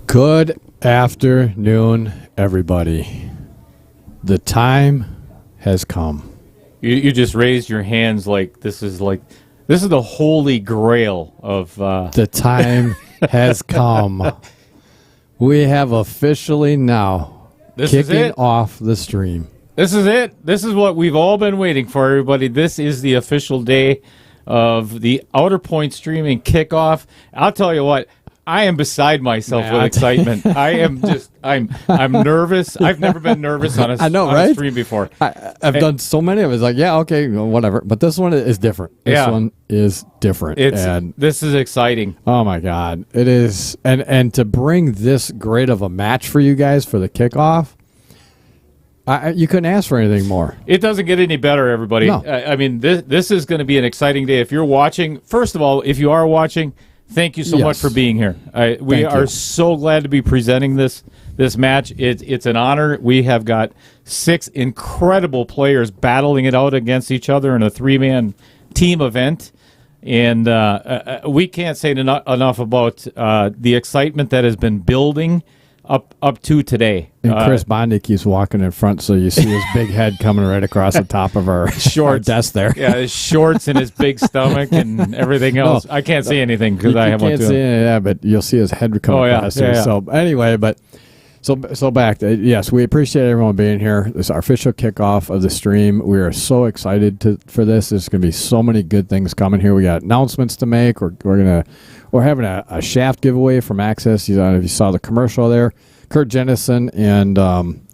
Good afternoon, everybody. The time has come. You just raised your hands like this is the holy grail of The time has come. We have officially now kicking off the stream. This is it. This is what we've all been waiting for, everybody. This is the official day of the Outer Point streaming kickoff. I'll tell you what, I am beside myself with excitement. I'm nervous. I've never been nervous on a stream before. I've done so many of it. It's like, yeah, okay, whatever. But this one is different. This one is different. This is exciting. Oh, my God. It is. And to bring this great of a match for you guys for the kickoff, you couldn't ask for anything more. It doesn't get any better, everybody. No. I mean, this is going to be an exciting day. If you're watching, first of all, if you are watching, thank you so much for being here. We are so glad to be presenting this match. It's an honor. We have got 6 incredible players battling it out against each other in a 3-man team event. And we can't say enough about the excitement that has been building up to today. And Chris Bondi keeps walking in front, so you see his big head coming right across the top of our desk there. Yeah, his shorts and his big stomach and everything else. I can't see anything because I have one too. Yeah, but you'll see his head come across there. Yeah. So anyway, so back to, yes, we appreciate everyone being here. This is our official kickoff of the stream. We are so excited for this. There's going to be so many good things coming here. We got announcements to make. We're having a shaft giveaway from Access. I don't know if you saw the commercial there. Kurt Jennison and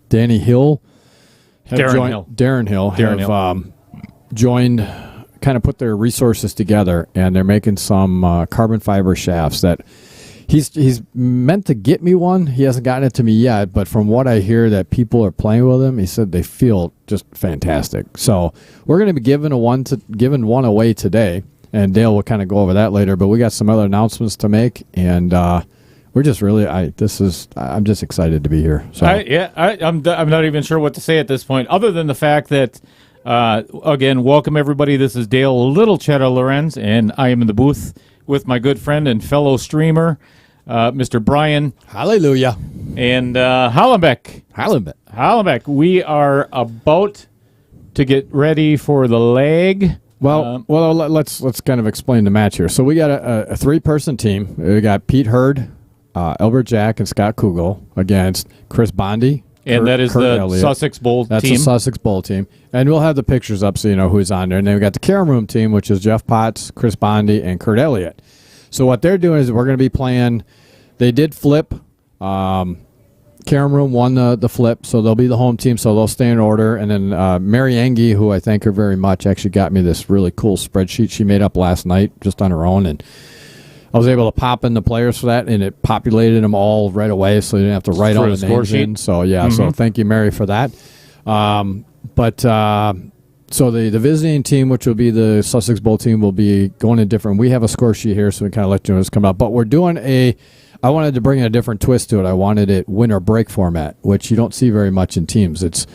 Danny Hill Darren Hill have joined, kind of put their resources together, and they're making some carbon fiber shafts that he's meant to get me one. He hasn't gotten it to me yet, but from what I hear that people are playing with them, he said they feel just fantastic. So we're going to be giving one away today, and Dale will kind of go over that later, but we got some other announcements to make, and we're just really, I'm just excited to be here. So I'm not even sure what to say at this point, other than the fact that, again, welcome everybody. This is Dale Little Cheddar Lorenz, and I am in the booth with my good friend and fellow streamer, Mr. Brian. Hallelujah. And Hallenbeck. We are about to get ready for the leg. Well, let's kind of explain the match here. So we got a 3-person team. We got Pete Hurd, Albert Jack, and Scott Kugel against Chris Bondi. And that is Kurt the Elliott. Sussex Bowl team. That's the Sussex Bowl team. And we'll have the pictures up so you know who's on there. And then we got the Carom Room team, which is Jeff Potts, Chris Bondi, and Kurt Elliott. So what they're doing is we're going to be playing. They did flip. Carom Room won the flip, so they'll be the home team, so they'll stay in order. And then Mary Engie, who I thank her very much, actually got me this really cool spreadsheet she made up last night just on her own. And I was able to pop in the players for that, and it populated them all right away, so you didn't have to write all the names in. So, yeah, so thank you, Mary, for that. So the visiting team, which will be the Sussex Bowl team, will be going in different. We have a score sheet here, so we kind of let you know what's coming up. But we're doing I wanted to bring a different twist to it. I wanted it win or break format, which you don't see very much in teams. It's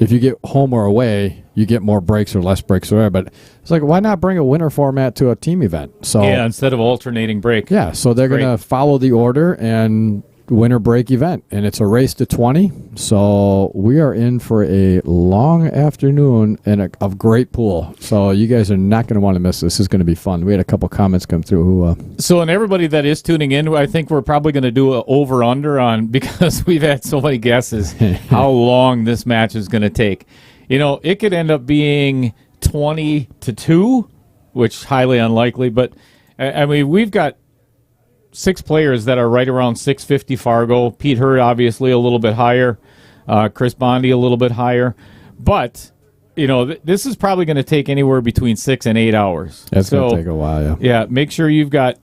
if you get home or away, you get more breaks or less breaks or whatever. But it's like, why not bring a winner format to a team event? So instead of alternating break. Yeah, so they're going to follow the order and winner break event, and it's a race to 20. So we are in for a long afternoon and a great pool. So you guys are not going to want to miss this. This is going to be fun. We had a couple comments come through. So, and everybody that is tuning in, I think we're probably going to do an over-under on, because we've had so many guesses, how long this match is going to take. You know, it could end up being 20-2, which is highly unlikely. But, I mean, we've got 6 players that are right around 650 Fargo. Pete Hurd, obviously, a little bit higher. Chris Bondi, a little bit higher. But, you know, this is probably going to take anywhere between 6 and 8 hours. That's going to take a while, yeah. Yeah, make sure you've got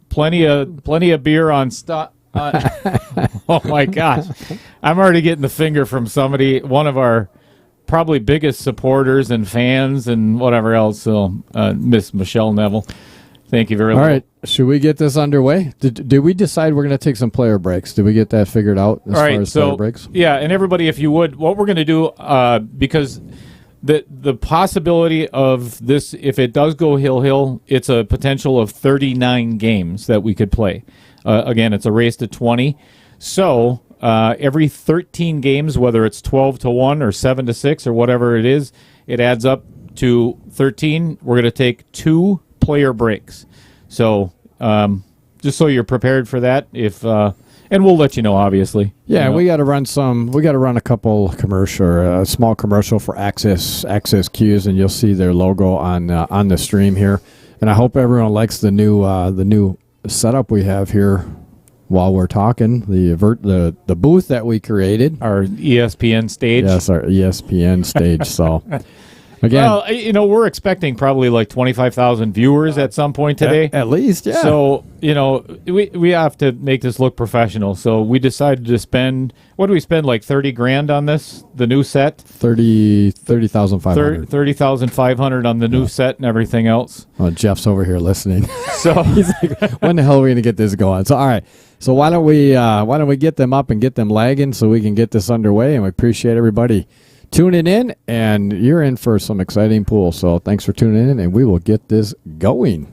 plenty of beer on stock. Oh, my gosh. I'm already getting the finger from somebody, one of our probably biggest supporters and fans and whatever else. So, Miss Michelle Neville, thank you very much. All right. Should we get this underway? Did we decide we're going to take some player breaks? Did we get that figured out as far as player breaks? Yeah, and everybody, if you would, what we're going to do, because the possibility of this, if it does go hill, it's a potential of 39 games that we could play. Again, it's a race to 20. So every 13 games, whether it's 12-1 or 7-6 or whatever it is, it adds up to 13. We're going to take 2 player breaks. So just so you're prepared for that, and we'll let you know, obviously. Yeah, we got to run a couple a small commercial for Access Qs, and you'll see their logo on the stream here. And I hope everyone likes the new setup we have here while we're talking. The booth that we created, our ESPN stage. Yes, our ESPN stage. So. Again, well, we're expecting probably like 25,000 viewers at some point today. At least, yeah. So, we have to make this look professional. So we decided to spend, what do we spend, like $30,000 on this, the new set? 30,500. 30,500 on the new set and everything else. Oh, Jeff's over here listening. So he's like, when the hell are we going to get this going? So, all right. So why don't we get them up and get them lagging so we can get this underway? And we appreciate everybody tuning in, and you're in for some exciting pool. So thanks for tuning in, and we will get this going.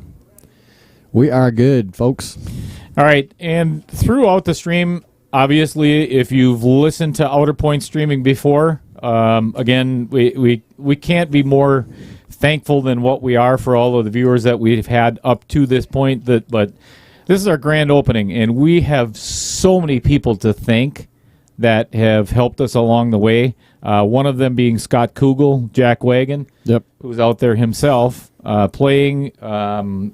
We are good, folks. All right, and throughout the stream, obviously, if you've listened to Outer Point streaming before, again, we can't be more thankful than what we are for all of the viewers that we've had up to this point. But this is our grand opening, and we have so many people to thank that have helped us along the way. One of them being Scott Kugel, Jack Wagon, who's out there himself playing. We're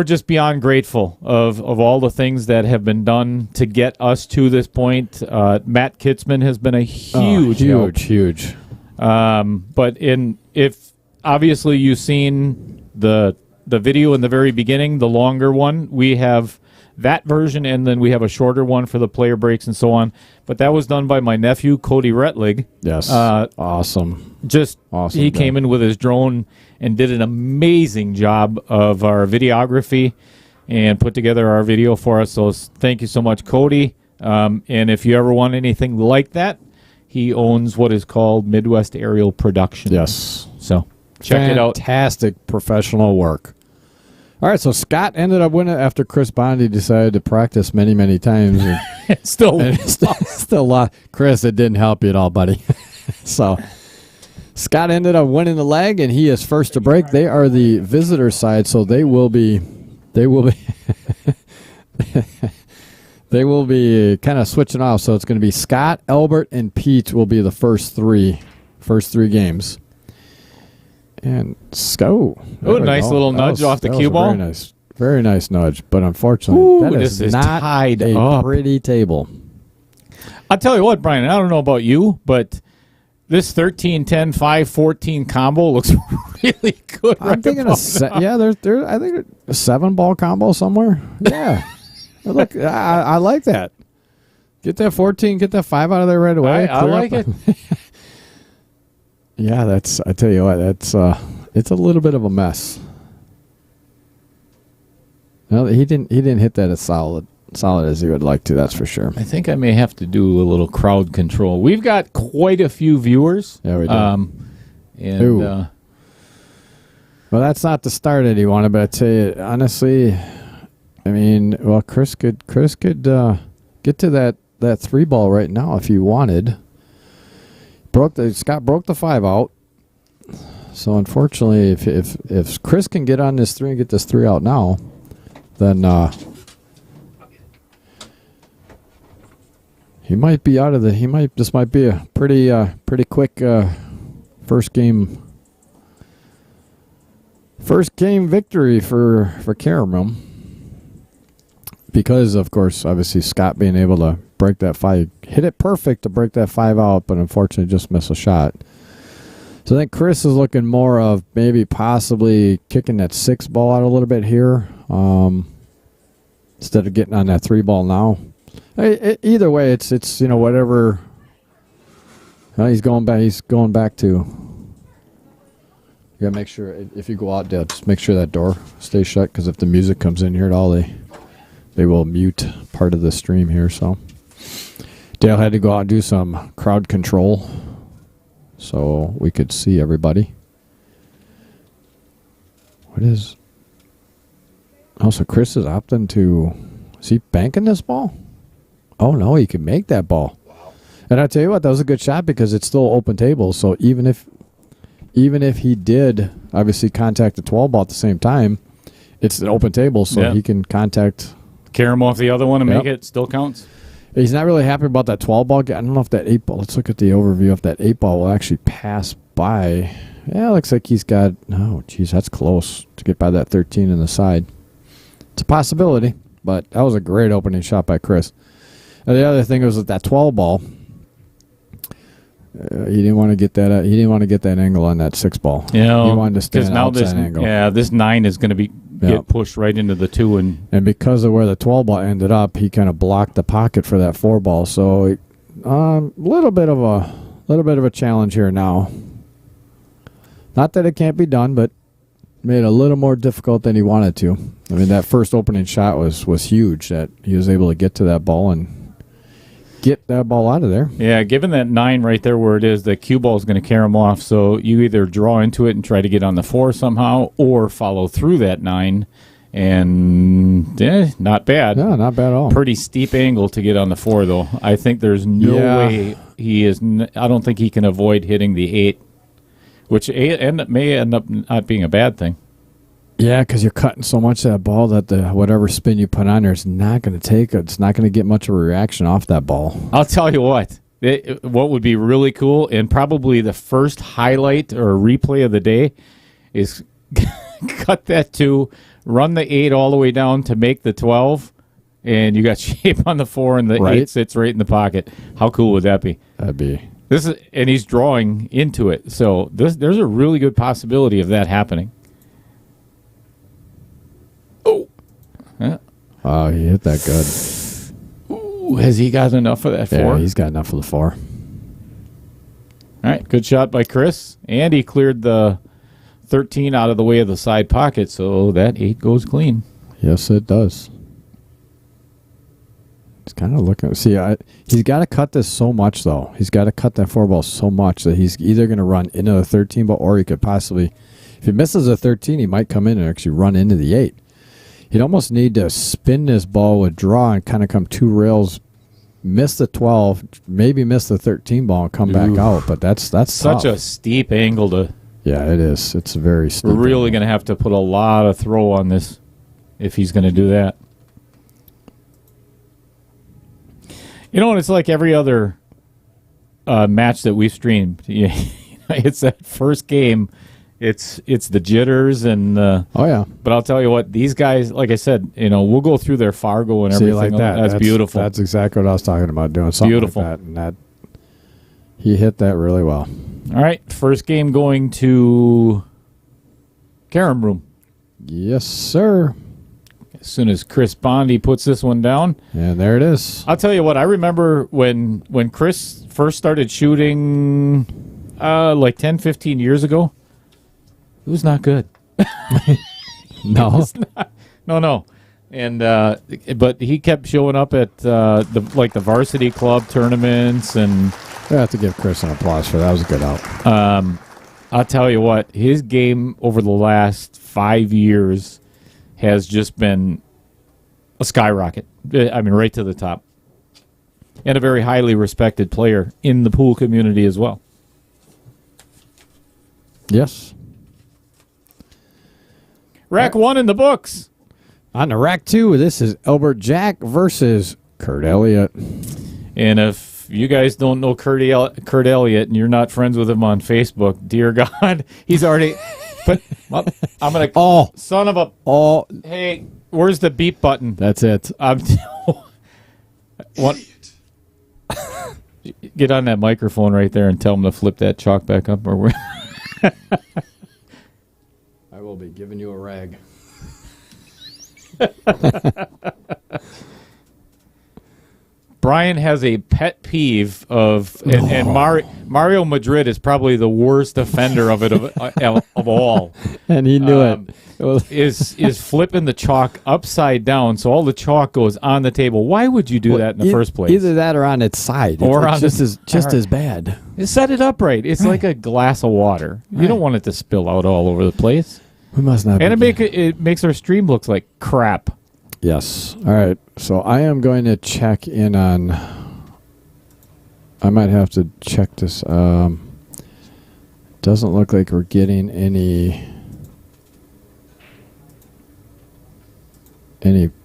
just beyond grateful of all the things that have been done to get us to this point. Matt Kitzman has been a huge huge. But if obviously you've seen the video in the very beginning, the longer one, we have that version, and then we have a shorter one for the player breaks and so on. But that was done by my nephew, Cody Retlig. Yes. Awesome. Just awesome. He came in with his drone and did an amazing job of our videography and put together our video for us. So thank you so much, Cody. And if you ever want anything like that, he owns what is called Midwest Aerial Production. Yes. So check it out. Fantastic professional work. All right, so Scott ended up winning after Chris Bondi decided to practice many, many times. Still lost. Chris, it didn't help you at all, buddy. So Scott ended up winning the leg, and he is first to break. They are the visitor side, so they will be they will be kind of switching off. So it's going to be Scott, Albert, and Pete will be the first three games. And go. Oh, nice little nudge off the cue ball. Very nice nudge. But unfortunately, that is not tied a up. Pretty table. I'll tell you what, Brian, I don't know about you, but this 13-10-5-14 combo looks really good. I'm thinking I think a 7-ball combo somewhere. Yeah. Look, I like that. Get that 14, get that 5 out of there right away. I like it. Yeah, I tell you what, it's a little bit of a mess. No, he didn't hit that as solid as he would like to, that's for sure. I think I may have to do a little crowd control. We've got quite a few viewers. Yeah, we do. Well, that's not the start that he wanted, but I tell you, honestly, I mean, well, Chris could get to that 3-ball right now if he wanted. Scott broke the 5 out. So unfortunately, if Chris can get on this 3 and get this 3 out now, then he might be out of the. This might be a pretty quick first game victory for Caramel. Because, of course, obviously Scott being able to break that 5, hit it perfect to break that 5 out, but unfortunately just miss a shot. So I think Chris is looking more of maybe possibly kicking that 6-ball out a little bit here instead of getting on that 3-ball now. Either way, it's whatever. He's going back to. You gotta make sure if you go out, Dale, just make sure that door stays shut, because if the music comes in here at all, they will mute part of the stream here. So Dale had to go out and do some crowd control so we could see everybody. So Chris is opting to Is he banking this ball? Oh, no, he can make that ball. Wow. And I tell you what, that was a good shot because it's still open table. So even if he did obviously contact the 12 ball at the same time, it's an open table, so he can contact. Carry him off the other one and make it still counts. He's not really happy about that 12 ball. I don't know if that 8 ball, let's look at the overview if that 8 ball will actually pass by. Yeah, it looks like he's got, oh, geez, that's close to get by that 13 on the side. It's a possibility, but that was a great opening shot by Chris. And the other thing was with that 12 ball, he didn't want to get that. He didn't want to get that angle on that 6 ball. He wanted to stand outside angle. Yeah, this 9 is going to get pushed right into the 2, and because of where the 12 ball ended up, he kind of blocked the pocket for that 4 ball. So, little bit of a challenge here now. Not that it can't be done, but made it a little more difficult than he wanted to. I mean, that first opening shot was huge. That he was able to get to that ball and get that ball out of there. Yeah, given that 9 right there where it is, the cue ball is going to carry him off. So you either draw into it and try to get on the 4 somehow, or follow through that 9. And not bad. Yeah, not bad at all. Pretty steep angle to get on the 4, though. I think there's no way he is. I don't think he can avoid hitting the 8, which may end up not being a bad thing. Yeah, because you're cutting so much of that ball that the whatever spin you put on there is not going to take it. It's not going to get much of a reaction off that ball. I'll tell you what. What would be really cool, and probably the first highlight or replay of the day, is cut that 2, run the 8 all the way down to make the 12, and you got shape on the 4, and the 8 sits right in the pocket. How cool would that be? That'd be. And he's drawing into it, so there's a really good possibility of that happening. Oh, he hit that good. Ooh, has he got enough for that 4? Yeah, he's got enough for the 4. All right, good shot by Chris, and he cleared the 13 out of the way of the side pocket, so that 8 goes clean. Yes, it does. He's kind of looking. See, he's got to cut this so much, though. He's got to cut that 4 ball so much that he's either going to run into the 13 ball, or he could possibly, if he misses a 13, he might come in and actually run into the 8. He'd almost need to spin this ball with draw and kind of come 2 rails, miss the 12, maybe miss the 13 ball and come back out. But that's such tough. A steep angle to. Yeah, it is. It's very steep. We're really going to have to put a lot of throw on this if he's going to do that. You know, it's like every other match that we've streamed. It's that first game. It's the jitters and But I'll tell you what, these guys, like I said, we'll go through their Fargo and everything like that. That's beautiful. That's exactly what I was talking about, doing something beautiful. like that, and that he hit that really well. All right, first game going to Carom Room. Yes, sir. As soon as Chris Bondi puts this one down. And there it is. I'll tell you what, I remember when Chris first started shooting like 10, 15 years ago, it was not good. No. No. And but he kept showing up at the varsity club tournaments, and I have to give Chris an applause for that. That was a good out. I'll tell you what, his game over the last 5 years has just been a skyrocket. I mean, right to the top. And a very highly respected player in the pool community as well. Yes. Rack 1 in the books. On to Rack 2, this is Albert Jack versus Kurt Elliott. And if you guys don't know Kurt Elliott and you're not friends with him on Facebook, dear God, he's already... But I'm going to... Oh. Son of a... Oh. Hey, where's the beep button? That's it. Get on that microphone right there and tell him to flip that chalk back up. Or I will be giving you a rag. Brian has a pet peeve of, and Mario Madrid is probably the worst offender of it of all. And he knew it. Is flipping the chalk upside down so all the chalk goes on the table. Why would you do that in the first place? Either that or on its side. Or it's just as bad. Set it upright. It's like a glass of water. You don't want it to spill out all over the place. We must not. And it makes our stream looks like crap. Yes. All right. So I am going to check in on. I might have to check this. Doesn't look like we're getting any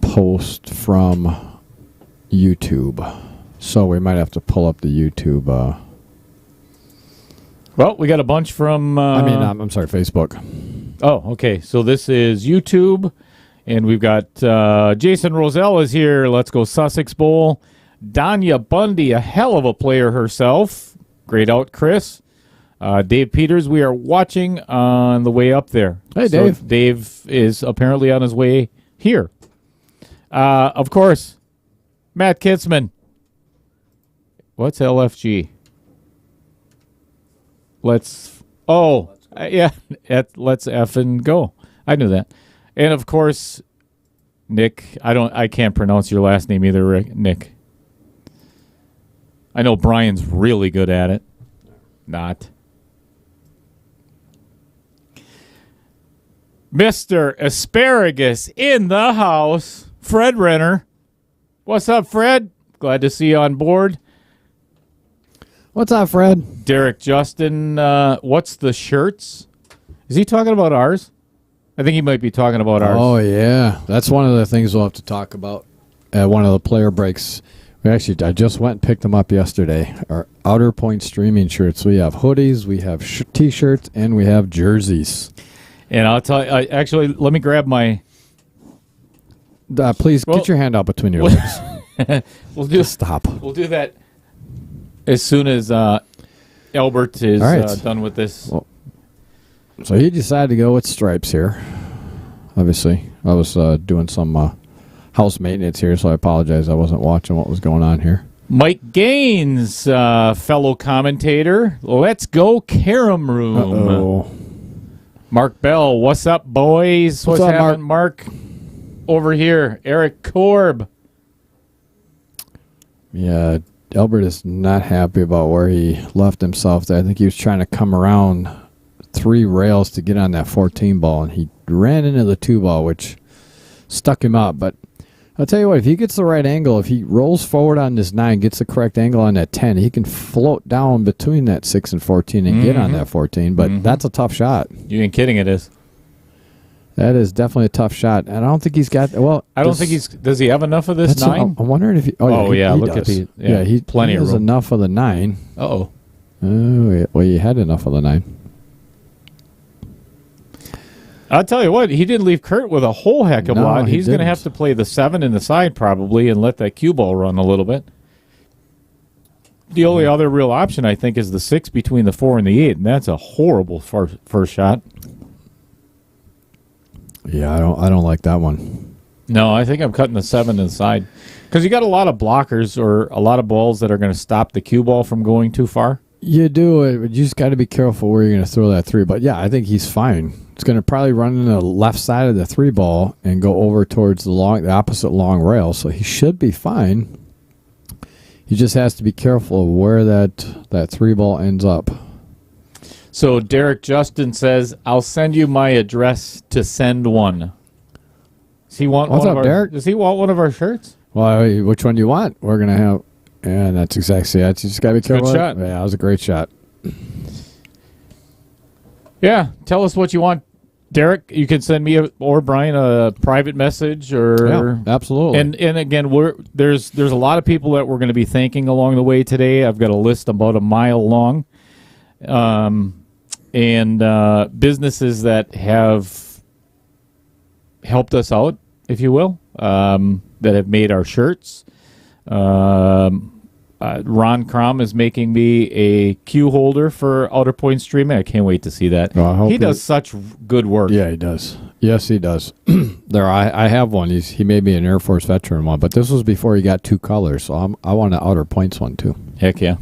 post from YouTube. So we might have to pull up the YouTube. Well, we got a bunch from. I'm sorry, Facebook. Oh, okay. So this is YouTube, and we've got Jason Roselle is here. Let's go Sussex Bowl. Danya Bundy, a hell of a player herself. Great out, Chris. Dave Peters, we are watching on the way up there. Hey, Dave. So Dave is apparently on his way here. Of course, Matt Kitzman. What's LFG? Let's effing go. I knew that. And of course, Nick. I can't pronounce your last name either, Rick. Nick. I know Brian's really good at it. Not. Mr. Asparagus in the house. Fred Renner. What's up, Fred? Glad to see you on board. What's up, Fred? Derek Justin, what's the shirts? Is he talking about ours? I think he might be talking about ours. Oh, yeah. That's one of the things we'll have to talk about at one of the player breaks. I just went and picked them up yesterday. Our Outer Point streaming shirts. We have hoodies, we have T-shirts, and we have jerseys. And I'll tell you, actually, let me grab my... Please, get your hand out between your legs. Stop. We'll do that as soon as Albert is done with this. Well, so he decided to go with stripes here. Obviously, I was doing some house maintenance here, so I apologize. I wasn't watching what was going on here. Mike Gaines, fellow commentator. Let's go Carom Room. Uh-oh. Mark Bell, what's up, boys? What's up, happening, Mark? Over here, Eric Korb. Yeah, Albert is not happy about where he left himself there. I think he was trying to come around 3 rails to get on that 14 ball, and he ran into the 2 ball, which stuck him up. But I'll tell you what, if he gets the right angle, if he rolls forward on this 9, gets the correct angle on that 10, he can float down between that 6 and 14 and get on that 14. But that's a tough shot. You ain't kidding, it is. That is definitely a tough shot. And I don't think he's got, I don't think he's, does he have enough of this 9? I'm wondering if he, look does. at the, he plenty he of has room. enough of the 9. Uh-oh. Oh, well, he had enough of the 9. I'll tell you what, he didn't leave Kurt with a whole heck of a lot. He's going to have to play the 7 in the side probably and let that cue ball run a little bit. The only other real option, I think, is the 6 between the 4 and the 8, and that's a horrible first shot. Yeah, I don't like that one. No, I think I'm cutting the 7 inside because you got a lot of blockers or a lot of balls that are going to stop the cue ball from going too far. You do it, but you just got to be careful where you're going to throw that 3. But yeah, I think he's fine. It's going to probably run in the left side of the 3 ball and go over towards the opposite long rail, so he should be fine. He just has to be careful of where that 3 ball ends up. So Derek Justin says, "I'll send you my address to send one." Does he want Derek? Does he want one of our shirts? Well, which one do you want? We're gonna have, and that's exactly it. You just gotta be careful. Good shot. Yeah, that was a great shot. Yeah, tell us what you want, Derek. You can send me or Brian a private message, or absolutely. And again, there's a lot of people that we're going to be thanking along the way today. I've got a list about a mile long. And businesses that have helped us out, if you will, that have made our shirts. Ron Crom is making me a cue holder for Outer Point Streaming. I can't wait to see that. He does such good work. Yeah, he does. Yes, he does. I have one. He made me an Air Force veteran one, but this was before he got 2 colors, so I want an Outer Points one too. Heck yeah.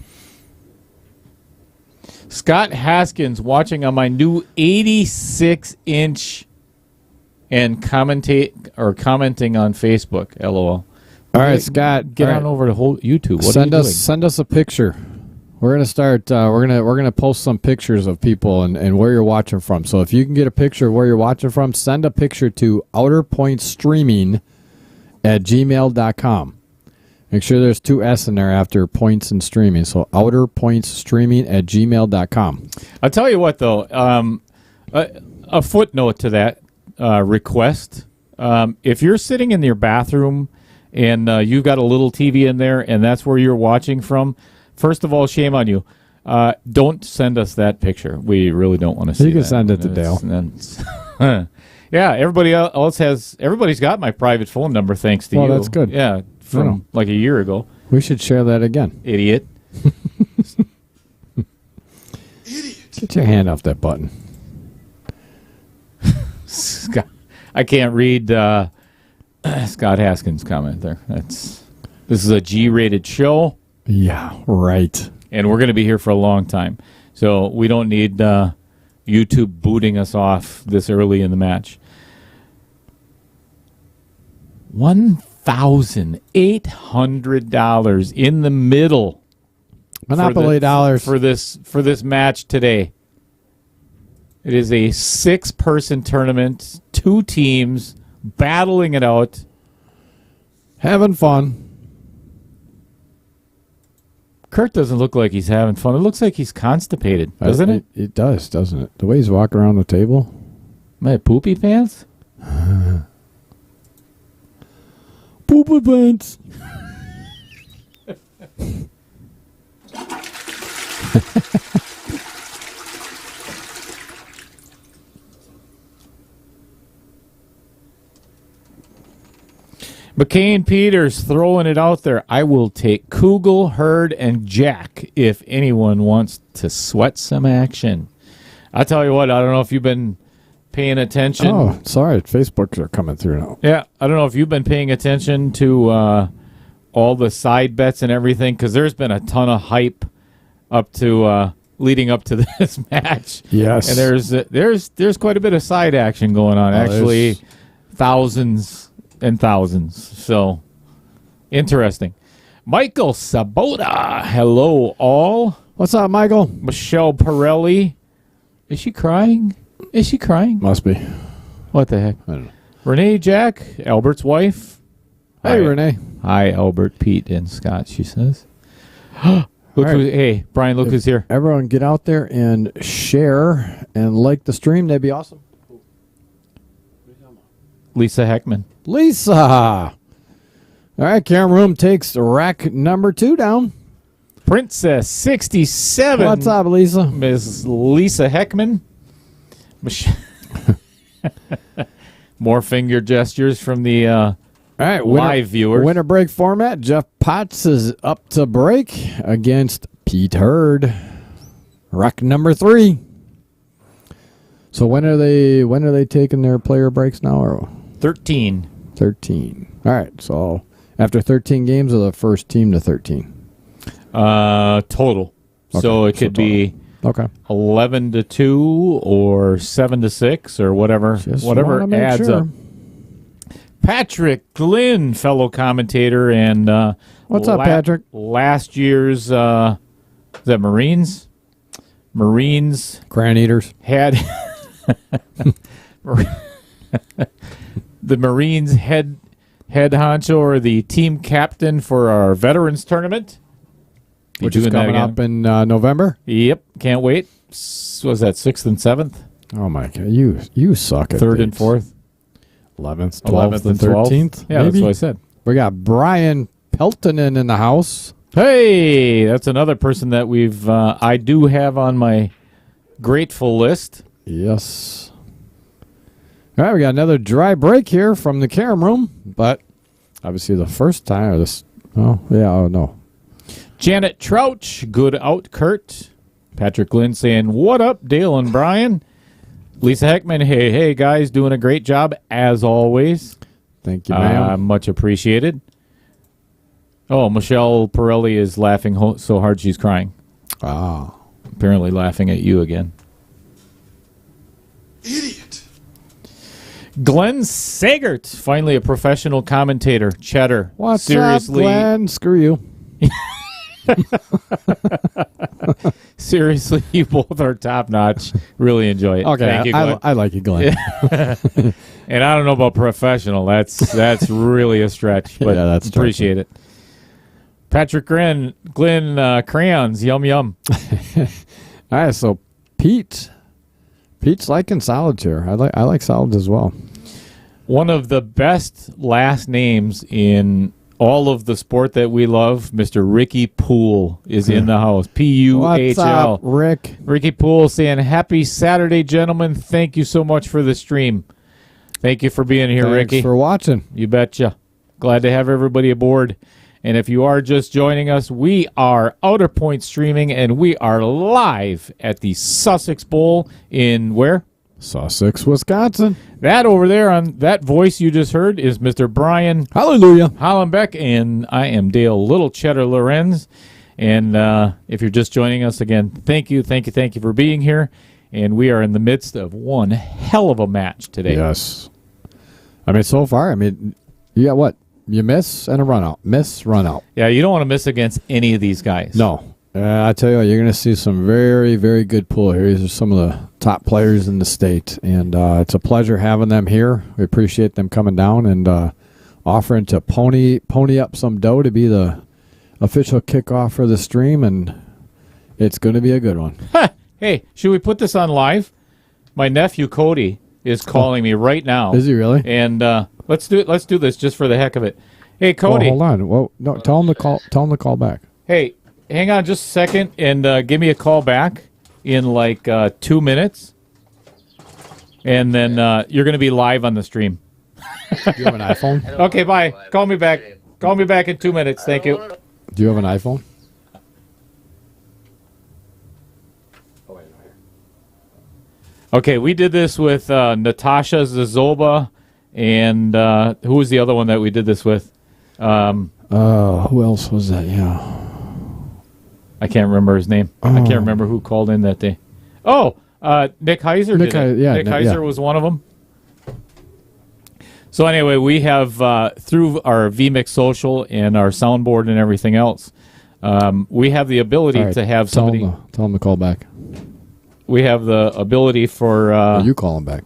Scott Haskins watching on my new 86-inch and commenting on Facebook. LOL. All right, Scott, get on over to whole YouTube. Send us a picture. We're gonna start. We're gonna post some pictures of people and where you're watching from. So if you can get a picture of where you're watching from, send a picture to Outer Point Streaming outerpointsstreaming@gmail.com. Make sure there's 2 S in there after points and streaming. So outerpointsstreaming@gmail.com. I'll tell you what, though. A footnote to that request. If you're sitting in your bathroom and you've got a little TV in there and that's where you're watching from, first of all, shame on you. Don't send us that picture. We really don't want to see that. You can send it to Dale. Yeah, everybody's got my private phone number thanks to you. Well, that's good. Yeah, from like a year ago. We should share that again. Idiot. Get your hand off that button. Scott, I can't read Scott Haskins' comment there. This is a G-rated show. Yeah, right. And we're going to be here for a long time. So we don't need YouTube booting us off this early in the match. $1,800 in the middle. Monopoly dollars for this match today. It is a 6-person tournament, 2 teams battling it out, having fun. Kurt doesn't look like he's having fun. It looks like he's constipated, doesn't it? It does, doesn't it? The way he's walking around the table. My poopy pants? Poopy pants. McCain Peters throwing it out there. I will take Kugel, Hurd, and Jack if anyone wants to sweat some action. I'll tell you what, I don't know if you've been paying attention. Oh, sorry. Facebooks are coming through now. Yeah, I don't know if you've been paying attention to all the side bets and everything, because there's been a ton of hype up to leading up to this match. Yes. And there's quite a bit of side action going on. Actually, thousands and thousands. So, interesting. Michael Sabota. Hello, all. What's up, Michael? Michelle Pirelli. Is she crying? Is she crying? Must be. What the heck? I don't know. Renee Jack, Albert's wife. Hey, Hi, Renee. Hi, Albert, Pete, and Scott, she says. Hey, Brian, look who's here. Everyone get out there and share and like the stream. That'd be awesome. Lisa Heckman. Lisa. All right, camera room takes rack number 2 down. Princess 67. What's up, Lisa? Ms. Lisa Heckman. More finger gestures from the all right, live viewers. Winter break format. Jeff Potts is up to break against Pete Hurd. Rack number 3. So when are they taking their player breaks now? Or 13. 13. All right. So after 13 games, or the first team to 13? Total. Okay, so it could be 11-2 or 7-6 or whatever. Whatever adds up. Patrick Glynn, fellow commentator, and what's up, Patrick? Last year's is that Marines? Marines Cran eaters had the Marines head honcho or the team captain for our veterans tournament, which is coming up in November. Yep, can't wait. Was that 6th and 7th? Oh my God, you suck at 3rd and 4th. 11th, 12th, and 13th. Yeah, that's what I said. We got Brian Peltonen in the house. Hey, that's another person that I do have on my grateful list. Yes. All right, we got another dry break here from the Carom room, but obviously the first time or this. Oh yeah, oh no. Janet Trouch, good out, Kurt. Patrick Glynn saying, "What up, Dale and Brian?" Lisa Heckman, hey guys, doing a great job as always. Thank you, ma'am. Much appreciated. Oh, Michelle Pirelli is laughing so hard she's crying. Ah. Apparently laughing at you again. Idiot. Glenn Sagert, finally a professional commentator. Cheddar. What's Seriously, up, Glenn? Screw you. Seriously, you both are top notch. Really enjoy it. Okay, Thank you, Glenn. I like you, Glenn. And I don't know about professional. That's really a stretch, but Yeah, that's appreciate it. Patrick Glenn, crayons, yum yum. All right, so Pete's liking solids here. I like solids as well. One of the best last names in all of the sport that we love, Mr. Ricky Poole is in the house. Puhl. What's up, Rick? Ricky Poole saying, "Happy Saturday, gentlemen. Thank you so much for the stream." Thank you for being here, Thanks Ricky. for watching. You betcha. Glad to have everybody aboard. And if you are just joining us, we are Outer Point streaming, and we are live at the Sussex Bowl in where? Sussex, Wisconsin. That over there on that voice you just heard is Mr. Brian Hallelujah. Hollenbeck, and I am Dale Little Cheddar Lorenz. And if you're just joining us again, thank you for being here. And we are in the midst of one hell of a match today. Yes. I mean, so far, you got what? You miss and a run out. Miss, run out. Yeah, you don't want to miss against any of these guys. No. I tell you what, you're going to see some very, very good pool here. These are some of the top players in the state, and it's a pleasure having them here. We appreciate them coming down and offering to pony up some dough to be the official kickoff for the stream, and it's going to be a good one. Hey, should we put this on live? My nephew Cody is calling me right now. Is he really? And let's do this just for the heck of it. Hey, Cody. Hold on. Well, no, tell him to call back. Hey, hang on just a second and give me a call back in like 2 minutes. And then you're going to be live on the stream. Do you have an iPhone? Okay, bye. Call me back. Call me back in 2 minutes. Thank you. Do you have an iPhone? Okay, we did this with Natasha Zazoba, and who was the other one that we did this with? Who else was that? Yeah. I can't remember his name. I can't remember who called in that day. Oh, Nick Heiser did it. Nick Heiser was one of them. So anyway, we have, through our VMix social and our soundboard and everything else, we have the ability to have somebody... Tell him to call back. We have the ability for... you call him back.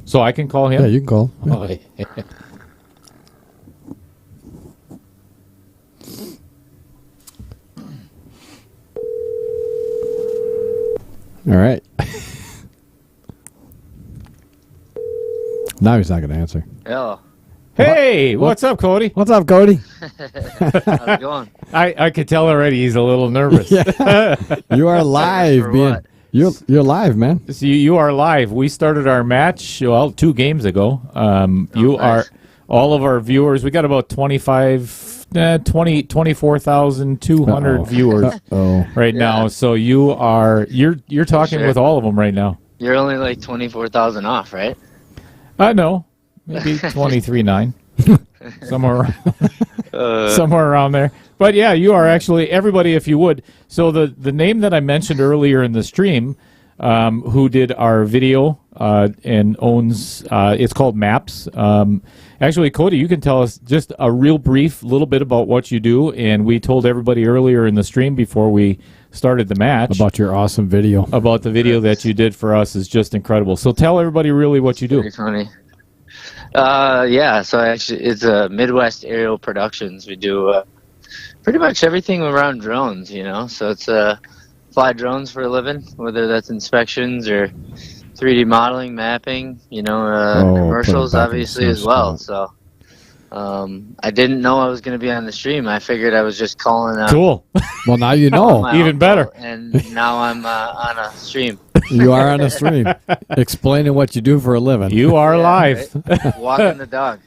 So I can call him? Yeah, you can call. Yeah. Oh, yeah. All right. Now he's not going to answer. Hello. Hey, what's up, Cody? What's up, Cody? How's it going? I could tell already he's a little nervous. Yeah. You are live, For man. what? You're live, man. So you are live. We started our match, 2 games ago. You nice. are all of our viewers. We got about 24,200 viewers right now. So you're talking with all of them right now. You're only like 24,000 off, right? No, maybe 23.9, somewhere around there. But yeah, you are actually everybody. If you would, so the name that I mentioned earlier in the stream, who did our video and owns it's called Maps. Actually, Cody, you can tell us just a real brief little bit about what you do. And we told everybody earlier in the stream before we started the match about your awesome video. About the video that you did for us is just incredible. So tell everybody really what you do. Pretty funny. Yeah, so actually it's Midwest Aerial Productions. We do pretty much everything around drones, So it's fly drones for a living, whether that's inspections or 3D modeling, mapping, commercials obviously as well. So I didn't know I was going to be on the stream. I figured I was just calling out. Cool. Well, now you know. Even better. And now I'm on a stream. You are on a stream explaining what you do for a living. You are live. Right? Walking the dog.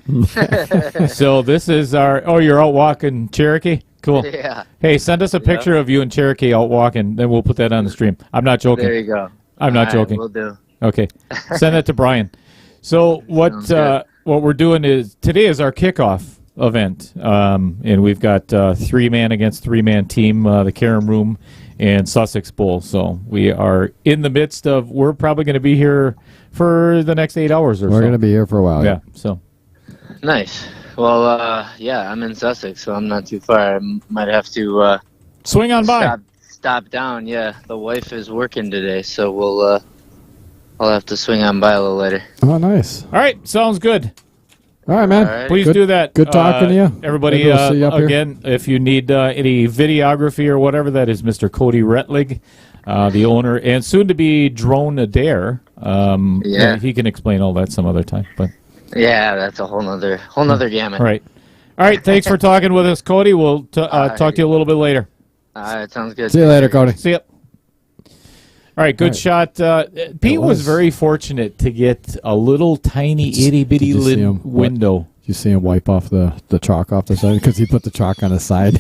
So this is you're out walking Cherokee? Cool. Yeah. Hey, send us a picture of you in Cherokee out walking, then we'll put that on the stream. I'm not joking. There you go. I'm not joking. We'll do. Okay. Send that to Brian. So what we're doing is today is our kickoff event, and we've got 3-man against 3-man team, the Karam Room and Sussex Bowl. So we are in the midst of. We're probably going to be here for the next 8 hours or so. We're going to be here for a while. Yeah. So nice. Well, yeah, I'm in Sussex, so I'm not too far. I might have to Swing on by. Stop down. Yeah, the wife is working today, so I'll have to swing on by a little later. Oh, nice. All right, sounds good. All right, man. All right. Please do that. Good talking to you. Everybody, We'll see you up again, if you need any videography or whatever, that is Mr. Cody Retlig, the owner, and soon to be Drone Adair. Yeah. He can explain all that some other time. But yeah, that's a whole nother gamut. Right. All right, thanks for talking with us, Cody. We'll talk to you a little bit later. All right, sounds good. See you later, Cody. See ya. All right, good shot. Pete was very fortunate to get a little tiny itty-bitty window. Did you see him wipe off the chalk off the side? Because he put the chalk on the side.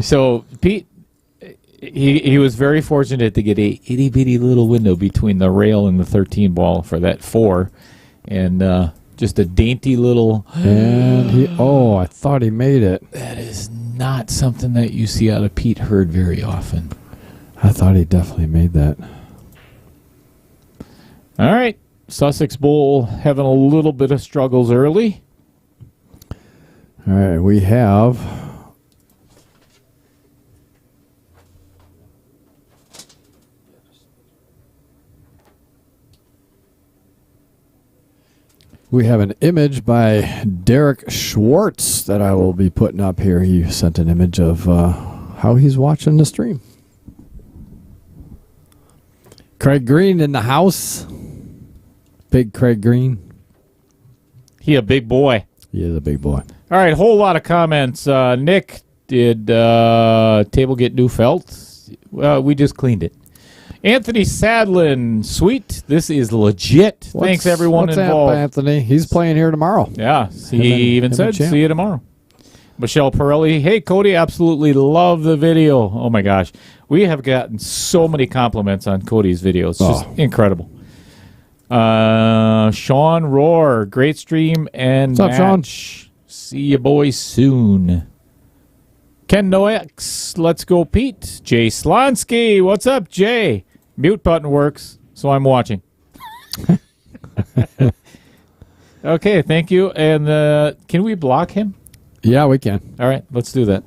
So, Pete, he was very fortunate to get a itty-bitty little window between the rail and the 13 ball for that 4. And just a dainty little... And I thought he made it. That is not something that you see out of Pete Hurd very often. I thought he definitely made that. All right. Sussex Bowl having a little bit of struggles early. All right, we have... We have an image by Derek Schwartz that I will be putting up here. He sent an image of how he's watching the stream. Craig Green in the house. Big Craig Green. He a big boy. He is a big boy. All right, whole lot of comments. Nick, did table get new felt? We just cleaned it. Anthony Sadlin, sweet. This is legit. Thanks, everyone involved. Anthony? He's playing here tomorrow. Yeah, he even said, see you tomorrow. Michelle Pirelli, hey, Cody, absolutely love the video. Oh, my gosh. We have gotten so many compliments on Cody's video. It's just incredible. Sean Rohr, great stream and What's up, match. Sean? See you boys soon. Ken Noax, let's go, Pete. Jay Slonsky, what's up, Jay? Mute button works, so I'm watching. Okay, thank you. And can we block him? Yeah, we can. All right, let's do that.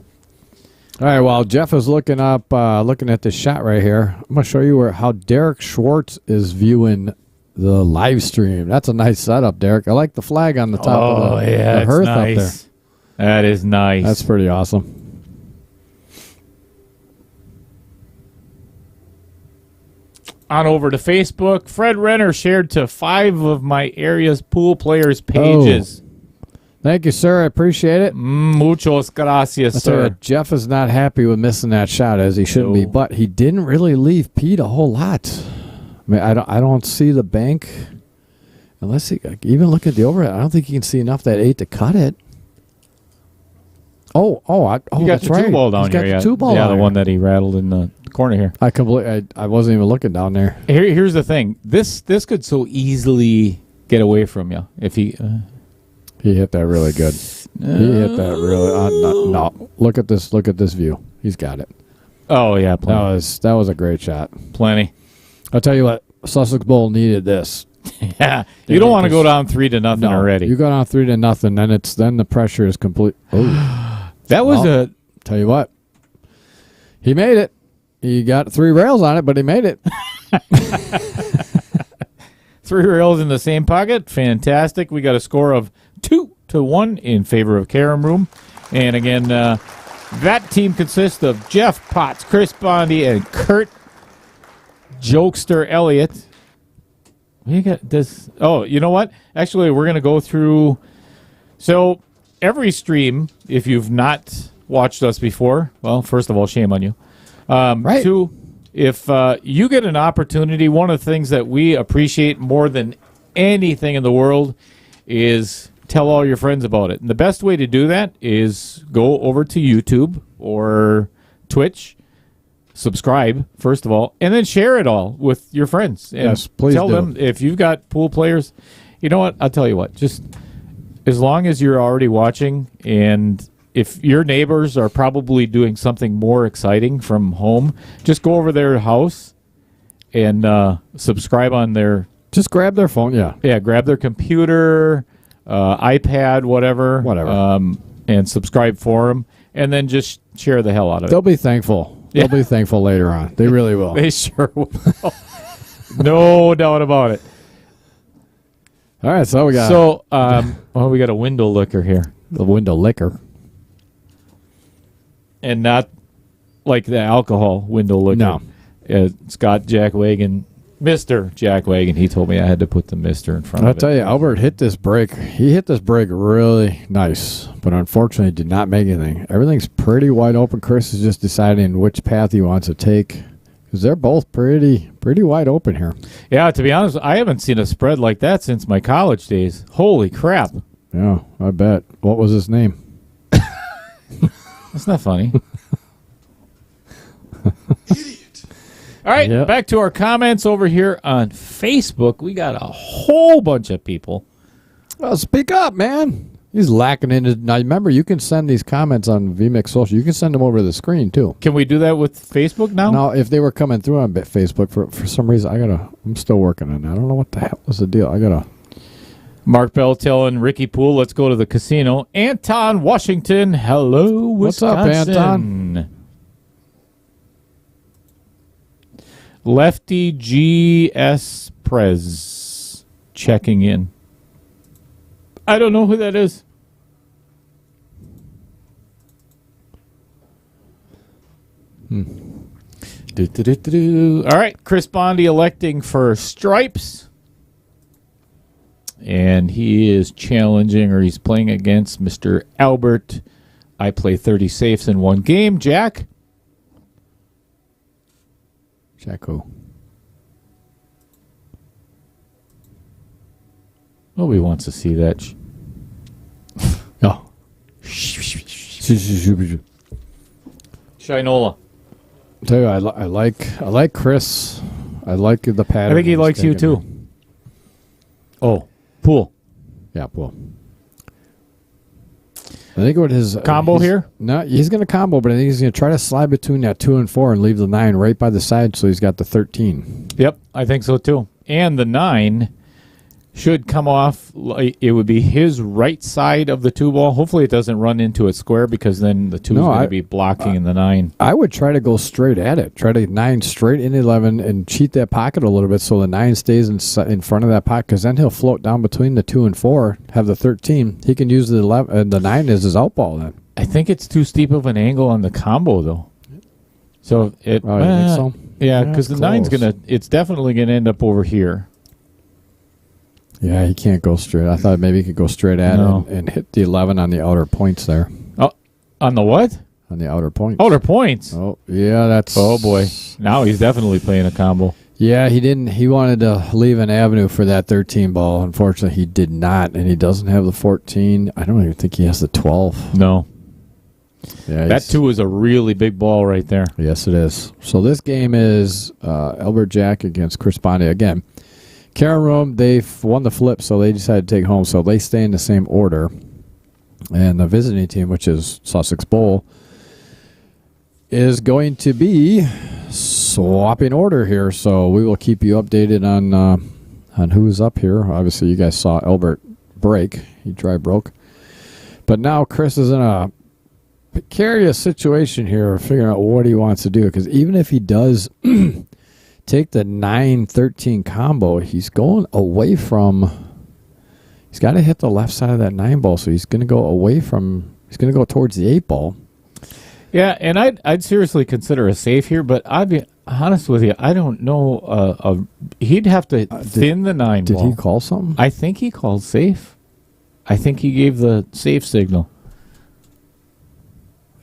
All right, while Jeff is looking at this shot right here, I'm going to show you how Derek Schwartz is viewing the live stream. That's a nice setup, Derek. I like the flag on the top of the hearth nice. up there. That is nice. That's pretty awesome. On over to Facebook. Fred Renner shared to 5 of my area's pool players' pages. Oh. Thank you, sir. I appreciate it. Muchos gracias, sir. Jeff is not happy with missing that shot, as he shouldn't be, but he didn't really leave Pete a whole lot. I mean, I don't see the bank. Unless he even look at the overhead, I don't think you can see enough that 8 to cut it. You got that's the right. 2 ball down He's here. got the 2 ball. Yeah, the one that he rattled in the corner here. I wasn't even looking down there. Here's the thing. This could so easily get away from you if he. He hit that really good. He hit that really. No, look at this. Look at this view. He's got it. Oh yeah, plenty. That was a great shot. Plenty. I'll tell you what. Sussex Bowl needed this. Yeah, you don't want to go down 3-0 already. You go down 3-0, then the pressure is complete. Oh, that was Tell you what. He made it. He got 3 rails on it, but he made it. 3 rails in the same pocket. Fantastic. We got a score of 2-1 in favor of Karam Room. And again, that team consists of Jeff Potts, Chris Bondi, and Kurt Jokester Elliott. We got this. Oh, you know what? Actually, we're going to go through. So every stream, if you've not watched us before, well, first of all, shame on you. Right. 2, if you get an opportunity, one of the things that we appreciate more than anything in the world is tell all your friends about it. And the best way to do that is go over to YouTube or Twitch, subscribe, first of all, and then share it all with your friends. And yes, please tell them if you've got pool players, you know what? I'll tell you what, just as long as you're already watching and if your neighbors are probably doing something more exciting from home, just go over their house and subscribe on their... Just grab their phone, yeah. Yeah, grab their computer, iPad, whatever. Whatever. And subscribe for them. and then just share the hell out of it. They'll be thankful. Yeah. They'll be thankful later on. They really will. They sure will. No doubt about it. All right, so we got we got a window licker here. the window liquor. And not like the alcohol window licker. No. Scott Jackwagon, Mr. Jackwagon, he told me I had to put the Mr. in front of it. I'll tell you, Albert hit this break. He hit this break really nice, but unfortunately did not make anything. Everything's pretty wide open. Chris is just deciding which path he wants to take because they're both pretty wide open here. Yeah, to be honest, I haven't seen a spread like that since my college days. Holy crap. Yeah, I bet. What was his name? That's not funny. Idiot. All right, back to our comments over here on Facebook. We got a whole bunch of people. Well, speak up, man. He's lacking in his... Now, remember, you can send these comments on VMix Social. You can send them over to the screen, too. Can we do that with Facebook now? Now, if they were coming through on Facebook, for some reason, I'm still working on it. I don't know what the hell was the deal. I got to... Mark Bell telling Ricky Poole, let's go to the casino. Anton Washington, hello, Wisconsin. What's up, Anton? Lefty GS Prez checking in. I don't know who that is. All right, Chris Bondi electing for Stripes. And he is challenging, or he's playing against Mr. Albert. I play 30 safes in one game. Jack? Jacko. Nobody wants to see that. Oh. Shinola. I'll tell you, I like Chris. I like the pattern. I think he likes you too. Oh, Pool. Yeah, Pool. I think what his combo here? No, he's going to combo, but I think he's going to try to slide between that 2 and 4 and leave the 9 right by the side, so he's got the 13. Yep, I think so too. And the 9 should come off. It would be his right side of the 2 ball. Hopefully, it doesn't run into a square because then the 2 is going to be blocking the 9. I would try to go straight at it. Try to 9 straight in 11 and cheat that pocket a little bit so the 9 stays in front of that pocket because then he'll float down between the 2 and 4, have the 13. He can use the 11, the 9 as his out ball then. I think it's too steep of an angle on the combo though. So it. Oh, you think so? Yeah, because the 9's it's definitely gonna end up over here. Yeah, he can't go straight. I thought maybe he could go straight at it and hit the 11 on the outer points there. Oh, on the what? On the outer points. Outer points. Oh, yeah, that's... Oh, boy. Now he's definitely playing a combo. Yeah, he didn't. He wanted to leave an avenue for that 13 ball. Unfortunately, he did not, and he doesn't have the 14. I don't even think he has the 12. No. Yeah, that 2 is a really big ball right there. Yes, it is. So this game is Albert Jack against Chris Bondi. Again, Karen Room, they've won the flip, so they decided to take home. So they stay in the same order. And the visiting team, which is Sussex Bowl, is going to be swapping order here. So we will keep you updated on who's up here. Obviously, you guys saw Albert break. He dry broke. But now Chris is in a precarious situation here, figuring out what he wants to do. Because even if he does... take the 9-13 combo, he's going away from... He's got to hit the left side of that 9 ball, so he's going to go away from... He's going to go towards the 8 ball. Yeah, and I'd seriously consider a safe here, but I'd be honest with you, I don't know. He'd have to thin the 9 ball. Did he call something? I think he called safe. I think he gave the safe signal.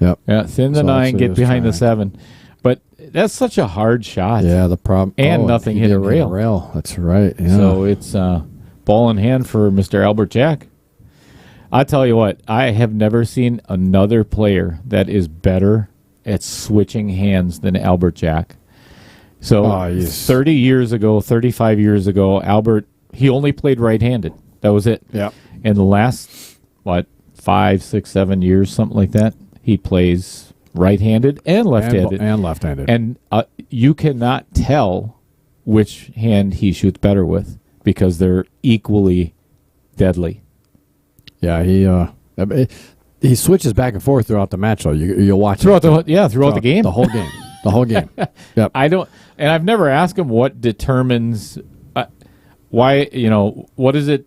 Yep. Yeah, thin the 9, get behind the 7. But that's such a hard shot. Yeah, the problem. And nothing hit a rail. That's right. Yeah. So it's ball in hand for Mr. Albert Jack. I'll tell you what, I have never seen another player that is better at switching hands than Albert Jack. So 30 years ago, 35 years ago, Albert, he only played right-handed. That was it. Yeah. And the last, 5, 6, 7 years, something like that, he plays right-handed and left-handed. And left-handed. And you cannot tell which hand he shoots better with because they're equally deadly. Yeah, he switches back and forth throughout the match. Though you'll watch throughout the game, the whole game, the whole game. Yep. I don't, and I've never asked him what determines why. What is it?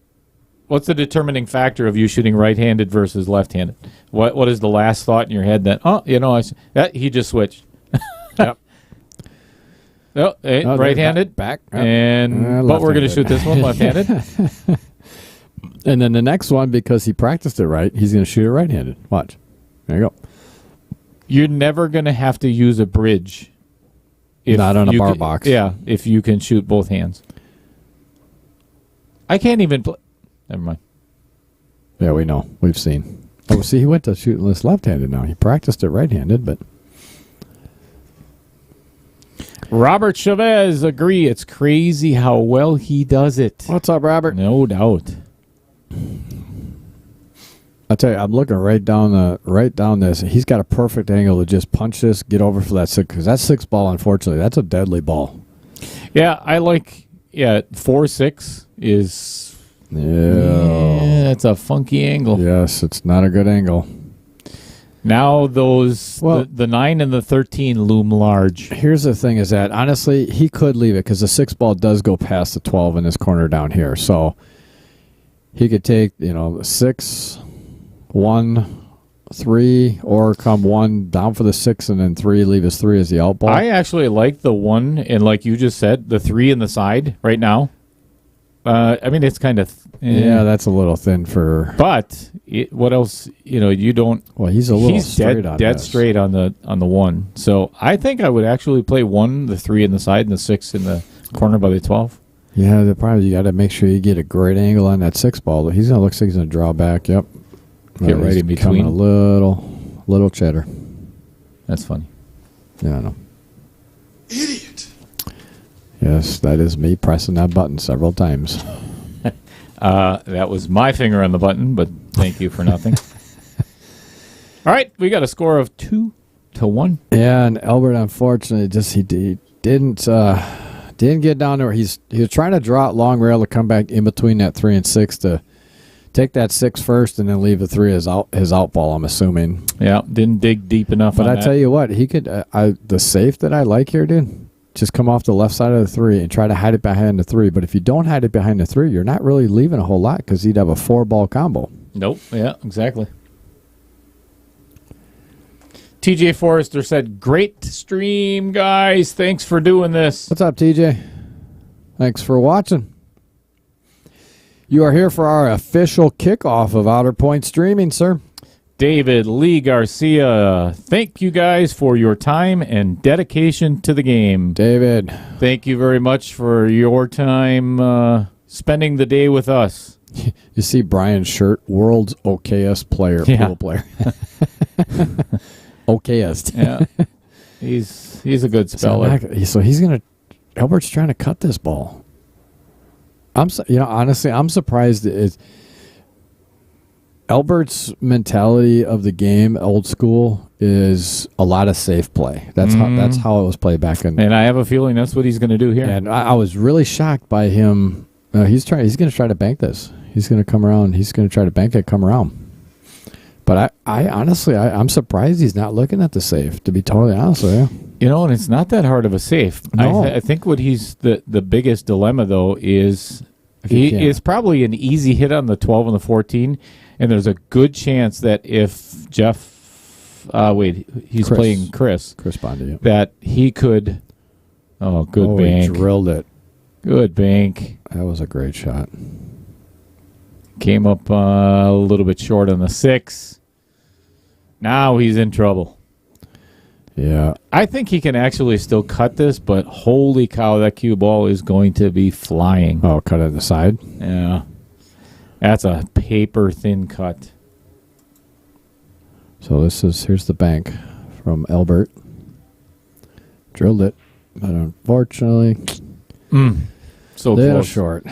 What's the determining factor of you shooting right-handed versus left-handed? What is the last thought in your head that he just switched? Yep. Right-handed back, but we're going to shoot this one left-handed. And then the next one, because he practiced it right, he's going to shoot it right-handed. Watch. There you go. You're never going to have to use a bridge. Not on a bar box. Yeah, if you can shoot both hands. I can't even play. Never mind. Yeah, we know. We've seen. Oh, see, he went to shooting this left-handed now. He practiced it right-handed, but... Robert Chavez agree. It's crazy how well he does it. What's up, Robert? No doubt. I'll tell you, I'm looking right down this. He's got a perfect angle to just punch this, get over for that six, because that six ball, unfortunately, that's a deadly ball. Yeah, I like, 4-6 is... Yeah, that's a funky angle. Yes, it's not a good angle. Now the 9 and the 13 loom large. Here's the thing is that, honestly, he could leave it because the six ball does go past the 12 in this corner down here. So he could take, 6, 1, 3, or come 1 down for the 6 and then 3, leave his 3 as the out ball. I actually like the 1 and, like you just said, the 3 in the side right now. It's kind of... Yeah, that's a little thin for... But what else? You don't... Well, he's dead straight on the 1. So I think I would actually play 1, the 3 in the side, and the 6 in the corner by the 12. Yeah, you got to make sure you get a great angle on that 6 ball. He's going to look like he's going to draw back. Yep. Get right in between. A little cheddar. That's funny. Yeah, I know. Idiot. Yes, that is me pressing that button several times. That was my finger on the button, but thank you for nothing. All right, we got a score of 2-1. Yeah, and Albert, unfortunately, he didn't get down there. He was trying to draw it long rail to come back in between that 3 and 6 to take that 6 first and then leave the 3 as his out ball, I'm assuming. Yeah, didn't dig deep enough. But I tell you what, he could. The safe that I like here, dude. Just come off the left side of the 3 and try to hide it behind the 3. But if you don't hide it behind the 3, you're not really leaving a whole lot because he'd have a 4-ball combo. Nope. Yeah, exactly. TJ Forrester said, "Great stream, guys. Thanks for doing this." What's up, TJ? Thanks for watching. You are here for our official kickoff of Outer Point Streaming, sir. David Lee Garcia, thank you guys for your time and dedication to the game. David. Thank you very much for your time spending the day with us. You see Brian's shirt, world's okayest player, pool player. Okayest. Yeah. He's a good speller. So he's going to, Albert's trying to cut this ball. Honestly, I'm surprised Albert's mentality of the game, old school, is a lot of safe play. That's how it was played back in. And I have a feeling that's what he's going to do here. And I was really shocked by him. He's going to try to bank this. He's going to come around. He's going to try to bank it, come around. But I honestly, I'm surprised he's not looking at the safe, to be totally honest with you. And it's not that hard of a safe. No. I think what the biggest dilemma, though, is it's probably an easy hit on the 12 and the 14. And there's a good chance that if Jeff, he's playing Chris Bondi, yeah. that he could. Oh, good bank! He drilled it. Good bank. That was a great shot. Came up a little bit short on the 6. Now he's in trouble. Yeah, I think he can actually still cut this, but holy cow, that cue ball is going to be flying. Oh, cut it to the side. Yeah. That's a paper-thin cut. So here's the bank from Albert. Drilled it, but unfortunately, so little close. Short.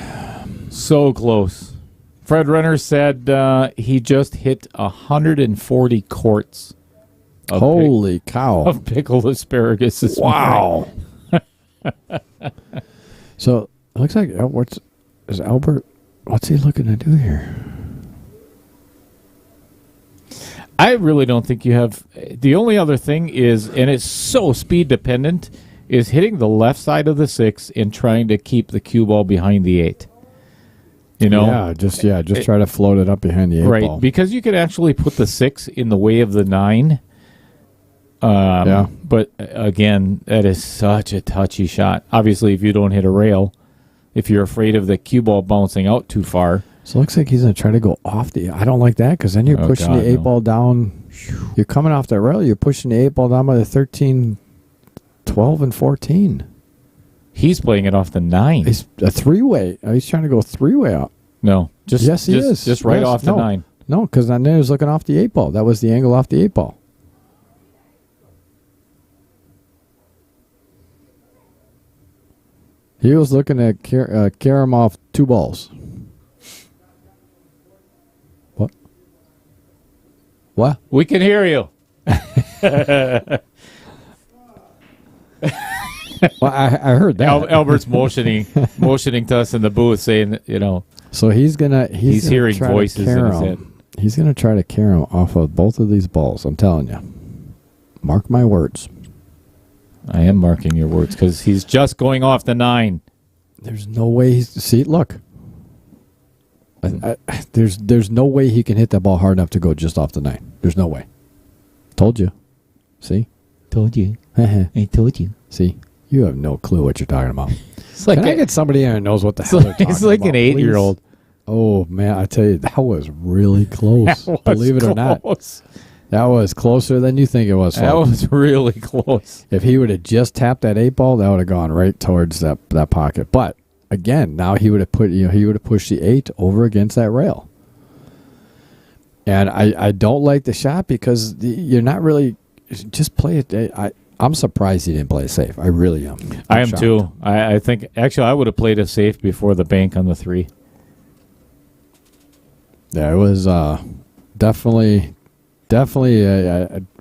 So close. Fred Renner said he just hit 140 quarts. Holy cow! Of pickled asparagus this morning. So it looks like Albert? What's he looking to do here? I really don't think you have. The only other thing is, and it's so speed dependent, is hitting the left side of the 6 and trying to keep the cue ball behind the 8. You know? Yeah, just try to float it up behind the 8 right, ball. because you could actually put the 6 in the way of the 9. But again, that is such a touchy shot. Obviously, if you don't hit a rail, if you're afraid of the cue ball bouncing out too far. So it looks like he's going to try to go off the... I don't like that because then you're pushing the 8 ball down. You're coming off that rail. You're pushing the 8 ball down by the 13, 12, and 14. He's playing it off the 9. It's a 3-way. He's trying to go 3-way out. No. Yes, he is. Just right off the 9. No, because then he was looking off the 8 ball. That was the angle off the 8 ball. He was looking at Karam off 2 balls. What? We can hear you. Well, I heard that. Albert's motioning to us in the booth, saying, So he's hearing voices in his head. He's gonna try to carry him off of both of these balls. I'm telling you. Mark my words. I am marking your words because he's just going off the 9. There's no way he's... See, look. There's no way he can hit that ball hard enough to go just off the 9. There's no way. Told you. See? Told you. I told you. See? You have no clue what you're talking about. It's like Can I get somebody in who knows what the hell they're talking about? It's like an 8-year-old. Please? Oh, man, I tell you, that was really close. Believe it or not. That was closer than you think it was. That was really close. If he would have just tapped that 8 ball, that would have gone right towards that pocket. But again, now he would have pushed the 8 over against that rail. And I don't like the shot because you're not really just play it. I'm surprised he didn't play it safe. I really am. I am shocked. Too. I think actually I would have played it safe before the bank on the 3. Yeah, it was definitely.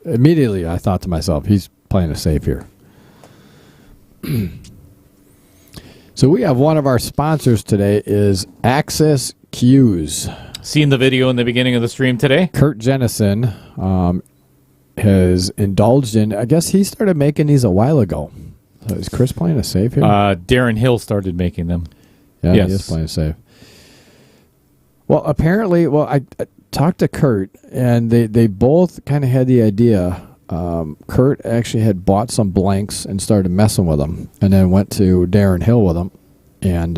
Immediately, I thought to myself, he's playing it safe here. So we have one of our sponsors today is Access Cues. Seen the video in the beginning of the stream today? Kurt Jennison has indulged in, I guess he started making these a while ago. So is Chris playing it safe here? Darren Hill started making them. Yeah, yes. He is playing it safe. Well, apparently, I talked to Kurt, and they both kind of had the idea. Kurt actually had bought some blanks and started messing with them, and then went to Darren Hill with them, and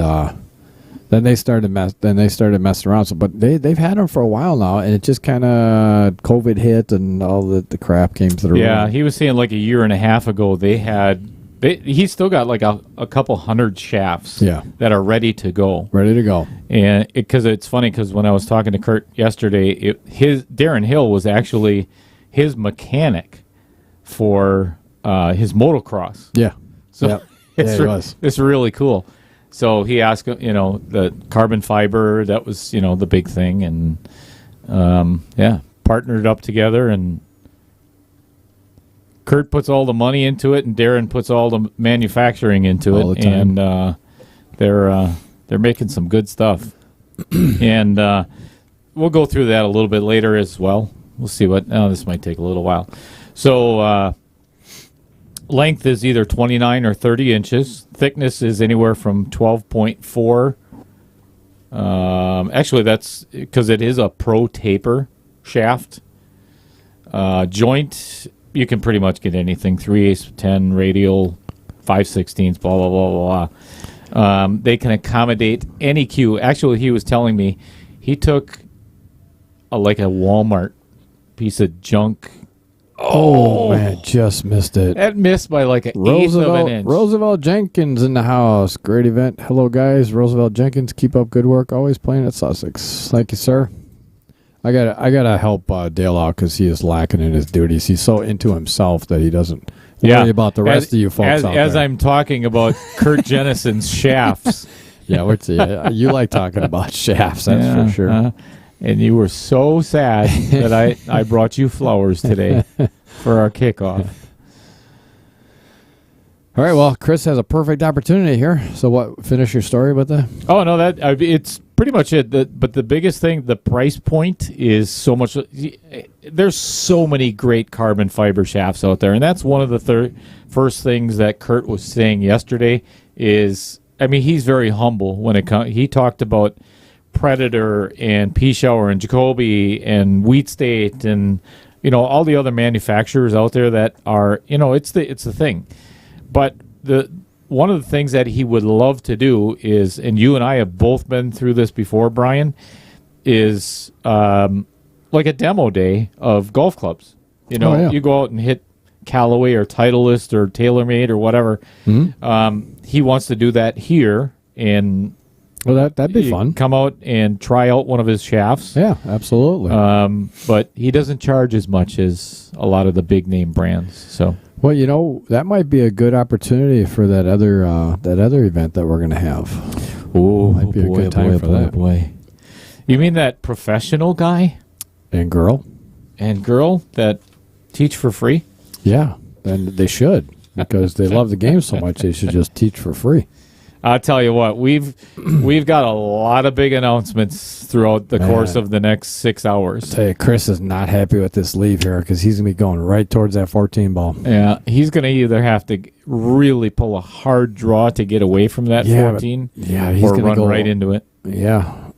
then they started messing around. So, but they've had them for a while now, and it just kind of COVID hit, and all the crap came through. Yeah, he was saying like a year and a half ago he's still got like a couple hundred shafts that are ready to go. Ready to go. And because it's funny because when I was talking to Kurt yesterday, Darren Hill was actually his mechanic for his motocross. Yeah. So it's really cool. So he asked, the carbon fiber, that was, the big thing. And partnered up together, and Kurt puts all the money into it, and Darren puts all the manufacturing into all it, the time. and they're making some good stuff. And we'll go through that a little bit later as well. We'll see this might take a little while. So length is either 29 or 30 inches. Thickness is anywhere from 12.4. Actually, that's because it is a pro taper shaft. Joint, you can pretty much get anything, 3/8, 10, radial, 5/16, blah, blah, blah, blah. They can accommodate any cue. Actually, he was telling me he took a Walmart piece of junk. Oh, man, just missed it. That missed by like an eighth of an inch. Roosevelt Jenkins in the house. Great event. Hello, guys. Roosevelt Jenkins, keep up good work. Always playing at Sussex. Thank you, sir. I gotta help Dale out because he is lacking in his duties. He's so into himself that he doesn't worry about the rest of you folks out as there. I'm talking about Kurt Jennison's shafts. Yeah, you like talking about shafts, that's for sure. And you were so sad that I brought you flowers today for our kickoff. All right, well, Chris has a perfect opportunity here. So what, finish your story with the... Oh, no, it's pretty much it. But the biggest thing, the price point is so much. There's so many great carbon fiber shafts out there, and that's one of the first things that Kurt was saying yesterday. He's very humble when it comes. He talked about Predator and P-Shower and Jacoby and Wheat State and all the other manufacturers out there that are it's the thing. But one of the things that he would love to do is, and you and I have both been through this before, Brian, is like a demo day of golf clubs. You go out and hit Callaway or Titleist or TaylorMade or whatever. Mm-hmm. He wants to do that here, and that'd be fun. Come out and try out one of his shafts. Yeah, absolutely. But he doesn't charge as much as a lot of the big name brands. So, well, that might be a good opportunity for that other event that we're going to have. Oh, might be a good time for that. Boy, you mean that professional guy and girl that teach for free? Yeah, and they should, because they love the game so much. They should just teach for free. I'll tell you what, we've got a lot of big announcements throughout the course of the next 6 hours. I tell you, Chris is not happy with this leave here because he's going to be going right towards that 14 ball. Yeah, he's going to either have to really pull a hard draw to get away from that 14 he's or going to run go right into it. Yeah.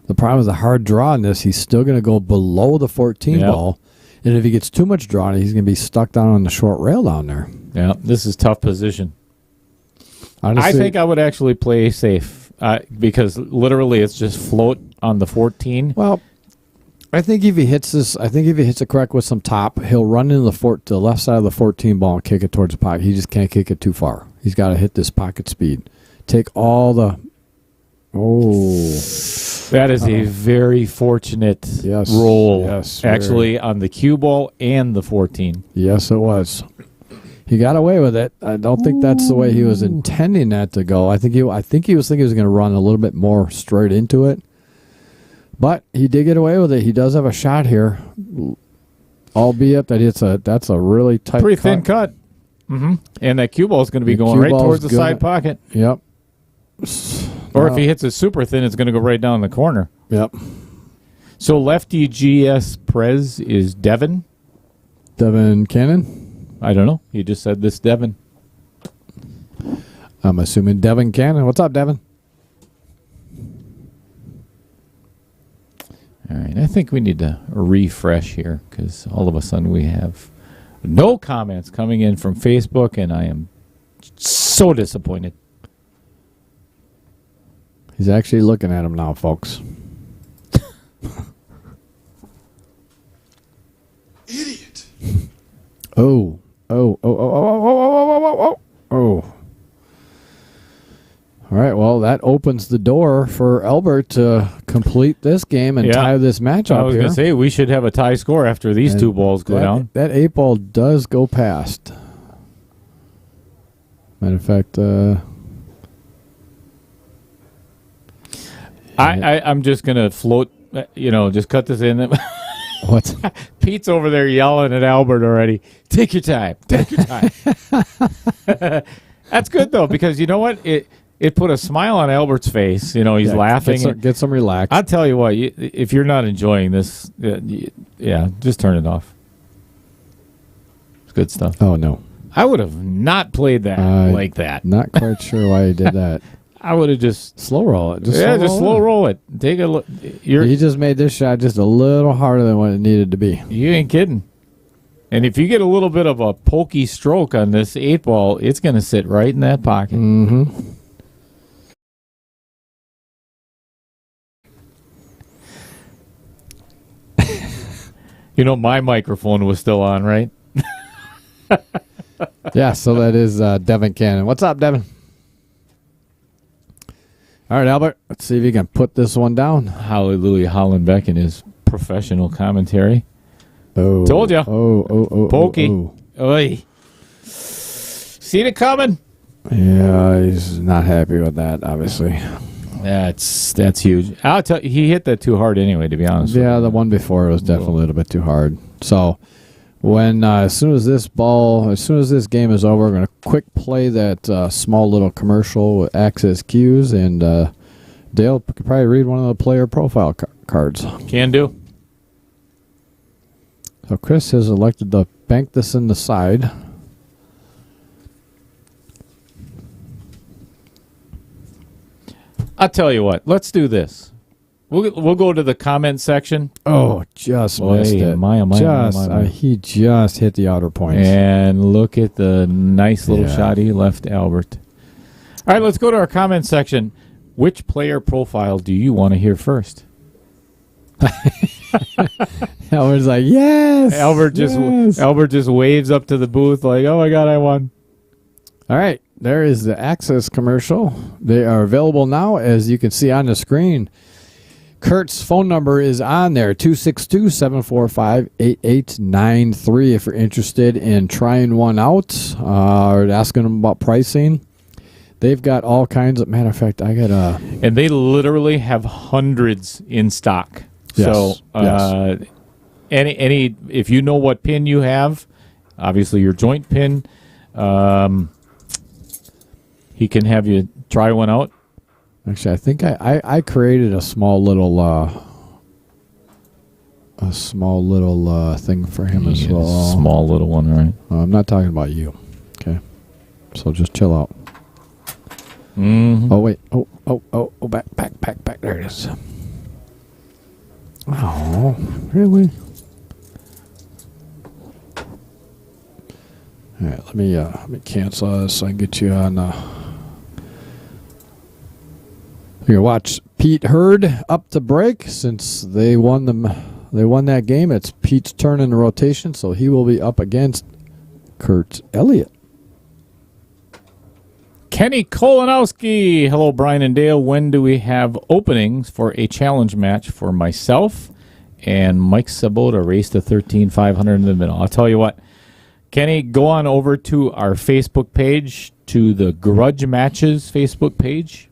The problem is the hard draw in this, he's still going to go below the 14 ball. And if he gets too much draw, he's going to be stuck down on the short rail down there. Yeah, this is tough position. Honestly, I think I would actually play safe because literally it's just float on the 14. Well, I think if he hits it correct with some top, he'll run into the left side of the 14 ball and kick it towards the pocket. He just can't kick it too far. He's got to hit this pocket speed. Take all the... That is a very fortunate roll, actually, on the cue ball and the 14. Yes, it was. He got away with it. I don't think that's the way he was intending that to go. I think he was thinking he was going to run a little bit more straight into it. But he did get away with it. He does have a shot here, albeit that that's a really tight pretty thin cut. Mm-hmm. And that cue ball is going to be going right towards the side pocket. Yep. Or if he hits it super thin, it's going to go right down the corner. Yep. So lefty GS Prez is Devin. Devin Cannon? I don't know. He just said this Devin. I'm assuming Devin Cannon. What's up, Devin? All right. I think we need to refresh here because all of a sudden we have no comments coming in from Facebook, and I am so disappointed. He's actually looking at him now, folks. Idiot. Oh. All right, well, that opens the door for Albert to complete this game and tie this match up here. I was going to say, we should have a tie score after these two balls go down. That 8 ball does go past. Matter of fact, I'm just going to float, just cut this in. What? Pete's over there yelling at Albert already. Take your time. Take your time. That's good, though, because you know what? It put a smile on Albert's face. He's laughing. Get some relax. I'll tell you what, if you're not enjoying this, just turn it off. It's good stuff. Oh, no. I would have not played that like that. Not quite sure why he did that. I would have just slow roll it. Just slow roll it. Take a look. He just made this shot just a little harder than what it needed to be. You ain't kidding. And if you get a little bit of a pokey stroke on this 8 ball, it's going to sit right in that pocket. Mm-hmm. My microphone was still on, right? Yeah, so that is Devin Cannon. What's up, Devin? All right, Albert, let's see if you can put this one down. Hallelujah, Hollenbeck in his professional commentary. Oh. Told you. Oh. Pokey. Oy. Seen it coming? Yeah, he's not happy with that, obviously. That's huge. I'll tell you, he hit that too hard anyway, to be honest. Yeah, the one before was definitely a little bit too hard. So when as soon as this game is over, we're going to quick play that small little commercial with Access Cues and Dale could probably read one of the player profile cards. Can do. So Chris has elected to bank this in the side. I'll tell you what. Let's do this. We'll go to the comment section. Oh, just missed it. He just hit the outer points. And look at the nice little shot he left Albert. All right, let's go to our comment section. Which player profile do you want to hear first? Albert's like, yes. Albert just waves up to the booth like, oh my God, I won. All right, there is the Access commercial. They are available now, as you can see on the screen. Kurt's phone number is on there, 262-745-8893 if you're interested in trying one out or asking them about pricing. They've got all kinds of, matter of fact, I got a... And they literally have hundreds in stock. Yes, so any if you know what pin you have, obviously your joint pin, he can have you try one out. Actually, I think I created a small little thing for him as well. Small little one, right? I'm not talking about you. Okay, so just chill out. Mm-hmm. Oh wait! Oh! Back! There it is. Oh, really? All right, let me cancel this so I can get you on. You can watch Pete Hurd up to break since they won that game. It's Pete's turn in the rotation, so he will be up against Kurt Elliott. Kenny Kolanowski. Hello, Brian and Dale. When do we have openings for a challenge match for myself and Mike Sabota? Race to 13,500 in the middle. I'll tell you what, Kenny, go on over to our Facebook page, to the Grudge Matches Facebook page.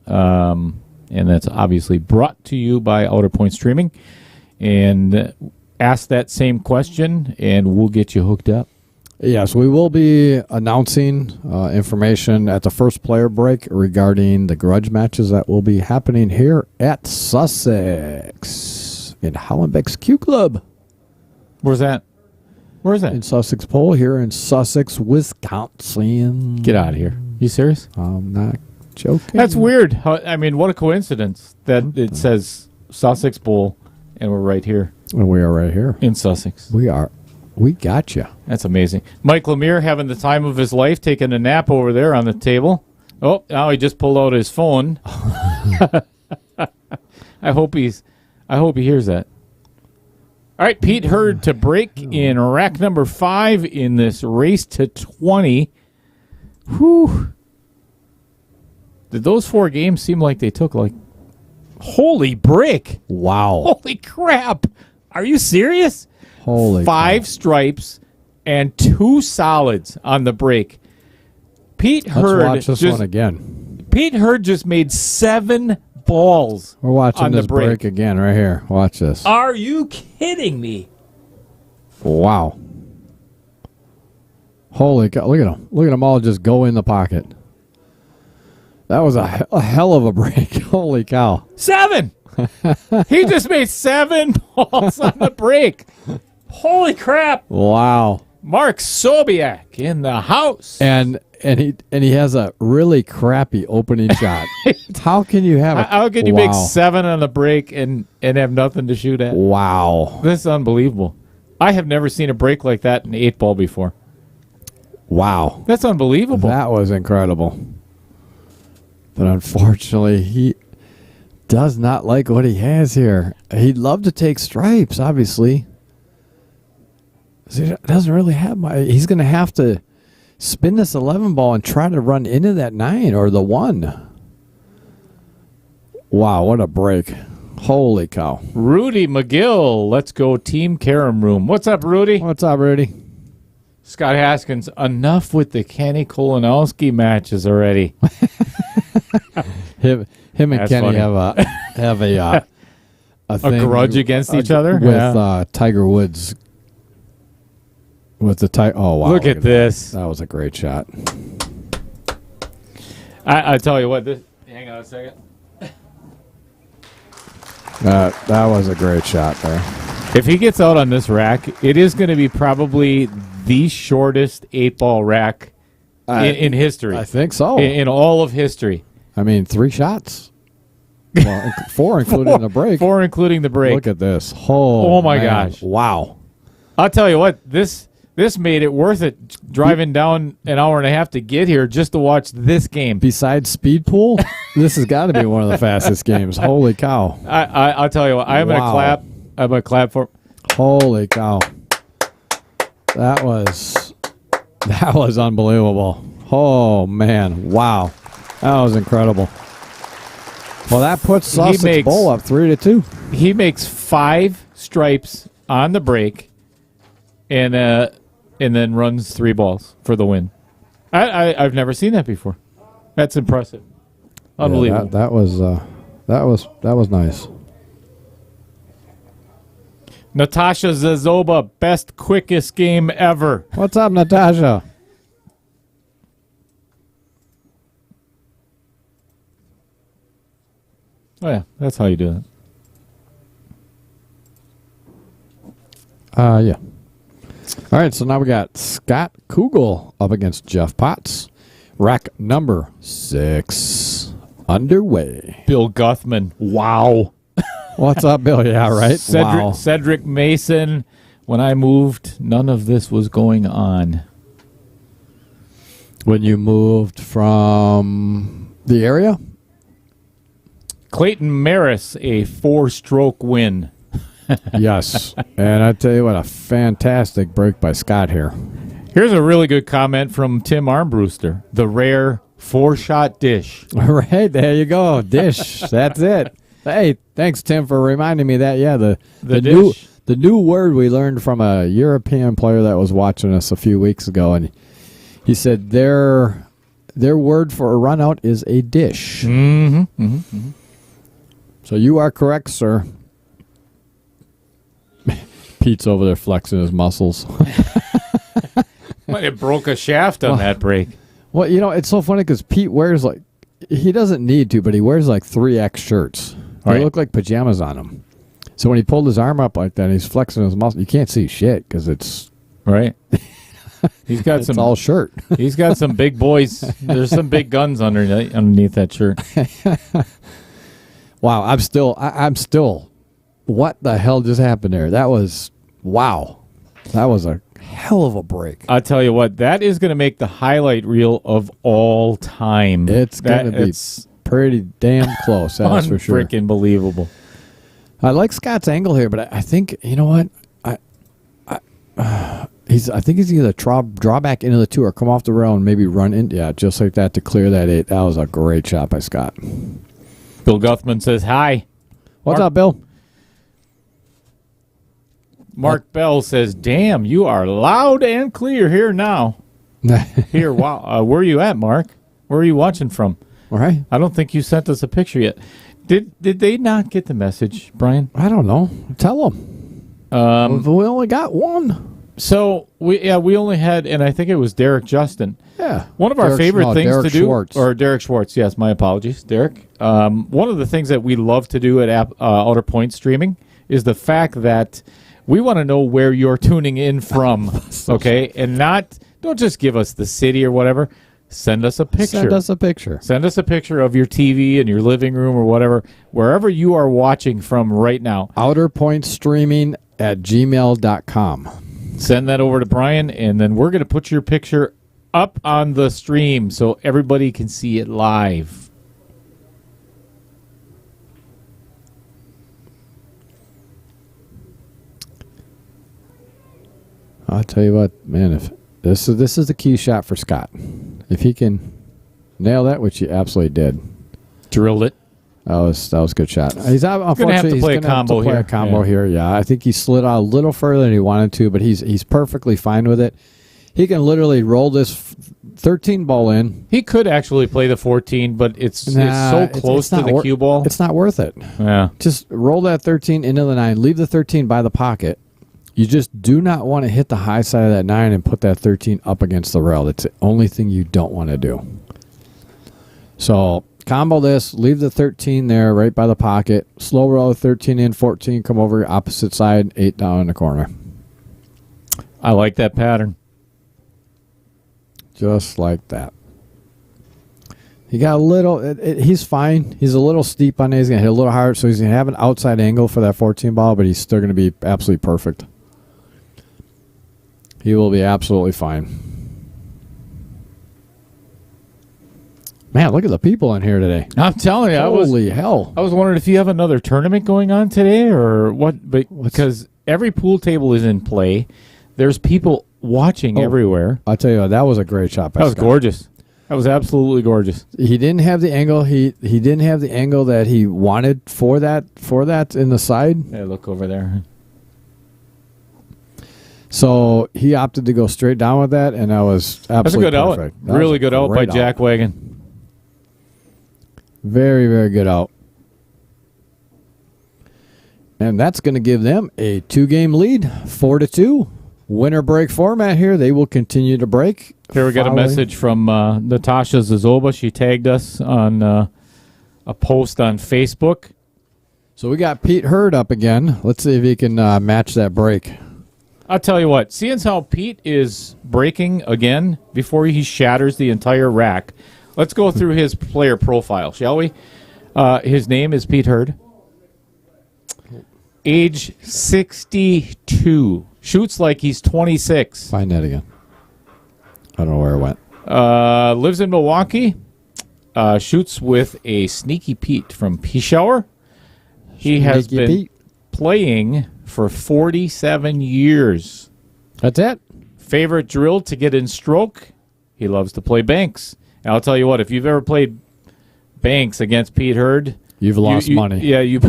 And that's obviously brought to you by Outer Point Streaming. And ask that same question, and we'll get you hooked up. Yes, we will be announcing information at the first player break regarding the grudge matches that will be happening here at Sussex in Hollenbeck's Q Club. Where's that? In Sussex Pole here in Sussex, Wisconsin. Get out of here. You serious? I'm not joking. That's weird. I mean, what a coincidence that it says Sussex Bowl and we're right here. And we are right here. In Sussex. We are. We got you. That's amazing. Mike Lemire having the time of his life, taking a nap over there on the table. Oh, now he just pulled out his phone. I hope he hears that. All right, Pete Hurd to break in rack number 5 in this race to 20. Whew. Did those 4 games seem like they took like... Holy brick. Wow. Holy crap. Are you serious? Holy 5 stripes and 2 solids on the break. Pete Hurd. Let's watch this one again. Pete Hurd just made 7 balls. We're watching on this the break again right here. Watch this. Are you kidding me? Wow. Holy cow. Look at them. Look at them all just go in the pocket. That was a hell of a break. Holy cow. 7. He just made 7 balls on the break. Holy crap. Wow. Mark Sobiak in the house. And he has a really crappy opening shot. How can you have it? How can you make 7 on the break and have nothing to shoot at? Wow. This is unbelievable. I have never seen a break like that in 8-ball before. Wow. That's unbelievable. That was incredible. But unfortunately, he does not like what he has here. He'd love to take stripes, obviously. He doesn't really have he's going to have to spin this 11 ball and try to run into that 9 or the 1. Wow, what a break. Holy cow. Rudy McGill, let's go Team Carom Room. What's up, Rudy? What's up, Rudy? Scott Haskins, enough with the Kenny Kolanowski matches already. him and That's Kenny funny. have a thing grudge against each other with Tiger Woods. With the oh wow! Look at this. That was a great shot. I tell you what. Hang on a second. That was a great shot there. If he gets out on this rack, it is going to be probably the shortest 8-ball rack in history. I think so. In all of history. I mean, 3 shots. Well, 4 including the break. 4 including the break. Look at this. Oh my man. gosh. Wow. I'll tell you what, this made it worth it driving down an hour and a half to get here just to watch this game. Besides Speed Pool, this has got to be one of the fastest games. Holy cow. I'll tell you what, I'm going to clap. I'm going to clap for. Holy cow. That was unbelievable. Oh, man. Wow. That was incredible. Well, that puts Sussex Bowl up 3-2. He makes 5 stripes on the break and then runs 3 balls for the win. I've never seen that before. That's impressive. Unbelievable. Yeah, that was nice. Natasha Zazoba, best quickest game ever. What's up, Natasha? Oh yeah, that's how you do it. Yeah. All right, so now we got Scott Kugel up against Jeff Potts. Rack number 6 underway. Bill Guthman. Wow. What's up, Bill? Yeah, right? Wow. Cedric Mason. When I moved, none of this was going on. When you moved from the area? Clayton Maris, a 4-stroke win. Yes. And I tell you what, a fantastic break by Scott here. Here's a really good comment from Tim Armbruster. The rare 4-shot dish. All right, there you go. Dish. That's it. Hey, thanks, Tim, for reminding me that. Yeah, the new word we learned from a European player that was watching us a few weeks ago, and he said their word for a run out is a dish. Mm-hmm. Mm-hmm. Mm-hmm. So you are correct, sir. Pete's over there flexing his muscles. Might have broke a shaft on that break. Well, you know, it's so funny because Pete wears he doesn't need to, but he wears 3X shirts. They look like pajamas on him. So when he pulled his arm up like that and he's flexing his muscle, you can't see shit because it's... Right. He's got it's all shirt. He's got some big boys. There's some big guns underneath that shirt. Wow, I'm still... What the hell just happened there? That was... Wow. That was a hell of a break. I'll tell you what, that is going to make the highlight reel of all time. It's going to be pretty damn close, that's for sure. Freaking believable. I like Scott's angle here, but I think, you know what? I think he's either draw back into the 2 or come off the rail and maybe run in. Yeah, just like that to clear that 8. That was a great shot by Scott. Bill Guthman says hi. What's up, Bill? Mark Bell says, damn, you are loud and clear here now. Here, wow. Where are you at, Mark? Where are you watching from? All right. I don't think you sent us a picture yet. Did they not get the message, Brian? I don't know. Tell them. We only got one. So, we only had, and I think it was Derek Justin. Yeah. One of our favorite things Derek to do, Schwartz. or Derek Schwartz, yes, my apologies, Derek. One of the things that we love to do at Outer Point Streaming is the fact that we want to know where you're tuning in from, okay? And don't just give us the city or whatever. Send us a picture. Send us a picture. Send us a picture of your TV in your living room or whatever, wherever you are watching from right now. outerpointstreaming@gmail.com. Send that over to Brian, and then we're going to put your picture up on the stream so everybody can see it live. I'll tell you what, man, if this is the key shot for Scott. If he can nail that, which he absolutely did. Drilled it. That was a good shot. He's going to have to play a combo here. Yeah, I think he slid out a little further than he wanted to, but he's perfectly fine with it. He can literally roll this 13 ball in. He could actually play the 14, but it's so close to the cue ball. It's not worth it. Yeah. Just roll that 13 into the 9. Leave the 13 by the pocket. You just do not want to hit the high side of that 9 and put that 13 up against the rail. That's the only thing you don't want to do. So combo this, leave the 13 there right by the pocket, slow roll 13 in, 14, come over opposite side, 8 down in the corner. I like that pattern. Just like that. He got a little, he's fine. He's a little steep on it. He's going to hit a little hard, so he's going to have an outside angle for that 14 ball, but he's still going to be absolutely perfect. He will be absolutely fine. Man, look at the people in here today. I'm telling you, Holy hell. I was wondering if you have another tournament going on today or what, because every pool table is in play. There's people watching everywhere. I'll tell you what, that was a great shot by That was Scott. gorgeous. That was absolutely gorgeous. He didn't have the angle. He didn't have the angle that he wanted for that in the side. Yeah, look over there. So he opted to go straight down with that, and that was absolutely perfect. Out. Really good out by Jack Wagon. Very, very good out. And that's going to give them a 2-game lead, 4-2. Winner break format here. They will continue to break. Here we got a message from Natasha Zazoba. She tagged us on a post on Facebook. So we got Pete Hurd up again. Let's see if he can match that break. I'll tell you what. Seeing how Pete is breaking again before he shatters the entire rack, let's go through his player profile, shall we? His name is Pete Hurd. Age 62. Shoots like he's 26. Find that again. I don't know where it went. Lives in Milwaukee. Shoots with a Sneaky Pete from Peshawar. He has been playing for 47 years. That's it. Favorite drill to get in stroke? He loves to play banks. And I'll tell you what, if you've ever played banks against Pete Hurd, you've lost money. Yeah, you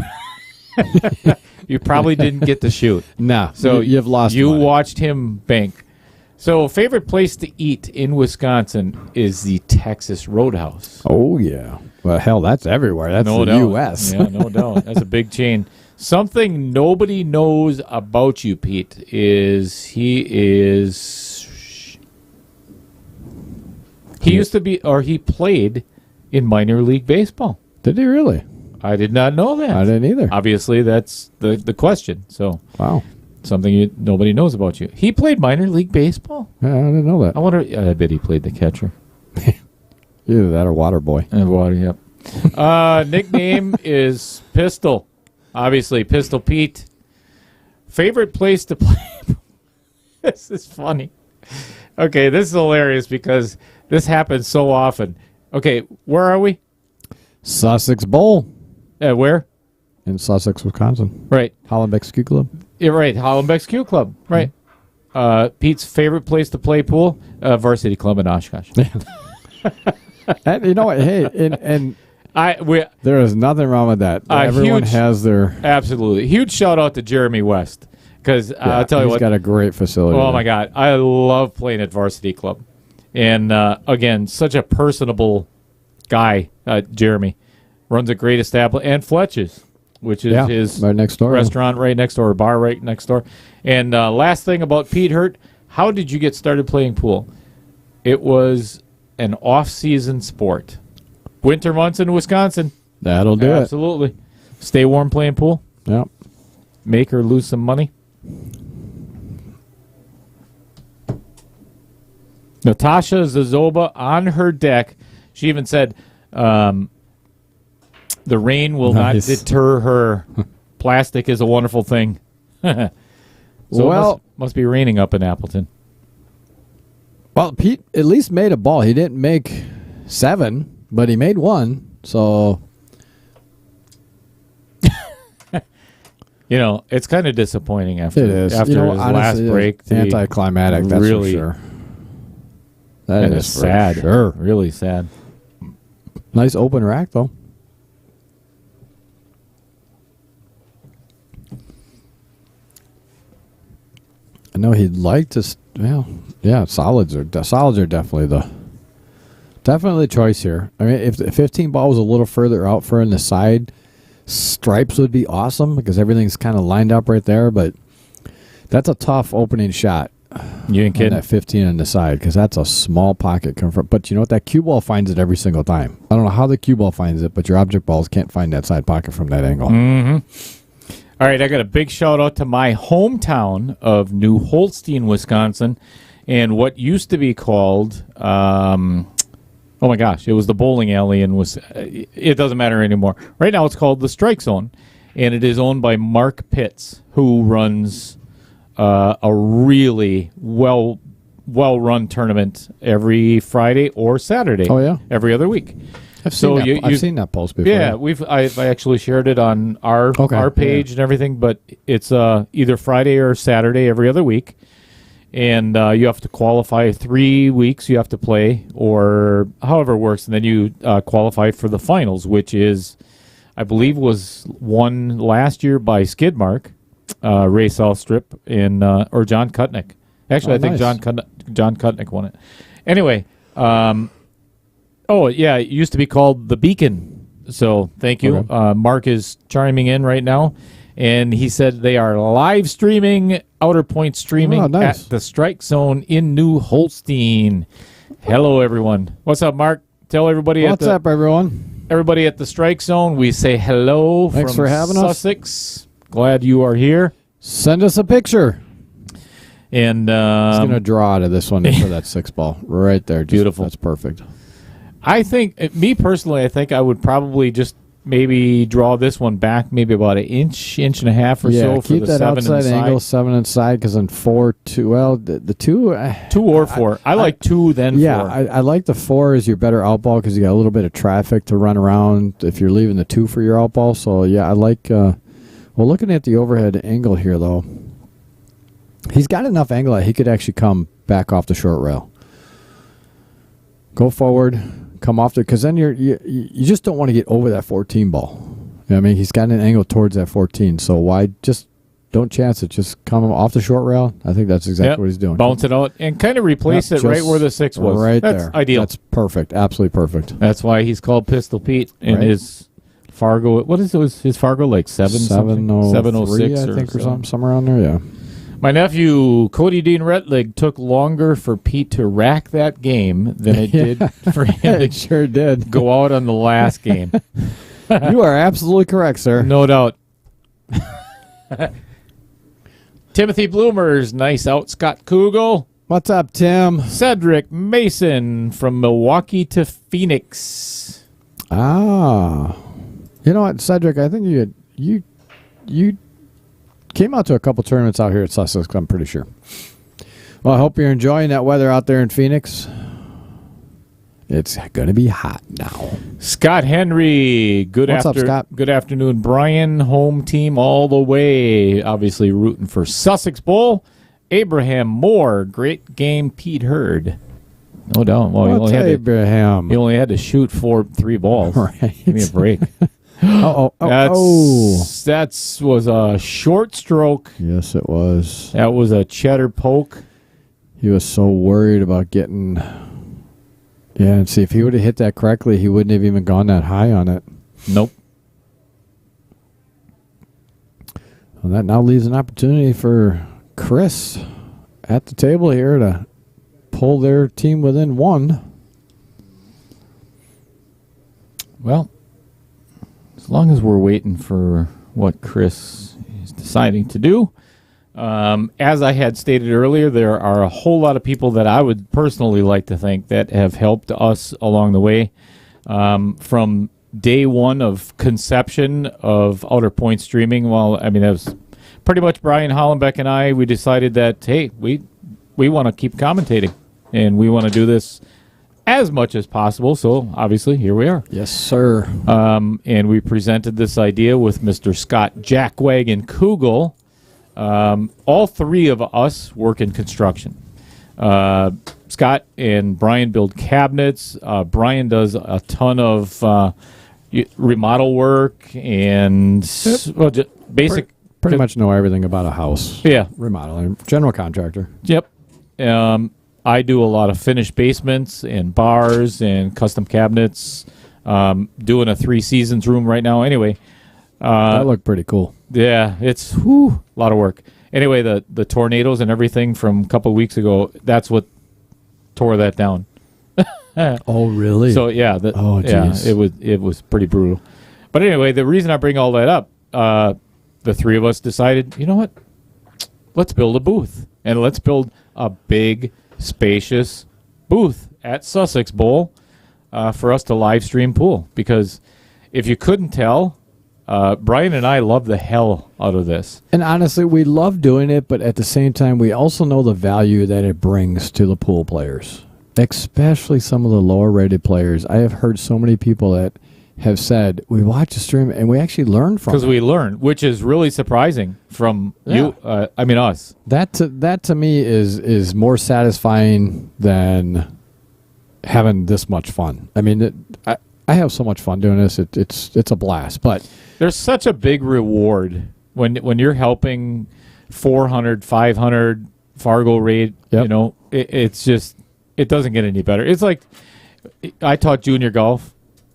you probably didn't get to shoot. No, so you've lost You money. watched him bank. So favorite place to eat in Wisconsin is the Texas Roadhouse. Oh, yeah. Well, hell, that's everywhere. That's No the doubt. U.S. Yeah, no doubt. That's a big chain. Something nobody knows about you, Pete, is he used to be, or he played in minor league baseball. Did he really? I did not know that. I didn't either. Obviously, that's the question. So, wow. Something nobody knows about you. He played minor league baseball? Yeah, I didn't know that. I wonder, I bet he played the catcher. Either that or water boy. Water, yep. Nickname is Pistol. Obviously, Pistol Pete. Favorite place to play? This is funny. Okay, this is hilarious because this happens so often. Okay, where are we? Sussex Bowl. Where? In Sussex, Wisconsin. Right. Hollenbeck Ski Club. Yeah, right. Hollenbeck's Q Club. Right. Pete's favorite place to play pool? Varsity Club in Oshkosh. And you know what? Hey, and there is nothing wrong with that. Everyone has their... Absolutely. Huge shout out to Jeremy West. Because I'll tell you what. He's got a great facility. Oh, my God. I love playing at Varsity Club. And, again, such a personable guy, Jeremy. Runs a great establishment. And Fletch's, which is his right next door. Restaurant right next door, bar right next door. And last thing about Pete Hurt, how did you get started playing pool? It was an off-season sport. Winter months in Wisconsin. That'll do it. Absolutely. Stay warm playing pool. Yep. Make or lose some money. Natasha Zazoba on her deck. She even said the rain will not deter her. Plastic is a wonderful thing. So it must be raining up in Appleton. Well, Pete at least made a ball. He didn't make 7, but he made 1. So, it's kind of disappointing after his honestly, last break. Anticlimactic, that's really, for sure. That is sad. Sure. Really sad. Nice open rack, though. I know he'd like to. Solids are definitely the choice here. I mean, if the 15 ball was a little further out for in the side, stripes would be awesome because everything's kind of lined up right there. But that's a tough opening shot. You ain't on kidding. that 15 on the side because that's a small pocket. But you know what? That cue ball finds it every single time. I don't know how the cue ball finds it, but your object balls can't find that side pocket from that angle. All right, I got a big shout out to my hometown of New Holstein, Wisconsin, and what used to be called, oh my gosh, it was the bowling alley, and it doesn't matter anymore. Right now it's called the Strike Zone, and it is owned by Mark Pitts, who runs a really well-run tournament every Friday or Saturday. Oh, yeah? Every other week. I've seen that post before. Yeah, I've actually shared it on our page and everything, but it's either Friday or Saturday every other week, and you have to qualify 3 weeks. You have to play, or however it works, and then you qualify for the finals, which is, I believe, was won last year by Skidmark, Ray Southstrip, or John Kutnick. Actually, I think nice. John Kutnick won it. Anyway. Oh, yeah, it used to be called The Beacon. So thank you. Okay. Mark is chiming in right now, and he said they are live streaming, Outer Point streaming at the Strike Zone in New Holstein. Hello, everyone. What's up, Mark? Tell everybody What's up, everyone? Everybody at the Strike Zone, we say hello. Thanks from for having Sussex. Glad you are here. Send us a picture. And He's going to draw out of this one for that 6 ball. Right there. Beautiful. That's perfect. I think, me personally, I think I would probably just maybe draw this one back maybe about an inch and a half or so for keep the that 7 outside inside. angle, 7 inside, because in 4, 2, well, the 2... 2 or 4. I like 2 then 4. Yeah, I like the 4 as your better outball because you got a little bit of traffic to run around if you're leaving the 2 for your outball. So, yeah, I like... well, looking at the overhead angle here, though, he's got enough angle that he could actually come back off the short rail. Go forward, come off there, because then you just don't want to get over that 14 ball. You know what I mean? He's got an angle towards that 14, so why just don't chance it. Just come off the short rail. I think that's exactly what he's doing. Bounce it out and kind of replace it right where the 6 was. Right that's there. Ideal. That's perfect. Absolutely perfect. That's why he's called Pistol Pete and his Fargo. What is it? His Fargo like 706 I think, or something, somewhere around there. Yeah. My nephew, Cody Dean Retlig, took longer for Pete to rack that game than it did for him to sure did. go out on the last game. You are absolutely correct, sir. No doubt. Timothy Bloomers, nice out. Scott Kugel. What's up, Tim? Cedric Mason from Milwaukee to Phoenix. Ah. You know what, Cedric, I think you came out to a couple tournaments out here at Sussex, I'm pretty sure. Well, I hope you're enjoying that weather out there in Phoenix. It's going to be hot now. Scott Henry, What's up, Scott? Good afternoon, Brian. Home team all the way. Obviously rooting for Sussex Bowl. Abraham Moore, great game, Pete Hurd. No doubt. Well, Abraham? He only had to shoot 3 balls. Right. Give me a break. That was a short stroke. Yes, it was. That was a cheddar poke. He was so worried about getting... Yeah, and see, if he would have hit that correctly, he wouldn't have even gone that high on it. Nope. Well, that now leaves an opportunity for Chris at the table here to pull their team within 1. Well, as long as we're waiting for what Chris is deciding to do, as I had stated earlier, there are a whole lot of people that I would personally like to thank that have helped us along the way. From day 1 of conception of Outer Point streaming, well, I mean, that was pretty much Brian Hollenbeck and I. We decided that, hey, we want to keep commentating, and we want to do this as much as possible. So obviously, here we are. Yes, sir. And we presented this idea with Mr. Scott Jackwagon Kugel. All 3 of us work in construction. Scott and Brian build cabinets. Brian does a ton of remodel work and just basic. Pretty much know everything about a house. Yeah. Remodeling. General contractor. Yep. I do a lot of finished basements and bars and custom cabinets. Doing a 3 Seasons room right now. Anyway. That looked pretty cool. Yeah, it's a lot of work. Anyway, the tornadoes and everything from a couple of weeks ago, that's what tore that down. Oh, really? So yeah, it was pretty brutal. But anyway, the reason I bring all that up, the three of us decided, you know what? Let's build a booth, and let's build a big, spacious booth at Sussex Bowl for us to live stream pool. Because if you couldn't tell, Brian and I love the hell out of this. And honestly, we love doing it, but at the same time, we also know the value that it brings to the pool players, especially some of the lower-rated players. I have heard so many people that have said, we watch the stream, and we actually learn from it. Because we learn, which is really surprising from us. That to me is more satisfying than having this much fun. I mean, I have so much fun doing this. It's a blast. But there's such a big reward when you're helping 400, 500 Fargo rate. Yep. You know, it's just, it doesn't get any better. It's like I taught junior golf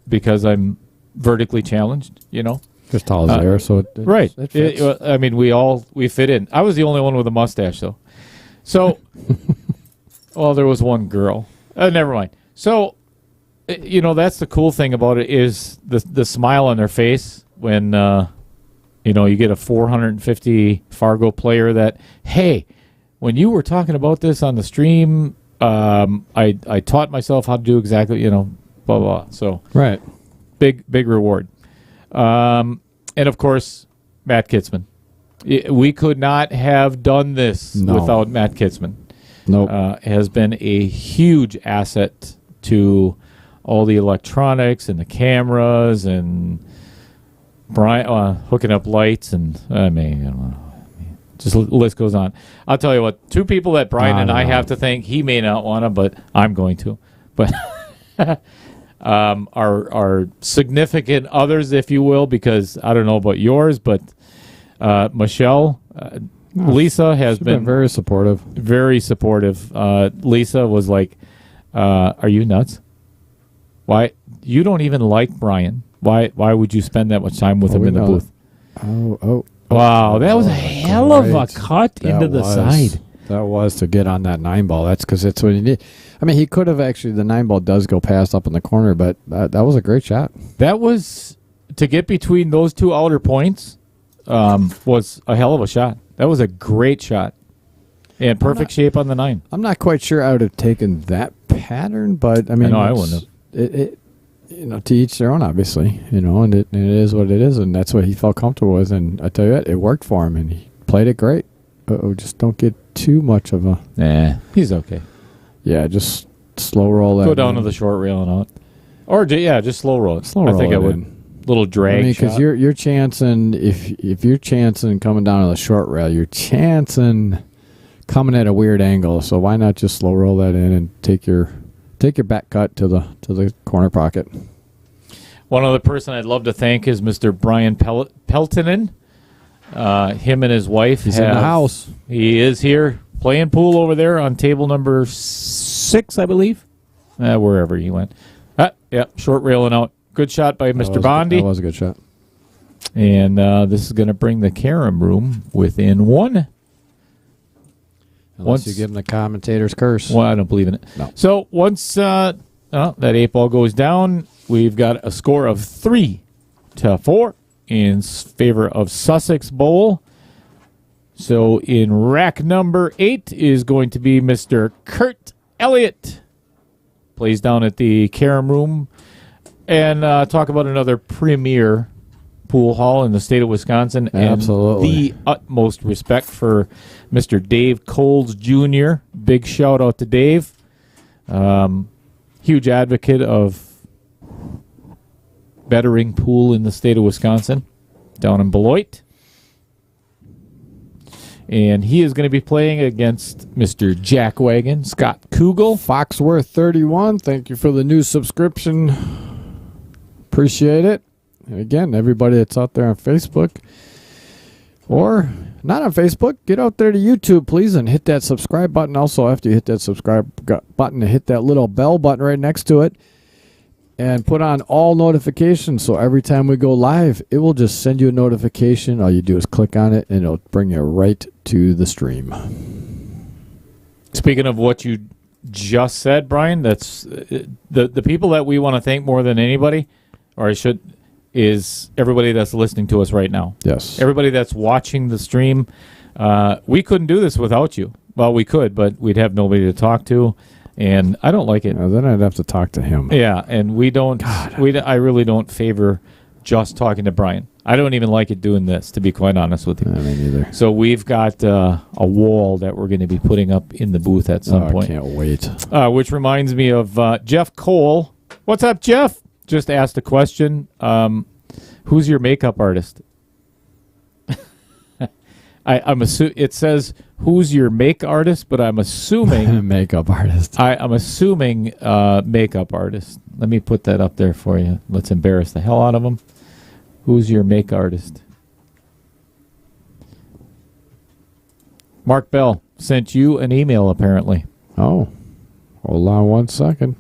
because I'm vertically challenged. You know, just tall as there, so right. It fits. I mean, we fit in. I was the only one with a mustache, though. So, well, there was one girl. Never mind. So, you know, that's the cool thing about it is the smile on their face when, you get a 450 Fargo player that, hey, when you were talking about this on the stream, I taught myself how to do exactly, blah, blah. So, right. Big reward. And, of course, Matt Kitzman. We could not have done this without Matt Kitzman. Nope. Has been a huge asset to all the electronics and the cameras and Brian hooking up lights and just the list goes on. I'll tell you what, two people that Brian and I have to thank. He may not want to, but I'm going to. But our significant others, if you will, because I don't know about yours, but Michelle, Lisa has been very supportive. Very supportive. Lisa was like, "Are you nuts? Why you don't even like Brian? Why would you spend that much time with him in the booth?" Wow, that was a hell of a cut into the side. That was to get on that 9-ball. That's because it's what he need. I mean, he could have actually. The 9-ball does go past up in the corner, but that was a great shot. That was to get between those two outer points. Was a hell of a shot. That was a great shot. And perfect shape on the 9. I'm not quite sure I would have taken that pattern, but I mean, I wouldn't have. It to each their own, obviously, and it is what it is, and that's what he felt comfortable with. And I tell you what, it worked for him, and he played it great. Just don't get too much of a. Nah, he's okay. Yeah, just slow roll that. Go down to the short rail and out, or just slow roll it. Slow roll I think it I would. in. Little drag. Because you're chancing if you're chancing coming down to the short rail, you're chancing coming at a weird angle. So why not just slow roll that in and take your back cut to the corner pocket. One other person I'd love to thank is Mr. Brian Peltonen. Him and his wife. He's in the house. He is here playing pool over there on table number 6, I believe. Wherever he went. Short railing out. Good shot by Mr. Bondi. That was a good shot. And this is going to bring the carom room within 1. Once you give him the commentator's curse. Well, I don't believe in it. No. So once that 8-ball goes down, we've got a score of 3-4 in favor of Sussex Bowl. So in rack number 8 is going to be Mr. Kurt Elliott. Plays down at the carom room. And talk about another premier pool hall in the state of Wisconsin. Absolutely. And the utmost respect for Mr. Dave Coles Jr. Big shout out to Dave. Huge advocate of bettering pool in the state of Wisconsin down in Beloit. And he is going to be playing against Mr. Jackwagon, Scott Kugel. Foxworth 31, thank you for the new subscription. Appreciate it. And again, everybody that's out there on Facebook or not on Facebook, get out there to YouTube, please, and hit that subscribe button. Also, after you hit that subscribe button, hit that little bell button right next to it. and put on all notifications. So every time we go live, it will just send you a notification. All you do is click on it, and it'll bring you right to the stream. Speaking of what you just said, Brian, that's the people that we want to thank more than anybody, is everybody that's listening to us right now. Yes. Everybody that's watching the stream. We couldn't do this without you. Well, we could, but we'd have nobody to talk to, and I don't like it. Then I'd have to talk to him. Yeah, and we don't. I really don't favor just talking to Brian. I don't even like it doing this, to be quite honest with you. Me neither. So we've got a wall that we're going to be putting up in the booth at some point. I can't wait. Which reminds me of Jeff Cole. What's up, Jeff? Just asked a question. Who's your makeup artist? I'm assuming it says who's your make artist, but I'm assuming makeup artist. I'm assuming makeup artist. Let me put that up there for you. Let's embarrass the hell out of them. Who's your make artist? Mark Bell sent you an email, apparently. Oh, hold on 1 second.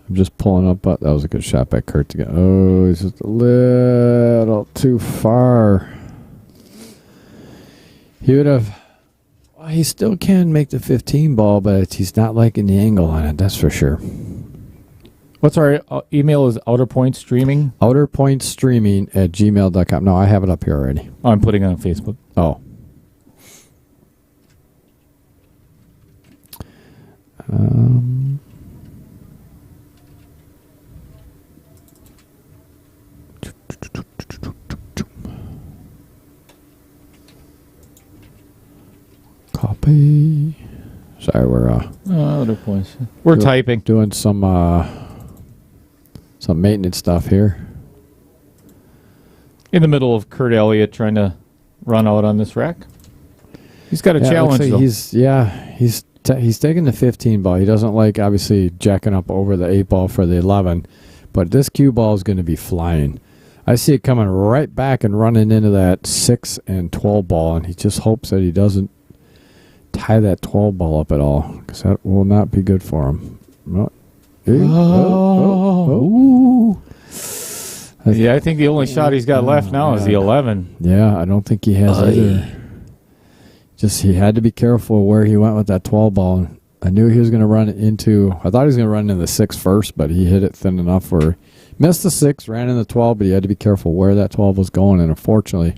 I'm just pulling up. That was a good shot by Kurt to get. Oh, he's just a little too far. He would have. Well, he still can make the 15 ball, but he's not liking the angle on it. That's for sure. What's our email? Is outerpointstreaming? outerpointstreaming@gmail.com. No, I have it up here already. Oh, I'm putting it on Facebook. Oh. Copy. Sorry, we're typing. Doing some maintenance stuff here. In the middle of Kurt Elliott trying to run out on this rack. He's got a challenge, like though. He's taking the 15 ball. He doesn't like, obviously, jacking up over the 8 ball for the 11, but this cue ball is going to be flying. I see it coming right back and running into that 6 and 12 ball, and he just hopes that he doesn't tie that 12 ball up at all, because that will not be good for him. Yeah, I think the only shot he's got left now is the 11. Yeah, I don't think he has either. Just he had to be careful where he went with that 12 ball. I knew he was going to run into. I thought he was going to run into the 6 first, but he hit it thin enough where he missed the 6, ran in the 12, but he had to be careful where that 12 was going. And unfortunately,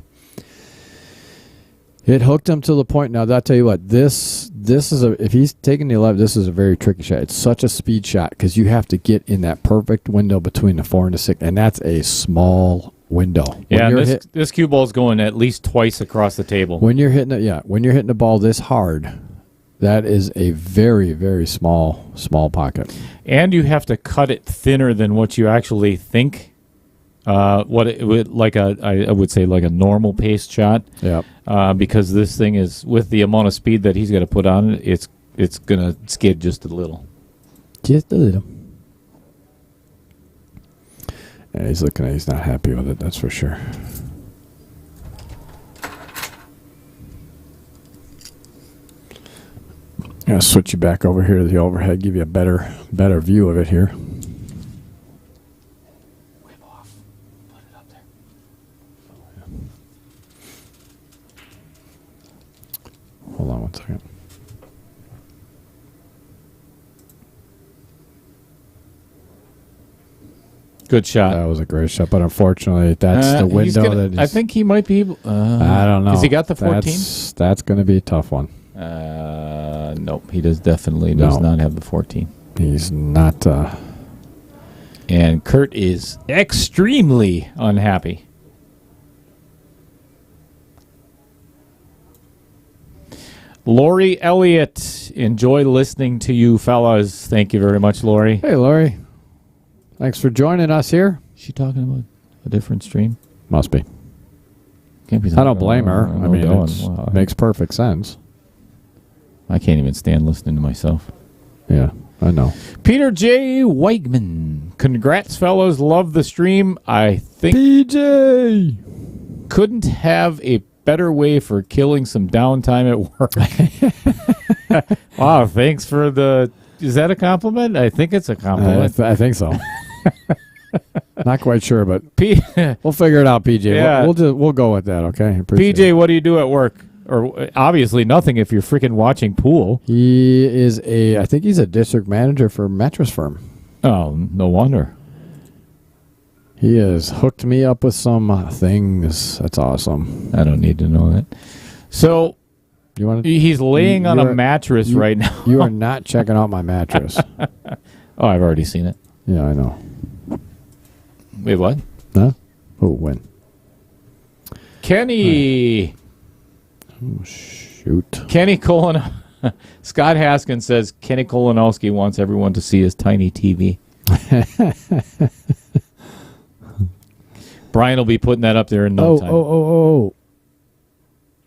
it hooked him to the point. Now, I'll tell you what, this is if he's taking the 11, this is a very tricky shot. It's such a speed shot because you have to get in that perfect window between the 4 and the 6, and that's a small window. Yeah, this cue ball is going at least twice across the table. When you're hitting it, when you're hitting the ball this hard, that is a very, very small pocket. And you have to cut it thinner than what you actually think. What it would I would say like a normal paced shot. Yeah. Because this thing is, with the amount of speed that he's got to put on it, it's gonna skid just a little. Just a little. Yeah, he's looking at. He's not happy with it. That's for sure. I'm gonna switch you back over here to the overhead. Give you a better view of it here. Hold on 1 second. Good shot. That was a great shot, but unfortunately, that's the window I think he might be able. I don't know. Has he got the 14? That's going to be a tough one. Nope, he does not have the 14. He's not. And Kurt is extremely unhappy. Lori Elliott, enjoy listening to you fellas. Thank you very much, Lori. Hey, Lori. Thanks for joining us here. Is she talking about a different stream? Must be. Can't be. I don't blame her. I mean, it makes perfect sense. I can't even stand listening to myself. Yeah, I know. Peter J. Weigman. Congrats, fellas. Love the stream. I think PJ couldn't have a better way for killing some downtime at work. Wow, thanks for the... Is that a compliment? I think it's a compliment. I think so. Not quite sure, but P- we'll figure it out, PJ. Yeah. We'll go with that, okay? Appreciate PJ, it. what do you do at work? Or obviously nothing if you're freaking watching pool. He is I think he's a district manager for a mattress firm. Oh, no wonder. He has hooked me up with some things. That's awesome. I don't need to know that. So You want to? he's laying on a mattress right now. You are not checking out my mattress. Oh, I've already seen it. Yeah, I know. Wait, what? Huh? Oh, when? Kenny. Oh, shoot. Kenny Colin. Scott Haskins says Kenny Kolonowski wants everyone to see his tiny TV. Brian will be putting that up there in no time.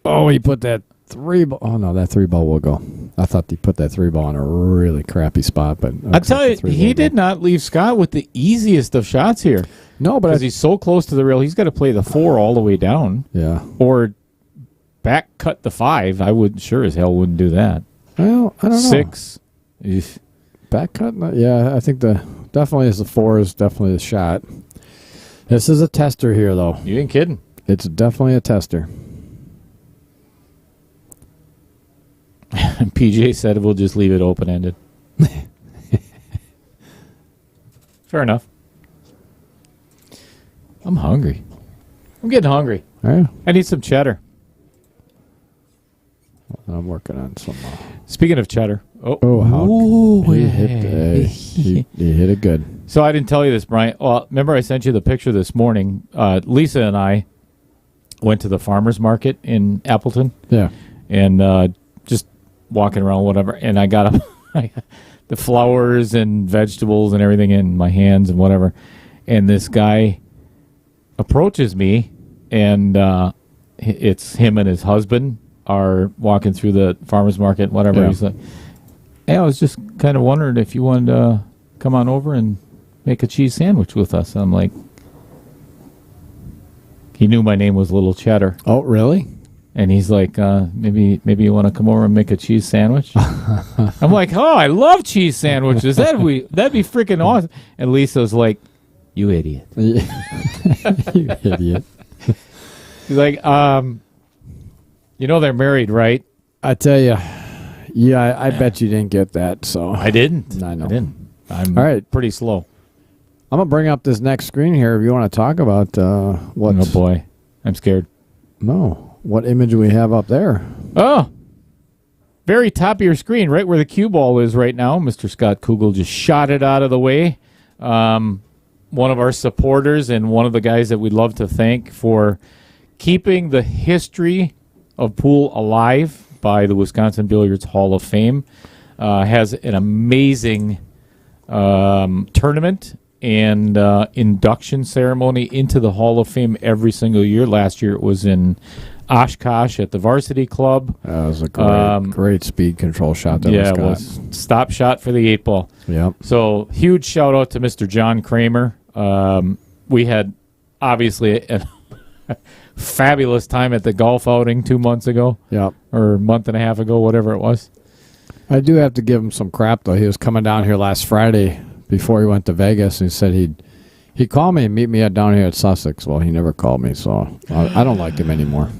Oh, he put that 3-ball. Oh, no, that 3-ball will go. I thought he put that 3-ball in a really crappy spot. But I tell you, he did not leave Scott with the easiest of shots here. No, but because he's so close to the rail, he's got to play the 4 all the way down. Yeah. Or back cut the 5. I would sure as hell wouldn't do that. Well, I don't know. 6. Eesh. Back cut? Yeah, I think definitely is the 4 is definitely the shot. This is a tester here, though. You ain't kidding. It's definitely a tester. PJ said we'll just leave it open-ended. Fair enough. I'm hungry. I'm getting hungry. Yeah. I need some cheddar. I'm working on some. Speaking of cheddar. He hit it good. So I didn't tell you this, Brian. Well, remember I sent you the picture this morning. Lisa and I went to the farmer's market in Appleton. Yeah. And just walking around, whatever. And I got the flowers and vegetables and everything in my hands and whatever. And this guy approaches me, and it's him and his husband are walking through the farmer's market, whatever. Yeah. He's like, hey, I was just kind of wondering if you wanted to come on over and make a cheese sandwich with us. I'm like, he knew my name was Little Cheddar. Oh, really? And he's like, maybe you want to come over and make a cheese sandwich? I'm like, oh, I love cheese sandwiches. That'd be freaking awesome. And Lisa's like, you idiot. You idiot. She's like, they're married, right? I tell you, yeah, I bet you didn't get that. So I didn't. I know. I didn't. I'm all right. Pretty slow. I'm gonna bring up this next screen here. If you want to talk about what? Oh boy, I'm scared. No, what image we have up there? Oh, very top of your screen, right where the cue ball is right now. Mr. Scott Kugel just shot it out of the way. One of our supporters and one of the guys that we'd love to thank for keeping the history of pool alive by the Wisconsin Billiards Hall of Fame. Has an amazing tournament and induction ceremony into the Hall of Fame every single year. Last year it was in Oshkosh at the Varsity Club. That was a great speed control shot. It was stop shot for the 8-ball. Yep. So huge shout out to Mr. John Kramer. We had obviously a fabulous time at the golf outing 2 months ago. Yep. Or a month and a half ago, whatever it was. I do have to give him some crap, though. He was coming down here last Friday before he went to Vegas, and he said he'd call me and meet me down here at Sussex. Well, he never called me, so I don't like him anymore.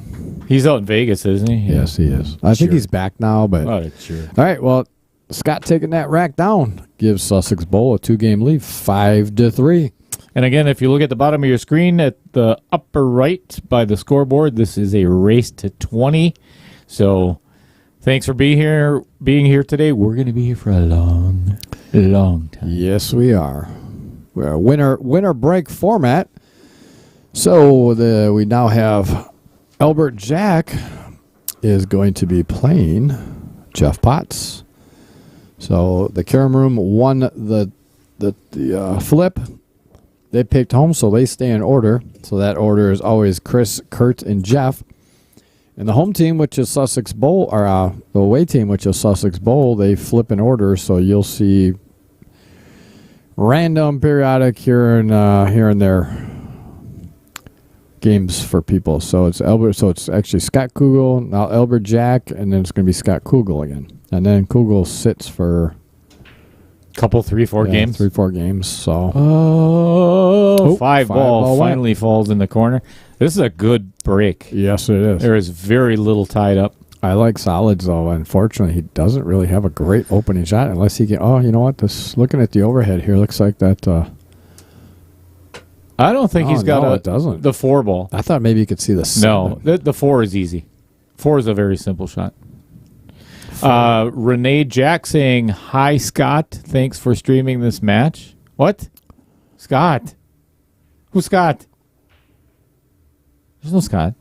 He's out in Vegas, isn't he? Yes, he is. I think he's back now, but... Oh, sure. All right, well, Scott taking that rack down gives Sussex Bowl a 2-game lead, 5-3. And again, if you look at the bottom of your screen at the upper right by the scoreboard, this is a race to 20. So thanks for being here today. We're going to be here for a long time. Yes, we are. We're a winner break format. So we now have Albert Jack is going to be playing Jeff Potts. So the Carom Room won the flip. They picked home, so they stay in order. So that order is always Chris, Kurt, and Jeff. And the home team, which is Sussex Bowl, or the away team, which is Sussex Bowl, they flip in order. So you'll see random, periodic here and there games for people. So it's Albert. So it's actually Scott Kugel, now Albert Jack, and then it's going to be Scott Kugel again. And then Kugel sits for Couple, 3-4 games. 3-4 games. So, five ball finally falls in the corner. This is a good break. Yes, it is. There is very little tied up. I like solids, though. Unfortunately, he doesn't really have a great opening shot unless he can. Oh, you know what? This looking at the overhead here looks like that. I don't think he's got it doesn't. the 4 ball. I thought maybe you could see the 7. No, the 4 is easy. 4 is a very simple shot. Renee Jack saying, "Hi, Scott. Thanks for streaming this match." What? Scott? Who's Scott? There's no Scott.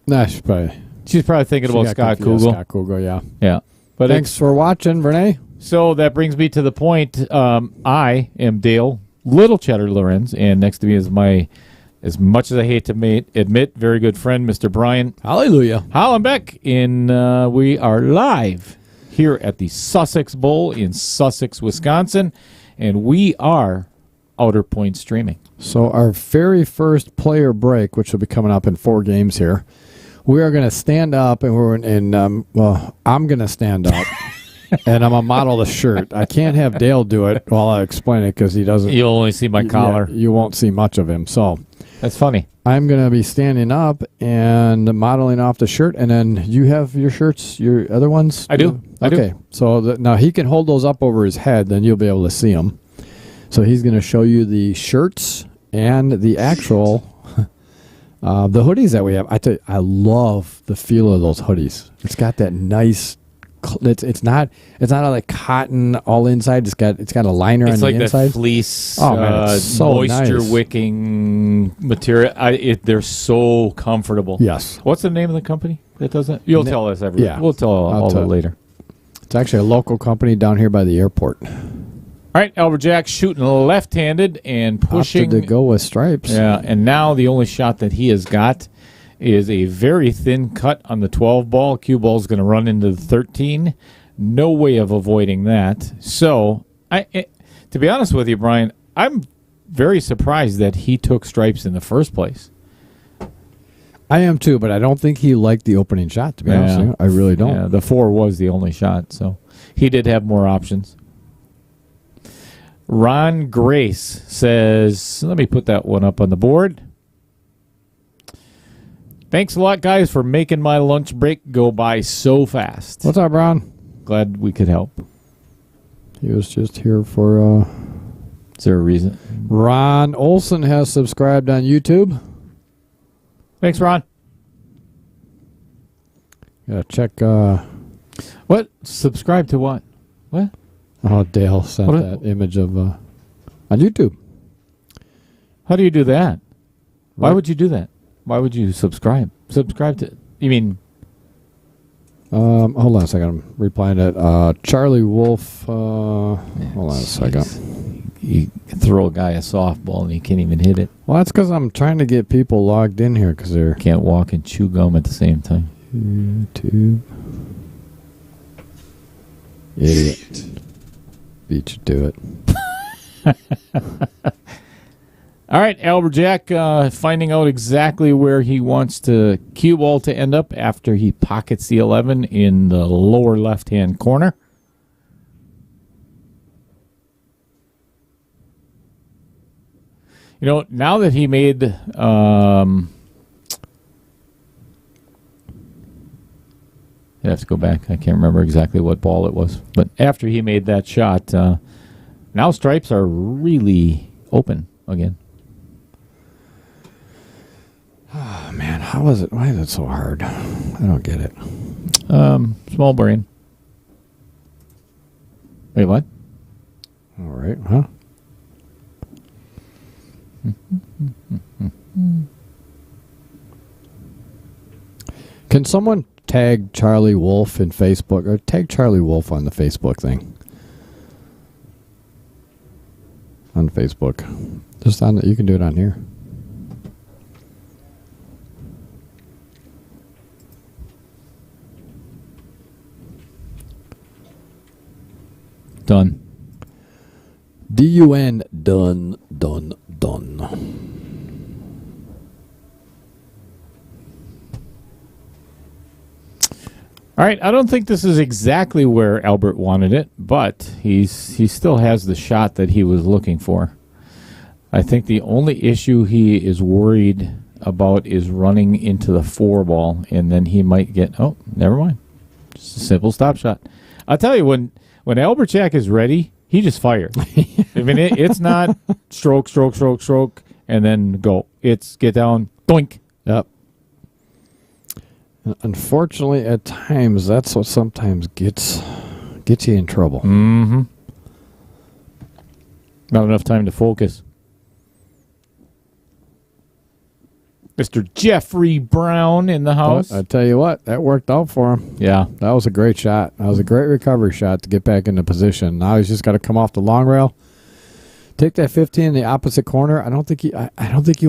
Nah, She's probably thinking about Scott Kugel. Scott Kugel, yeah. Yeah. But thanks for watching, Renee. So that brings me to the point. I am Dale Little Cheddar Lorenz, and next to me is my, as much as I hate to admit, very good friend, Mr. Brian Hallelujah Hollenbeck. We are live here at the Sussex Bowl in Sussex, Wisconsin, and we are Outer Point streaming. So our very first player break, which will be coming up in 4 games here, we are going to stand up, and I'm going to stand up, and I'm going to model the shirt. I can't have Dale do it while I explain it because he doesn't. You'll only see my collar. You won't see much of him. So that's funny. I'm going to be standing up and modeling off the shirt, and then you have your shirts, your other ones? I do. Okay. So now he can hold those up over his head, then you'll be able to see them. So he's going to show you the shirts and the actual the hoodies that we have. I tell you, I love the feel of those hoodies. It's got that nice. It's not like cotton all inside. It's got a liner on the inside. It's like that fleece. Oh man, it's so moisture nice. Wicking material. They're so comfortable. Yes. What's the name of the company that does it? You'll tell us every. Yeah. We'll tell all that later. It's actually a local company down here by the airport. All right, Albert Jack shooting left-handed and pushing. Opted to go with stripes. Yeah, and now the only shot that he has got is a very thin cut on the 12 ball. Cue ball is going to run into the 13. No way of avoiding that. So, to be honest with you, Brian, I'm very surprised that he took stripes in the first place. I am too, but I don't think he liked the opening shot, to be honest with you. I really don't. Yeah, the 4 was the only shot, so he did have more options. Ron Grace says, let me put that one up on the board. Thanks a lot, guys, for making my lunch break go by so fast. What's up, Ron? Glad we could help. He was just here for... Is there a reason? Ron Olson has subscribed on YouTube. Thanks, Ron. Yeah, check... What? Subscribe to what? What? Oh, Dale sent that image of... on YouTube. How do you do that? Why would you do that? Why would you subscribe? Subscribe to... You mean... hold on a second. I'm replying to Charlie Wolf. Hold on a second. You can throw a guy a softball and he can't even hit it. Well, that's because I'm trying to get people logged in here because they're... Can't walk and chew gum at the same time. YouTube. Idiot. Beat you to it. All right, Albert Jack finding out exactly where he wants to cue ball to end up after he pockets the 11 in the lower left-hand corner. You know, now that he made... I have to go back. I can't remember exactly what ball it was. But after he made that shot, now stripes are really open again. Oh, man. How is it? Why is it so hard? I don't get it. Small brain. Wait, what? All right. Huh? Can someone tag Charlie Wolf in Facebook, or tag Charlie Wolf on the Facebook thing? On Facebook. Just on you can do it on here. Done. D-U-N. Done. All right, I don't think this is exactly where Albert wanted it, but he still has the shot that he was looking for. I think the only issue he is worried about is running into the 4 ball, and then he might get, oh, never mind. Just a simple stop shot. I'll tell you, when Albert Jack is ready, he just fires. I mean, it's not stroke, stroke, stroke, stroke, and then go. It's get down, doink. Yep. Unfortunately, at times, that's what sometimes gets you in trouble. Mm-hmm. Not enough time to focus. Mr. Jeffrey Brown in the house. But I tell you what, that worked out for him. Yeah. That was a great shot. That was a great recovery shot to get back into position. Now he's just got to come off the long rail, take that 15 in the opposite corner. I don't think you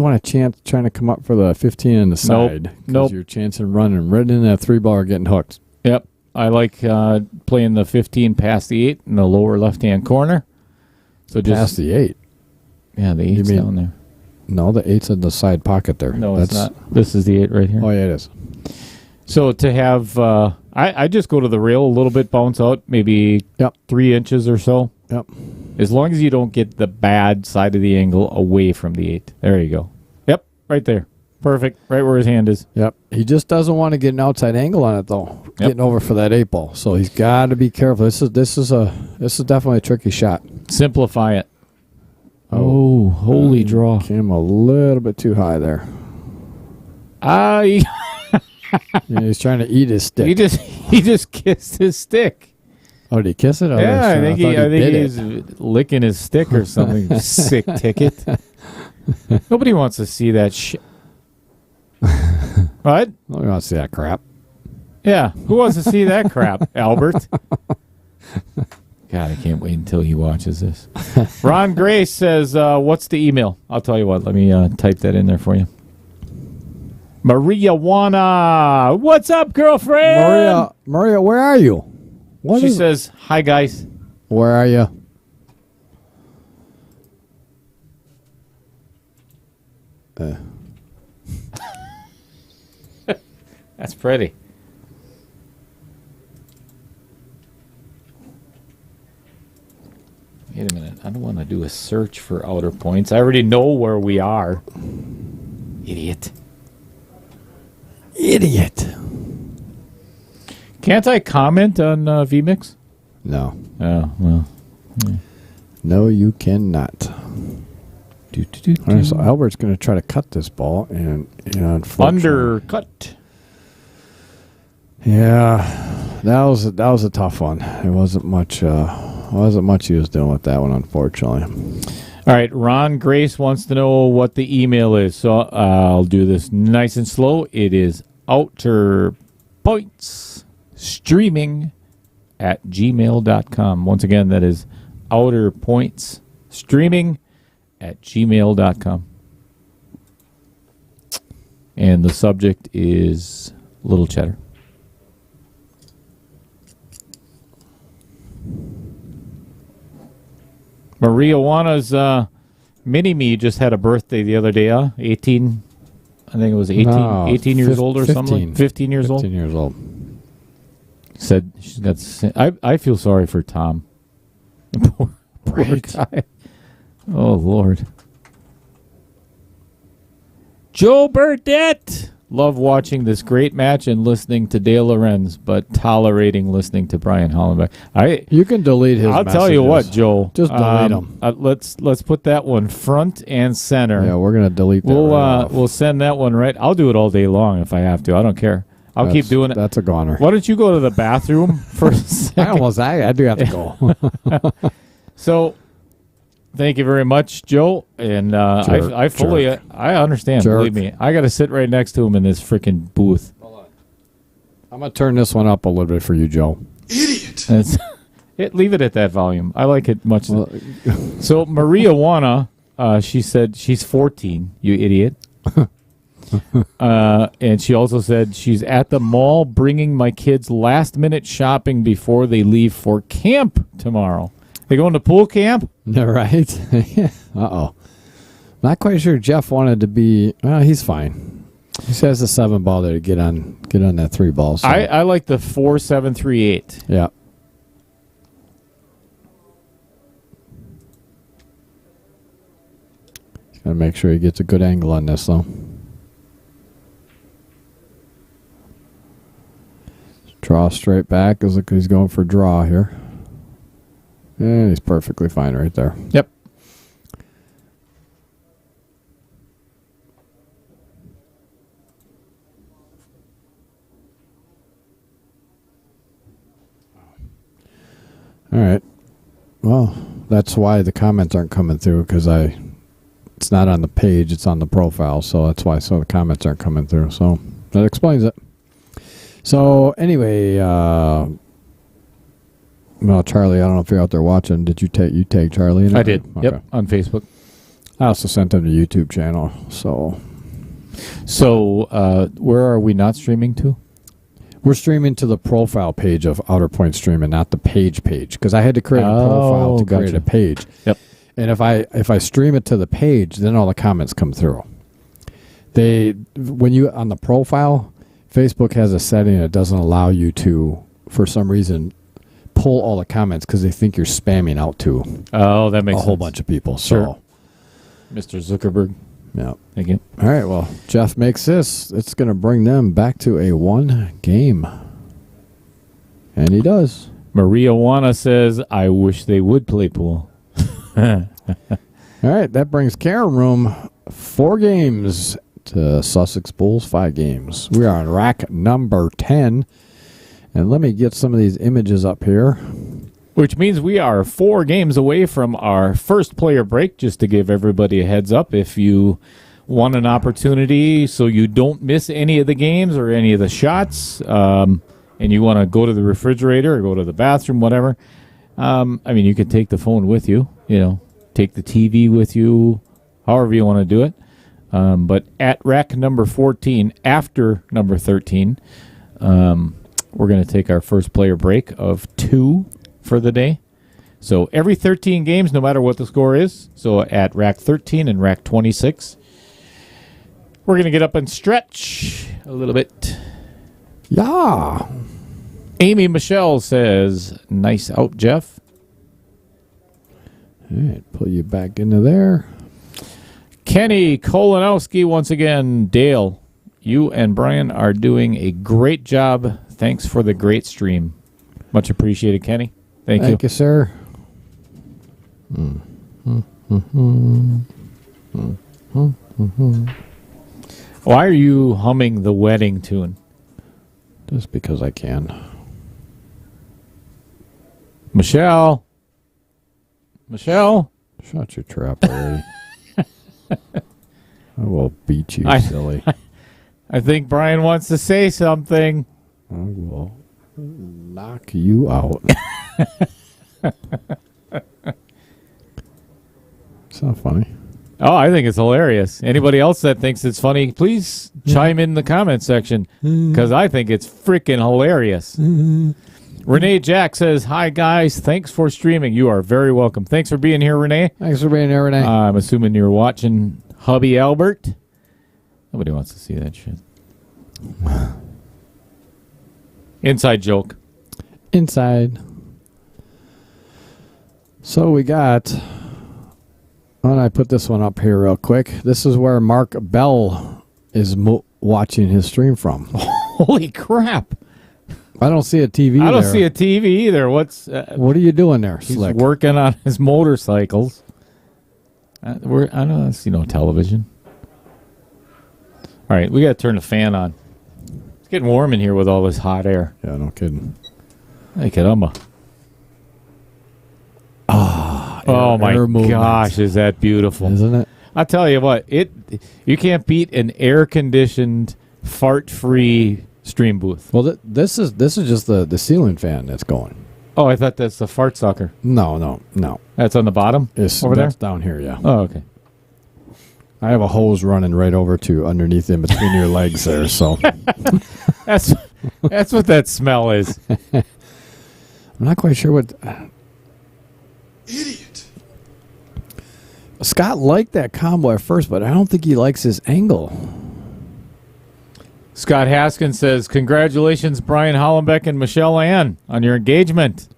want a chance trying to come up for the 15 in the side. Nope. You're chancing running right in that 3 ball or getting hooked. Yep. I like playing the 15 past the 8 in the lower left-hand corner. So just past the 8. Yeah, the 8's down there. No, the 8's in the side pocket there. No, it's not. This is the 8 right here. Oh, yeah, it is. So to have, I just go to the rail a little bit, bounce out, maybe 3 inches or so. Yep. As long as you don't get the bad side of the angle away from the 8. There you go. Yep, right there. Perfect. Right where his hand is. Yep. He just doesn't want to get an outside angle on it, though. Yep. Getting over for that 8 ball. So he's got to be careful. This is definitely a tricky shot. Simplify it. Oh, holy draw. Came a little bit too high there. Yeah, he's trying to eat his stick. He just kissed his stick. Oh, did he kiss it? Oh, yeah, I think he's he's licking his stick or something. Sick ticket. Nobody wants to see that shit. What? Nobody wants to see that crap. Yeah, who wants to see that crap, Albert? God, I can't wait until he watches this. Ron Grace says, what's the email? I'll tell you what. Let me type that in there for you. Maria Wana. What's up, girlfriend? Maria, where are you? She says, hi, guys. Where are you? That's pretty. Wait a minute. I don't want to do a search for outer points. I already know where we are. Idiot. Can't I comment on VMix? No. Oh, well. Yeah. No, you cannot. All right, so Albert's going to try to cut this ball, and undercut. Yeah, that was a tough one. It wasn't much he was doing with that one, unfortunately. All right, Ron Grace wants to know what the email is, so I'll do this nice and slow. It is outerpointsstreaming@gmail.com. Once again, that is outerpointsstreaming@gmail.com. And the subject is Little Cheddar. Maria Wana's mini-me just had a birthday the other day, 18, I think it was 18 years old or 15. something. 15 years old? 15 years old. Said she's got, I feel sorry for Tom. Poor guy. Oh, Lord. Joe Burdette. Love watching this great match and listening to Dale Lorenz, but tolerating listening to Brian Hollenbeck. You can delete his I'll tell you what, Joe. Just delete them. Let's put that one front and center. Yeah, we're going to delete that. We'll send that one right. I'll do it all day long if I have to. I don't care. I'll keep doing it. That's a goner. Why don't you go to the bathroom for a second? I do have to go. So, thank you very much, Joe. And I fully I understand. Jerk. Believe me, I got to sit right next to him in this freaking booth. Hold on. I'm gonna turn this one up a little bit for you, Joe. Idiot. Leave it at that volume. I like it much. So Maria Wana, she said she's 14. You idiot. And she also said she's at the mall bringing my kids last-minute shopping before they leave for camp tomorrow. They going to pool camp? Right? Uh-oh. Not quite sure Jeff wanted to be... Well, he's fine. He says the 7 ball there to get on that 3 ball. So. I like the 4-7-3-8. Yeah. Got to make sure he gets a good angle on this, though. Draw straight back. Looks like he's going for draw here. And he's perfectly fine right there. Yep. All right. Well, that's why the comments aren't coming through, because it's not on the page, it's on the profile, so that's why the comments aren't coming through. So that explains it. So anyway, well, Charlie, I don't know if you're out there watching. Did you tag Charlie in it? I did. Okay. Yep, on Facebook. I also sent him the YouTube channel. So where are we not streaming to? we're streaming to the profile page of Outer Point Streaming, not the page, because I had to create a profile to create a page. Yep. And if I stream it to the page, then all the comments come through. When you on the profile, Facebook has a setting that doesn't allow you to, for some reason, pull all the comments because they think you're spamming out to that makes a whole bunch of people. Sure. So, Mr. Zuckerberg. yeah. Thank you. All right. Well, Jeff makes this. It's going to bring them back to a 1 game, and he does. Maria Wana says, "I wish they would play pool." All right. That brings Karen Room 4 games to Sussex Bulls 5 games. We are on rack number 10. And let me get some of these images up here. Which means we are 4 games away from our first player break, just to give everybody a heads up. If you want an opportunity so you don't miss any of the games or any of the shots, and you want to go to the refrigerator or go to the bathroom, whatever, you could take the phone with you, take the TV with you, however you want to do it. But at rack number 14, after number 13, we're going to take our first player break of 2 for the day. So every 13 games, no matter what the score is, so at rack 13 and rack 26, we're going to get up and stretch a little bit. Yeah. Amy Michelle says, "Nice out, Jeff." All right, pull you back into there. Kenny Kolanowski once again. "Dale, you and Brian are doing a great job. Thanks for the great stream." Much appreciated, Kenny. Thank you, sir. Why are you humming the wedding tune? Just because I can. Michelle. Shut your trap already. I will beat you, silly. I think Brian wants to say something. I will knock you out. It's not funny. Oh, I think it's hilarious. Anybody else that thinks it's funny, please chime in the comment section, because I think it's freaking hilarious. Renee Jack says, "Hi, guys. Thanks for streaming. You are very welcome." Thanks for being here, Renee. Thanks for being here, Renee. I'm assuming you're watching Hubby Albert. Nobody wants to see that shit. Inside joke. Inside. So we got... And I put this one up here real quick. This is where Mark Bell is watching his stream from. Holy crap. I don't see a TV I don't there. see a TV either. What are you doing there, He's Slick? working on his motorcycles. I don't see no television. All right, we got to turn the fan on. It's getting warm in here with all this hot air. Yeah, no kidding. Hey, caramba. Oh my gosh, is that beautiful? Isn't it? I'll tell you what, you can't beat an air-conditioned, fart-free stream booth. Well, this is just the ceiling fan that's going. Oh, I thought that's the fart sucker. No. That's on the bottom over there? That's down here, yeah. Oh, okay. I have a hose running right over to underneath in between your legs there, so. That's what that smell is. I'm not quite sure what... Idiot. Scott liked that combo at first, but I don't think he likes his angle. Scott Haskins says, congratulations, Brian Hollenbeck and Michelle Ann, on your engagement.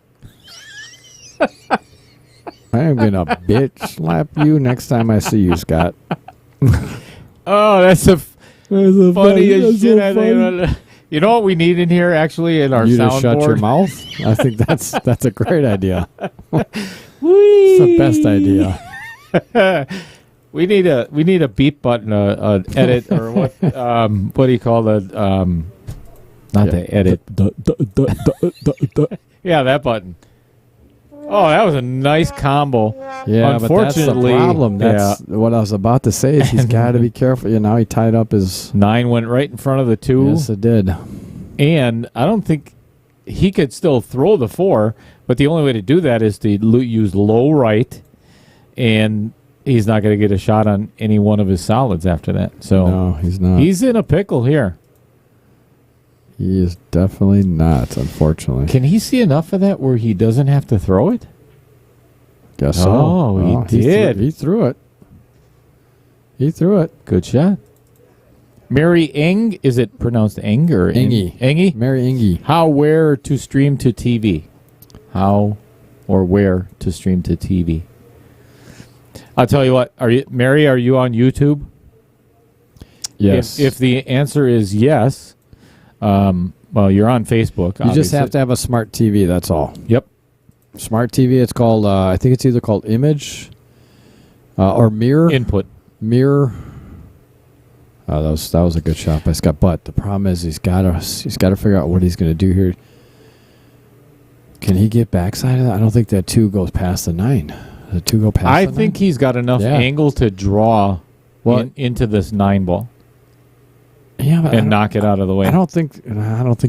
I am going to bitch slap you next time I see you, Scott. Oh, that's the funniest shit. You know what we need in here, actually, in our soundboard? You to shut your mouth? I think that's a great idea. It's the best idea. We need a beep button, edit, or what do you call that? Not the edit. Yeah, that button. Oh, that was a nice combo. Yeah, but that's the problem. That's what I was about to say. Is he's got to be careful. Now he tied up his 9 went right in front of the 2. Yes, it did. And I don't think he could still throw the 4, but the only way to do that is to use low right, and he's not going to get a shot on any one of his solids after that. So no, he's not. He's in a pickle here. He is definitely not, unfortunately. Can he see enough of that where he doesn't have to throw it? Guess so. Oh, he did. He threw it. He threw it. Good shot. Mary Eng, is it pronounced Eng or Engie? Engie? Mary Engie. How, where to stream to TV? How or where to stream to TV? I'll tell you what. Mary, are you on YouTube? Yes. If the answer is yes, well, you're on Facebook. You just have to have a smart TV. That's all. Yep. Smart TV. It's called. I think it's either called Image or Mirror. Input. Mirror. Oh, that was a good shot by Scott. But the problem is he's got to figure out what he's going to do here. Can he get backside of that? I don't think that 2 goes past the 9. The 2 go past. I think he's got enough angle to draw into this 9 ball. Yeah, but and knock it out of the way. I don't think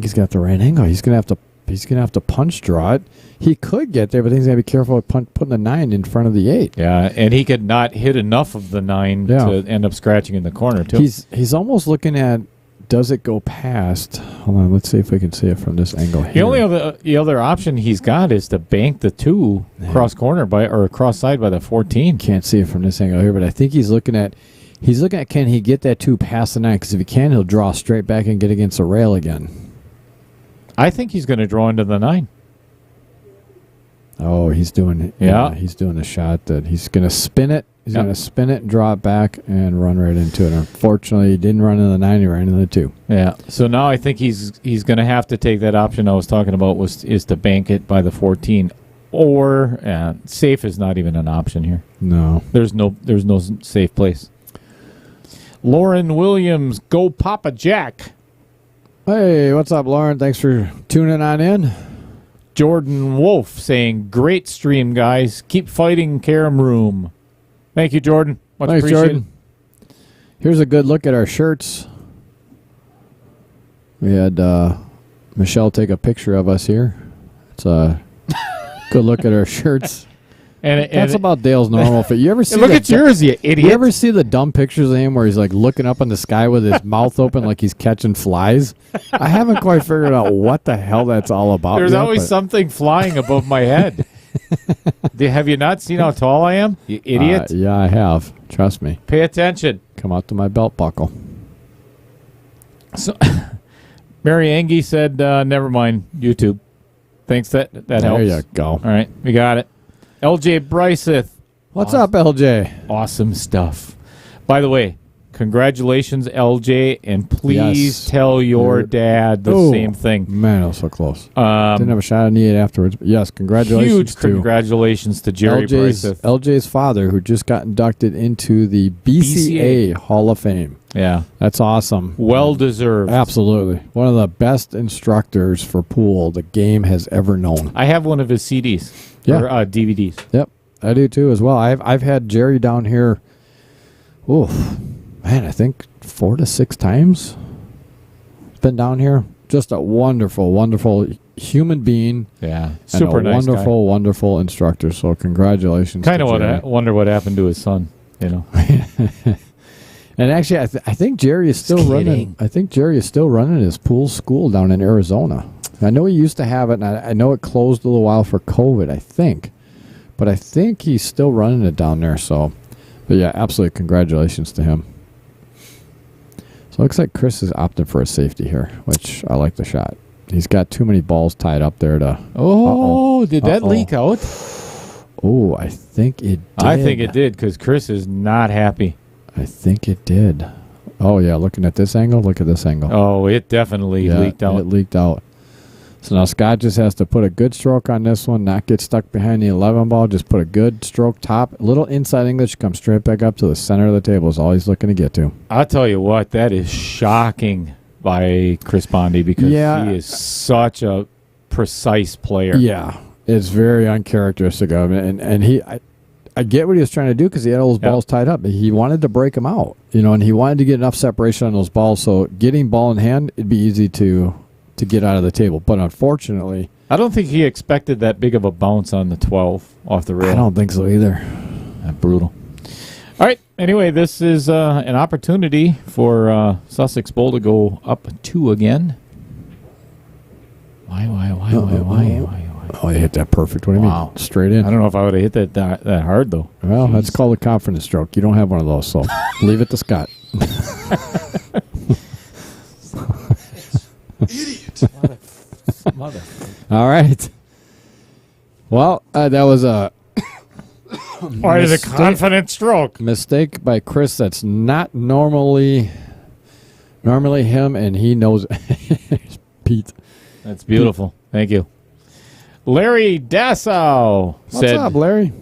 he's got the right angle. He's gonna have to punch draw it. He could get there, but he's gonna be careful with putting the 9 in front of the 8. Yeah, and he could not hit enough of the 9 to end up scratching in the corner too. He's almost looking at, does it go past? Hold on, let's see if we can see it from this angle here. The other option he's got is to bank the 2 cross corner or cross side by the 14. Can't see it from this angle here, but I think he's looking at can he get that 2 past the 9? Because if he can, he'll draw straight back and get against the rail again. I think he's going to draw into the 9. Oh, he's doing it. Yeah, he's doing the shot that he's going to spin it. He's going to spin it, draw it back, and run right into it. Unfortunately, he didn't run into the 9. He ran into the 2. Yeah. So now I think he's going to have to take that option I was talking about is to bank it by the 14. Or safe is not even an option here. No. There's no safe place. Lauren Williams, go Papa Jack. Hey, what's up, Lauren? Thanks for tuning on in. Jordan Wolf saying, great stream, guys. Keep fighting, Karam Room. Thank you, Jordan. Much appreciated. Jordan. Here's a good look at our shirts. We had Michelle take a picture of us here. It's a good look at our shirts. That's about Dale's normal fit. You ever see? Look at yours, you idiot. You ever see the dumb pictures of him where he's like looking up in the sky with his mouth open like he's catching flies? I haven't quite figured out what the hell that's all about. There's always something flying above my head. Have you not seen how tall I am, you idiot? Yeah, I have. Trust me. Pay attention. Come out to my belt buckle. So, Mary Angie said, never mind, YouTube. Thanks, that helps. There you go. All right, we got it. LJ Bryceth. What's up, LJ? Awesome stuff. By the way, congratulations, LJ, and please tell your dad the same thing. Man, I was so close. Didn't have a shot in the 8 afterwards. But yes, congratulations. Huge congratulations to Jerry Bryceth. LJ's father, who just got inducted into the BCA Hall of Fame. Yeah. That's awesome. Well deserved. Absolutely. One of the best instructors for pool the game has ever known. I have one of his CDs. Yeah. Or DVDs. Yep, I do too as well. I've had Jerry down here, man, I think 4 to 6 times. Been down here. Just a wonderful, wonderful human being. Yeah, super nice wonderful, guy. Wonderful instructor. So congratulations. Kind of wonder what happened to his son. You know. And actually, I think Jerry is still running. I think Jerry is still running his pool school down in Arizona. I know he used to have it, and I know it closed a little while for COVID, I think. But I think he's still running it down there. So, but yeah, absolutely congratulations to him. So it looks like Chris is opting for a safety here, which I like the shot. He's got too many balls tied up there to... Oh, did that leak out? Oh, I think it did. I think it did because Chris is not happy. I think it did. Oh, yeah, looking at this angle, look at this angle. Oh, it definitely leaked out. It leaked out. So now Scott just has to put a good stroke on this one, not get stuck behind the 11 ball, just put a good stroke top. A little inside English, come straight back up to the center of the table is all he's looking to get to. I'll tell you what, that is shocking by Chris Bondi because he is such a precise player. Yeah, it's very uncharacteristic of him. And he, I get what he was trying to do because he had all those balls tied up. He wanted to break them out, and he wanted to get enough separation on those balls. So getting ball in hand, it'd be easy to get out of the table. But unfortunately, I don't think he expected that big of a bounce on the 12 off the rail. I don't think so either. Brutal. All right. Anyway, this is an opportunity for Sussex Bowl to go up 2 again. Why? Oh, you hit that perfect. What do you mean? Straight in. I don't know if I would have hit that hard, though. Well, that's called a confidence stroke. You don't have one of those, so leave it to Scott. Idiot. All right. Well, that was a Why is a confident stroke? Mistake by Chris. That's not normally him, and he knows. Pete. That's beautiful. Thank you. Larry Dassow said, "What's up, Larry?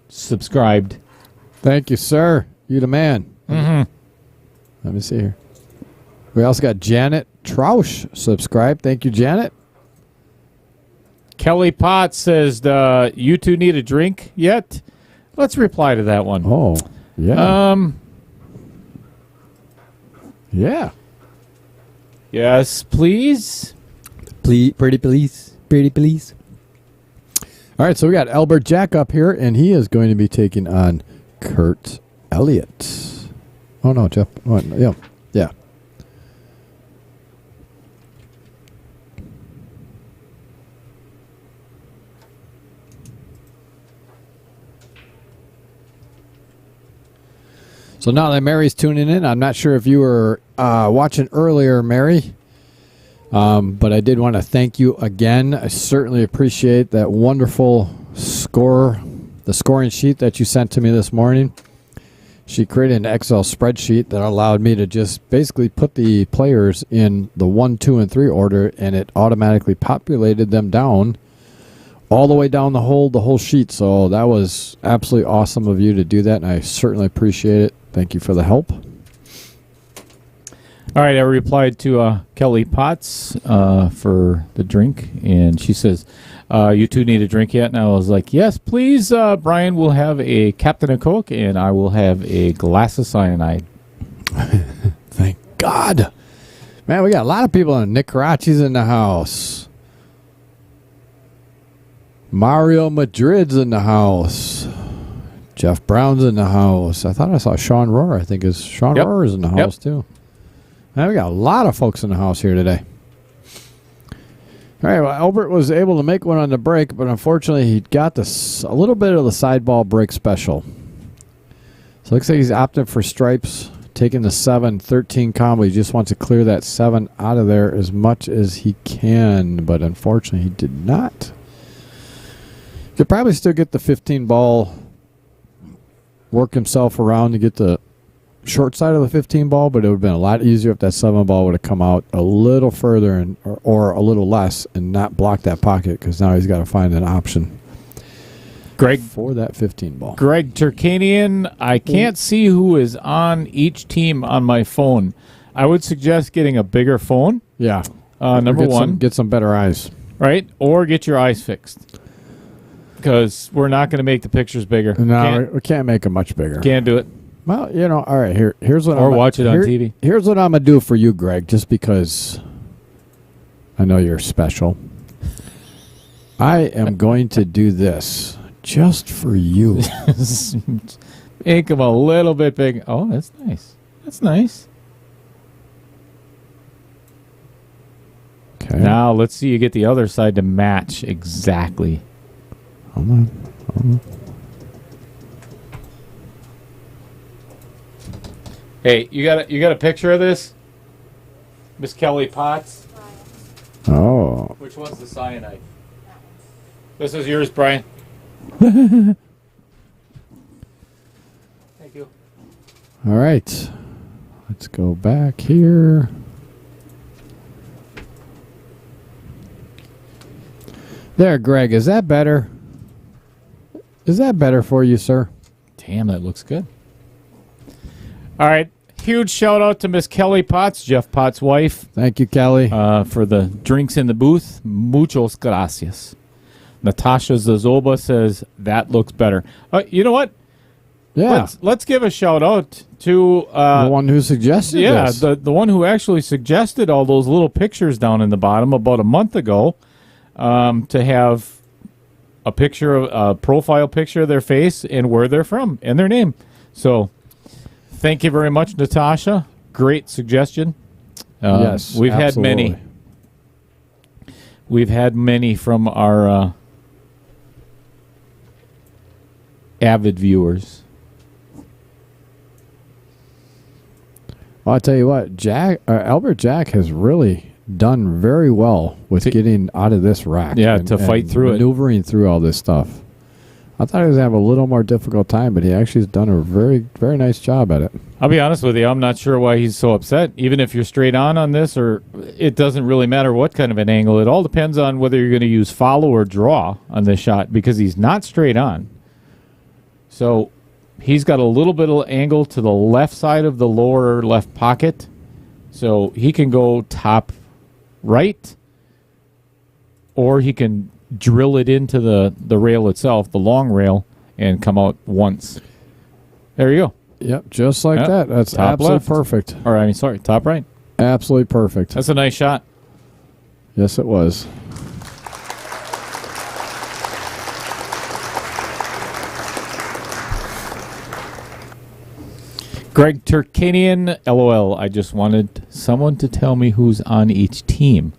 Subscribed." Thank you, sir. You the man. Mm-hmm. Let me see here. We also got Janet Trausch subscribed. Thank you, Janet. Kelly Potts says, you two need a drink yet? Let's reply to that one. Oh, yeah. Yeah. Yes, please. Pretty please. All right, so we got Albert Jack up here, and he is going to be taking on Kurt Elliott. Oh, no, Jeff. Oh, yeah. So now that Mary's tuning in, I'm not sure if you were watching earlier, Mary, but I did want to thank you again. I certainly appreciate that wonderful the scoring sheet that you sent to me this morning. She created an Excel spreadsheet that allowed me to just basically put the players in the 1, 2, and 3 order, and it automatically populated them down all the way down the whole sheet. So that was absolutely awesome of you to do that, and I certainly appreciate it. Thank you for the help. All right, I replied to Kelly Potts for the drink, and she says, you two need a drink yet? And I was like, yes, please. Brian will have a Captain of Coke, and I will have a glass of cyanide. Thank God. Man, we got a lot of people in. Nick Karachi's in the house. Mario Madrid's in the house. Jeff Brown's in the house. I thought I saw Sean Rohr. I think Sean Rohr is in the house too. Man, we got a lot of folks in the house here today. All right, well, Albert was able to make one on the break, but unfortunately he got a little bit of the side ball break special. So it looks like he's opted for stripes, taking the 7-13 combo. He just wants to clear that 7 out of there as much as he can, but unfortunately he did not. Could probably still get the 15 ball, work himself around to get the short side of the 15 ball, but it would have been a lot easier if that 7 ball would have come out a little further or a little less and not block that pocket, because now he's got to find an option for that 15 ball. Greg Turkanian, I can't see who is on each team on my phone. I would suggest getting a bigger phone. Yeah. Number one. Get some better eyes. Right? Or get your eyes fixed. Because we're not going to make the pictures bigger. No, we can't make them much bigger. Can't do it. Well, all right, here's what watch it on TV. Here's what I'm going to do for you, Greg, just because I know you're special. I am going to do this just for you. Make them a little bit big. Oh, that's nice. That's nice. Okay. Now, let's see you get the other side to match exactly. Hold on. Hey, you got a picture of this? Miss Kelly Potts? Oh. Which one's the cyanide? This is yours, Brian. Thank you. All right. Let's go back here. There, Greg. Is that better? Is that better for you, sir? Damn, that looks good. All right. Huge shout out to Miss Kelly Potts, Jeff Potts' wife. Thank you, Kelly. For the drinks in the booth. Muchos gracias. Natasha Zazoba says, that looks better. You know what? Yeah. Let's give a shout out to the one who suggested this. the one who actually suggested all those little pictures down in the bottom about a month ago, to have a picture of a profile picture of their face and where they're from and their name. So thank you very much, Natasha. Great suggestion. Yes, we've absolutely. had many. We've had many from our avid viewers. Well, I'll tell you what, Albert Jack has really done very well with getting out of this rack. Yeah, to fight through it. Maneuvering through all this stuff. I thought he was going to have a little more difficult time, but he actually has done a very, very nice job at it. I'll be honest with you, I'm not sure why he's so upset. Even if you're straight on this, or it doesn't really matter what kind of an angle. It all depends on whether you're going to use follow or draw on this shot, because he's not straight on. So he's got a little bit of angle to the left side of the lower left pocket. So he can go top right, or he can drill it into the rail itself, the long rail, and come out once. There you go. Yep, just like that. That's top absolutely left. perfect. Or, I mean, sorry, top right. Absolutely perfect. That's a nice shot. Yes, it was. Greg Turkanian, LOL. I just wanted someone to tell me who's on each team.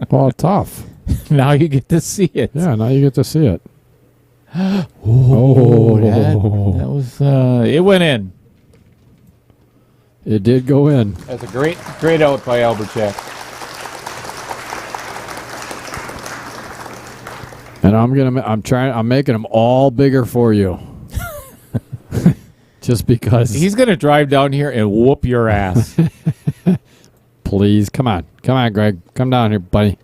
Well, tough. Now you get to see it. Yeah, now you get to see it. That was it went in. It did go in. That's a great out by Albert Jack. And I'm making them all bigger for you. Just because He's gonna drive down here and whoop your ass. Please, come on, Greg, come down here, buddy.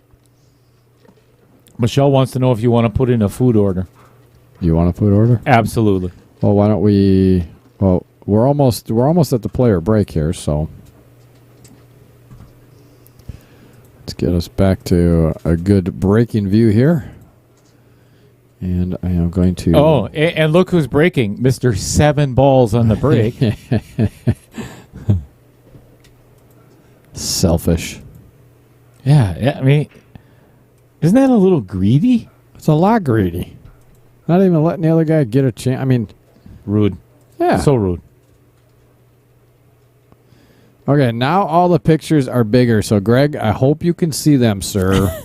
Michelle wants to know if you want to put in a food order. You want a food order? Absolutely. Well, why don't we? Well, we're almost at the player break here, so let's get us back to a good breaking view here. And I am going to. Oh, and look who's breaking, Mr. 7 balls on the break. Selfish. Yeah. I mean, isn't that a little greedy? It's a lot greedy. Not even letting the other guy get a chance. I mean, Rude. yeah. So rude. Okay, now all the pictures are bigger. So, Greg, I hope you can see them, sir.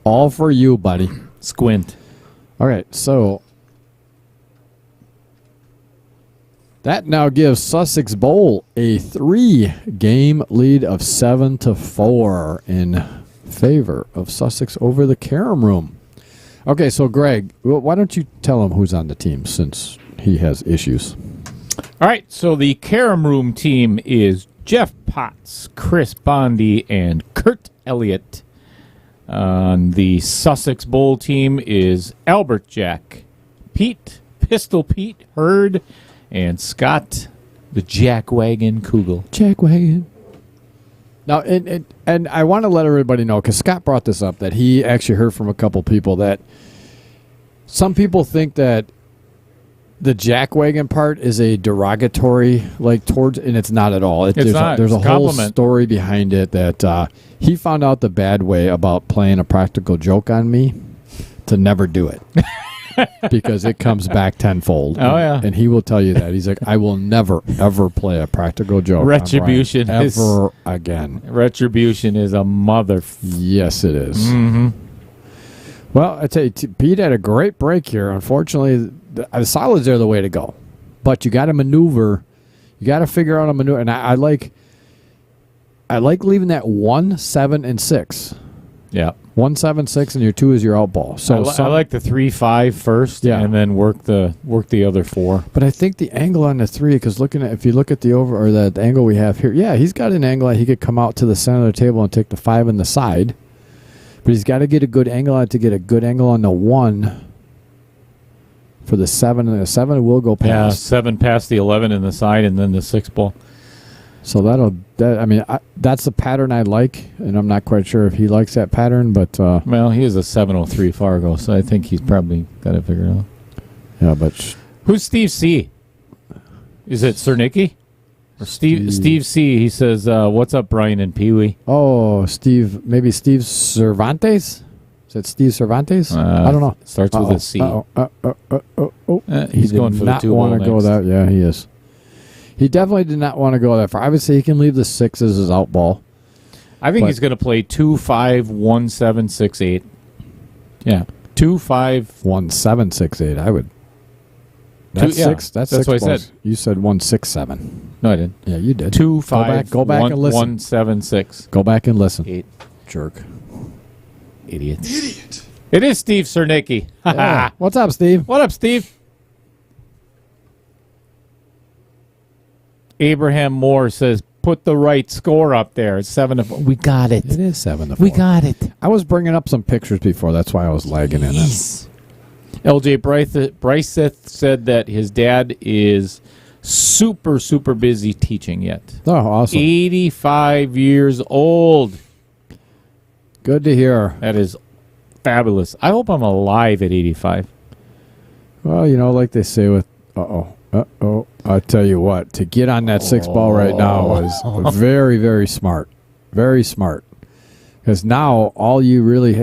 All for you, buddy. Squint. All right, so that now gives Sussex Bowl a 3-game lead of 7-4 in favor of Sussex over the Carom Room. Okay, so Greg, why don't you tell him who's on the team since he has issues? All right, so the Carom Room team is Jeff Potts, Chris Bondi, and Kurt Elliott. On the Sussex Bowl team is Albert Jack, Pete, Pistol Pete, Hurd, and Scott, the Jackwagon Kugel. Jackwagon. Now, and I want to let everybody know, because Scott brought this up, that he actually heard from a couple people that some people think that the jackwagon part is a derogatory, towards, and it's not at all. It's not. There's It's a whole compliment. story behind it that he found out the bad way about playing a practical joke on me to never do it. Because it comes back tenfold. Oh, yeah. And he will tell you that. He's like, I will never, ever play a practical joke on Retribution Brian, is- ever again. Retribution is a mother. Yes, it is. Mm-hmm. Well, I tell you, Pete had a great break here. Unfortunately, the solids are the way to go. But you got to maneuver. You got to figure out a maneuver, and I like leaving that 1, 7, and 6. Yeah. 1, 7, 6, and your 2 is your out ball. So I like the 3, 5 first, and then work the other 4. But I think the angle on the 3, because if you look at the over or the angle we have here, he's got an angle that he could come out to the center of the table and take the 5 on the side. But he's got to get a good angle on it to get a good angle on the 1 for the 7, and the 7 will go past. Yeah, 7 past the 11 in the side, and then the 6 ball. So that's the pattern I like, and I'm not quite sure if he likes that pattern, but well, he is a 703 Fargo, so I think he's probably got it figured out. Yeah, but who's Steve C? Is it Cernicki? Or Steve C? He says, "What's up, Brian and Pee Wee?" Oh, maybe Steve Cervantes. Is that Steve Cervantes? I don't know. Starts with a C. He's going for the 2 ball. He did not want to go that. Yeah, he is. He definitely did not want to go that far. Obviously, he can leave the 6 as his out ball. I think he's going to play 2, 5, 1, 7, 6, 8. Yeah, 2, 5, 1, 7, 6, 8. I would. That's 6. That's 6 what balls. I said. You said 1, 6, 7. No, I didn't. Yeah, you did. 2, 5, go back 1, and listen. 1, 7, 6. Go back and listen. 8. Jerk. Idiot. Idiot. It is Steve Cernicki. Yeah. What's up, Steve? What up, Steve? Abraham Moore says, put the right score up there. It's 7-4. We got it. It is 7-4. We got it. I was bringing up some pictures before. That's why I was lagging in it. LJ Bryceth said that his dad is super, super busy teaching yet. Oh, awesome. 85 years old. Good to hear. That is fabulous. I hope I'm alive at 85. Well, like they say with I tell you what, to get on that 6 ball right now is very, very smart. Very smart. Because now all you really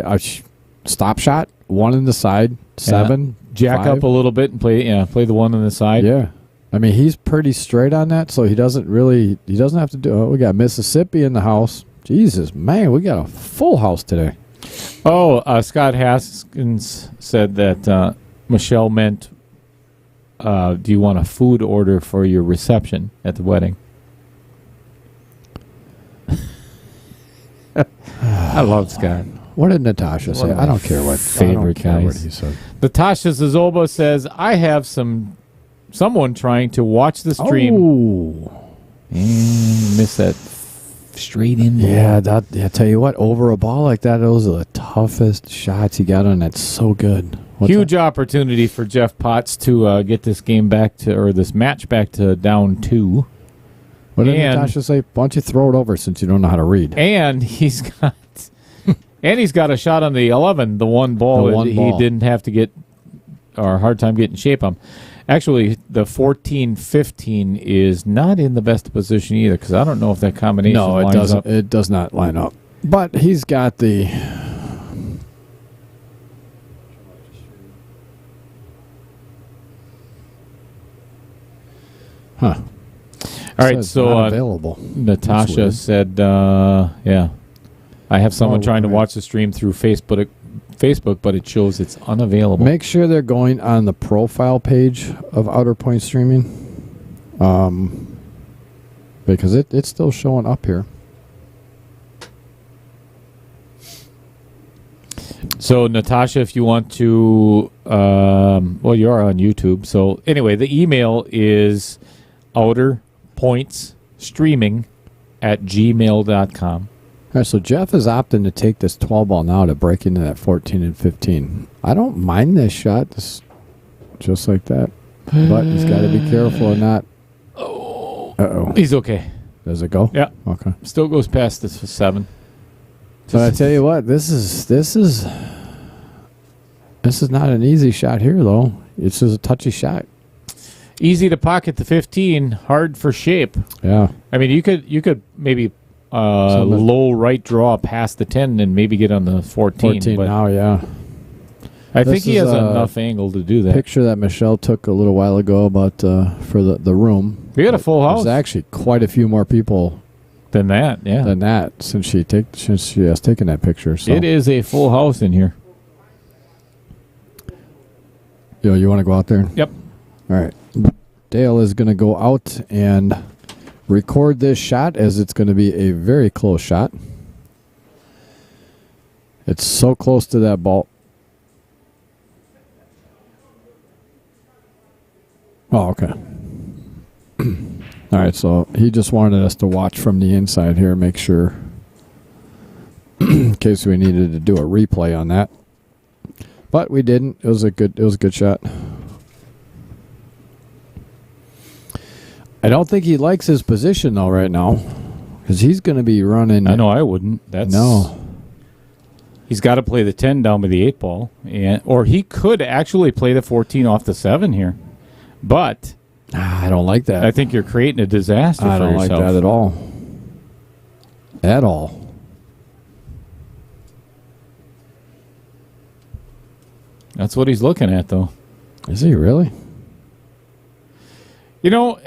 stop shot, 1 in the side, 7, jack 5. up a little bit and play the 1 on the side. Yeah. I mean, he's pretty straight on that, so he doesn't have to do. We got Mississippi in the house. Jesus, man, we got a full house today. Oh, Scott Haskins said that Michelle meant, do you want a food order for your reception at the wedding? I love Scott. What did Natasha say? I don't care what favorite guys. What he said. Natasha Zazoba says, I have someone trying to watch the stream. Oh. And miss that straight in ball. Yeah, I tell you what, over a ball like that, those are the toughest shots he got on. That's so good. Huge opportunity for Jeff Potts to get this match back to down 2. What did Natasha say? Why don't you throw it over since you don't know how to read? And he's got a shot on the 11, the one ball he didn't have to get or a hard time getting shape on. Actually, the 14-15 is not in the best position either because I don't know if that combination lines up. It does not line up. But he's got the... Huh. All right, so available. Natasha said, I have someone trying to watch the stream through Facebook, but it shows it's unavailable. Make sure they're going on the profile page of Outer Point Streaming, because it's still showing up here. So, Natasha, if you want to, you are on YouTube. So, anyway, the email is outerpointsstreaming@gmail.com. All right, so Jeff is opting to take this 12 ball now to break into that 14 and 15. I don't mind this shot, just like that. But he's got to be careful or not. Uh-oh. He's okay. Does it go? Yeah. Okay. Still goes past this for 7. But I tell you what, this is not an easy shot here, though. It's just a touchy shot. Easy to pocket the 15, hard for shape. Yeah. I mean, you could maybe low right draw past the 10 and maybe get on the 14. 14 but now, yeah. I think he has enough angle to do that. Picture that Michelle took a little while ago about for the room. We got a full house. There's actually quite a few more people than that, since she has taken that picture. So. It is a full house in here. Yo, you want to go out there? Yep. All right. Dale is going to go out and record this shot, as it's going to be a very close shot. It's so close to that ball. Oh, okay. All right, so he just wanted us to watch from the inside here, make sure, in case we needed to do a replay on that. But we didn't. It was a good shot. I don't think he likes his position though right now, because he's going to be running. I know I wouldn't. He's got to play the 10 down by the 8 ball, or he could actually play the 14 off the 7 here. But I don't like that. I think you're creating a disaster for yourself. I don't like that at all. At all. That's what he's looking at, though. Is he really? You know,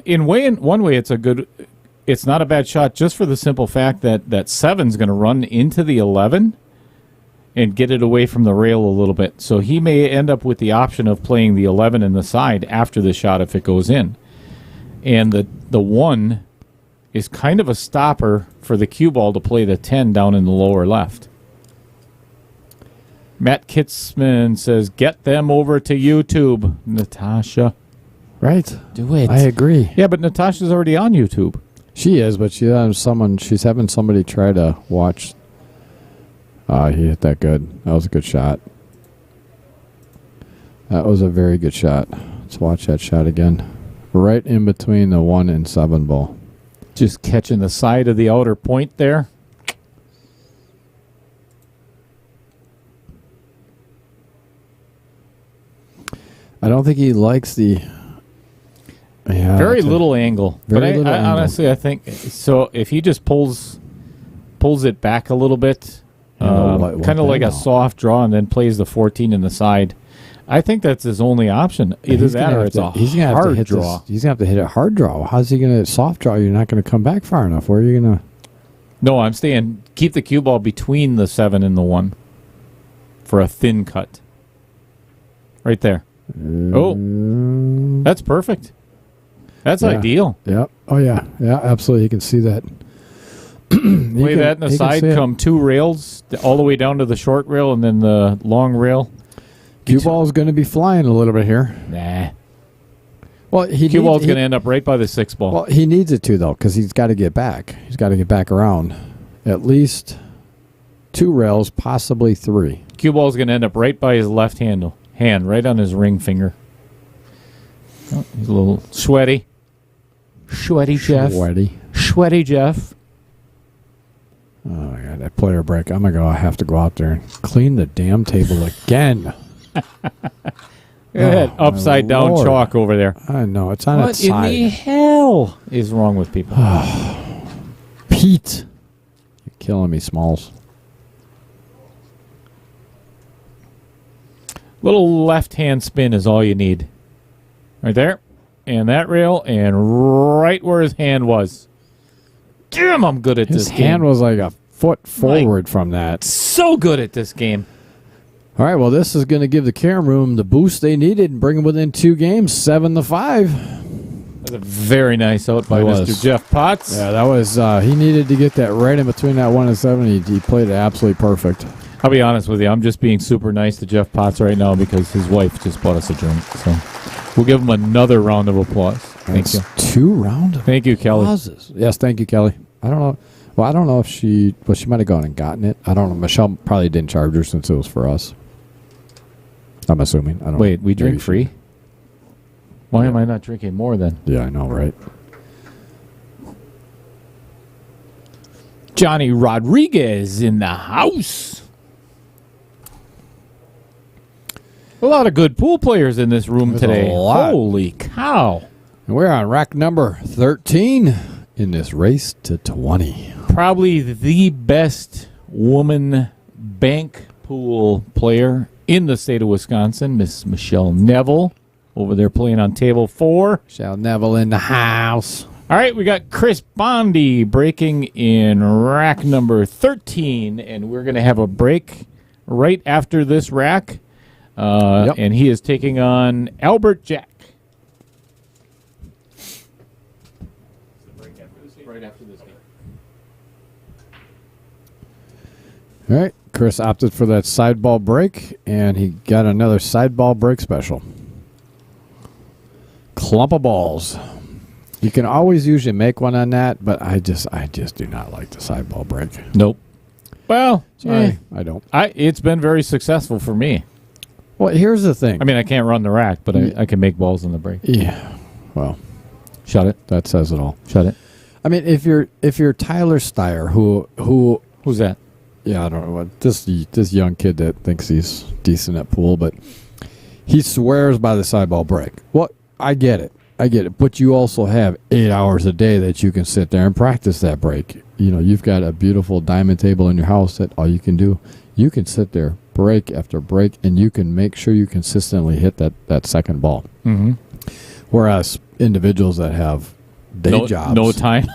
in one way, it's not a bad shot, just for the simple fact that 7's going to run into the 11 and get it away from the rail a little bit. So he may end up with the option of playing the 11 in the side after the shot if it goes in. And the 1 is kind of a stopper for the cue ball to play the 10 down in the lower left. Matt Kitzman says, get them over to YouTube, Natasha. Right. Do it. I agree. Yeah, but Natasha's already on YouTube. She is, but she's having somebody try to watch. He hit that good. That was a good shot. That was a very good shot. Let's watch that shot again. Right in between the 1 and 7 ball. Just catching the side of the outer point there. I don't think he likes the... Yeah, very little angle. Very but little I angle. honestly, I think, so if he just pulls it back a little bit, kind of like a soft draw, and then plays the 14 in the side, I think that's his only option. Either that or it's a hard draw. He's going to have to hit a hard draw. How's he going to soft draw? You're not going to come back far enough. Where are you going to... No, I'm staying. Keep the cue ball between the 7 and the 1 for a thin cut. Right there. Oh, that's perfect. That's ideal. Yeah. Oh, yeah. Yeah, absolutely. You can see that. Play that in the side, come 2 rails, all the way down to the short rail, and then the long rail. Cue ball is going to be flying a little bit here. Nah. Well, cue ball is going to end up right by the 6 ball. Well, he needs it to, though, because he's got to get back. He's got to get back around. At least 2 rails, possibly 3. Cue ball is going to end up right by his left hand, right on his ring finger. Oh, he's a little sweaty. Sweaty Jeff. Sweaty Jeff. Oh, my God. That player break. I'm going to go. I have to go out there and clean the damn table again. Look at that upside down chalk over there. I know. It's on its side. What in the hell is wrong with people? Pete. You're killing me, Smalls. Little left-hand spin is all you need. Right there. And that rail, and right where his hand was. Damn, I'm good at this game. His hand was like a foot forward from that. So good at this game. All right, well, this is going to give the Carom Room the boost they needed and bring them within 2 games, 7-5. That's a very nice out by Mr. Jeff Potts. Yeah, that was, he needed to get that right in between that 1 and 7. He played it absolutely perfect. I'll be honest with you. I'm just being super nice to Jeff Potts right now because his wife just bought us a drink. So we'll give him another round of applause. Thank you. 2 rounds? Thank you, Kelly. Applauses. Yes, thank you, Kelly. I don't know. Well, I don't know if she might have gone and gotten it. I don't know. Michelle probably didn't charge her since it was for us. I'm assuming. I don't know. Wait, we drink free? Why am I not drinking more then? Yeah, I know, right? Johnny Rodriguez in the house. A lot of good pool players in this room today. A lot. Holy cow. And we're on rack number 13 in this race to 20. Probably the best woman bank pool player in the state of Wisconsin, Miss Michelle Neville, over there playing on table 4. Michelle Neville in the house. All right, we got Chris Bondi breaking in rack number 13, and we're going to have a break right after this rack. And he is taking on Albert Jack. All right. Chris opted for that side ball break, and he got another side ball break special. Clump of balls. You can always usually make one on that, but I just do not like the side ball break. Nope. Well, Sorry, I don't. It's been very successful for me. Well, here's the thing. I mean, I can't run the rack, but I can make balls in the break. Yeah. Well, Shut it. that says it all. Shut it. I mean, if you're Tyler Steyer, Who's that? yeah, I don't know what this young kid that thinks he's decent at pool, but he swears by the side ball break. Well, I get it, but you also have 8 hours a day that you can sit there and practice that break. You know, you've got a beautiful diamond table in your house that all you can do, you can sit there break after break, and you can make sure you consistently hit that second ball. Mm-hmm. Whereas individuals that have day jobs, no time.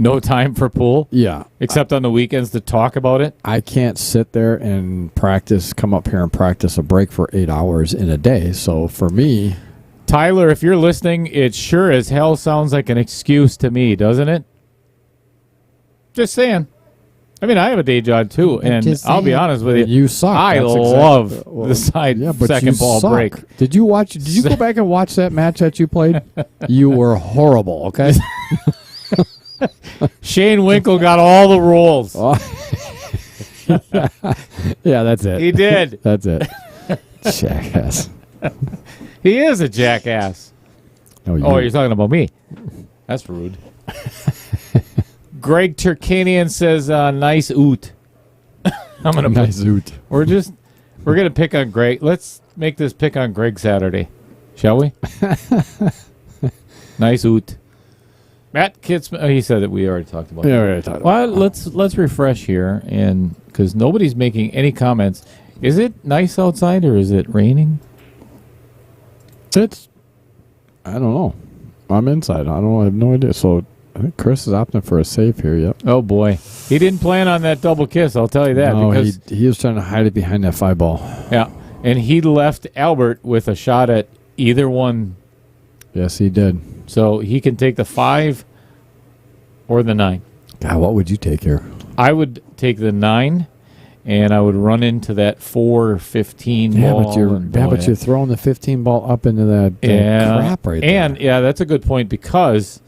No time for pool? Yeah. Except on the weekends to talk about it? I can't sit there and come up here and practice a break for 8 hours in a day. So for me... Tyler, if you're listening, it sure as hell sounds like an excuse to me, doesn't it? Just saying. I mean, I have a day job too, and I'll be honest with you. You suck. I love the second ball break. Did you go back and watch that match that you played? You were horrible, okay? Shane Winkle got all the rolls. Oh. Yeah, that's it. He did. That's it. Jackass. He is a jackass. Oh, you're talking about me. That's rude. Greg Turkanian says, nice oot. I'm gonna nice oot. We're gonna pick on Greg. Let's make this pick on Greg Saturday, shall we? Nice oot. Matt Kitzman, he said that we already talked about. Yeah, we already talked about. Well, let's refresh here, and because nobody's making any comments. Is it nice outside or is it raining? I don't know. I'm inside. I have no idea. So I think Chris is opting for a save here. Yep. Oh boy, he didn't plan on that double kiss. I'll tell you that. No, because he was trying to hide it behind that 5 ball. Yeah, and he left Albert with a shot at either one. Yes, he did. So he can take the 5 or the 9. God, what would you take here? I would take the 9, and I would run into that 4-15 ball. But you're throwing the 15 ball up into that crap right there. And that's a good point, because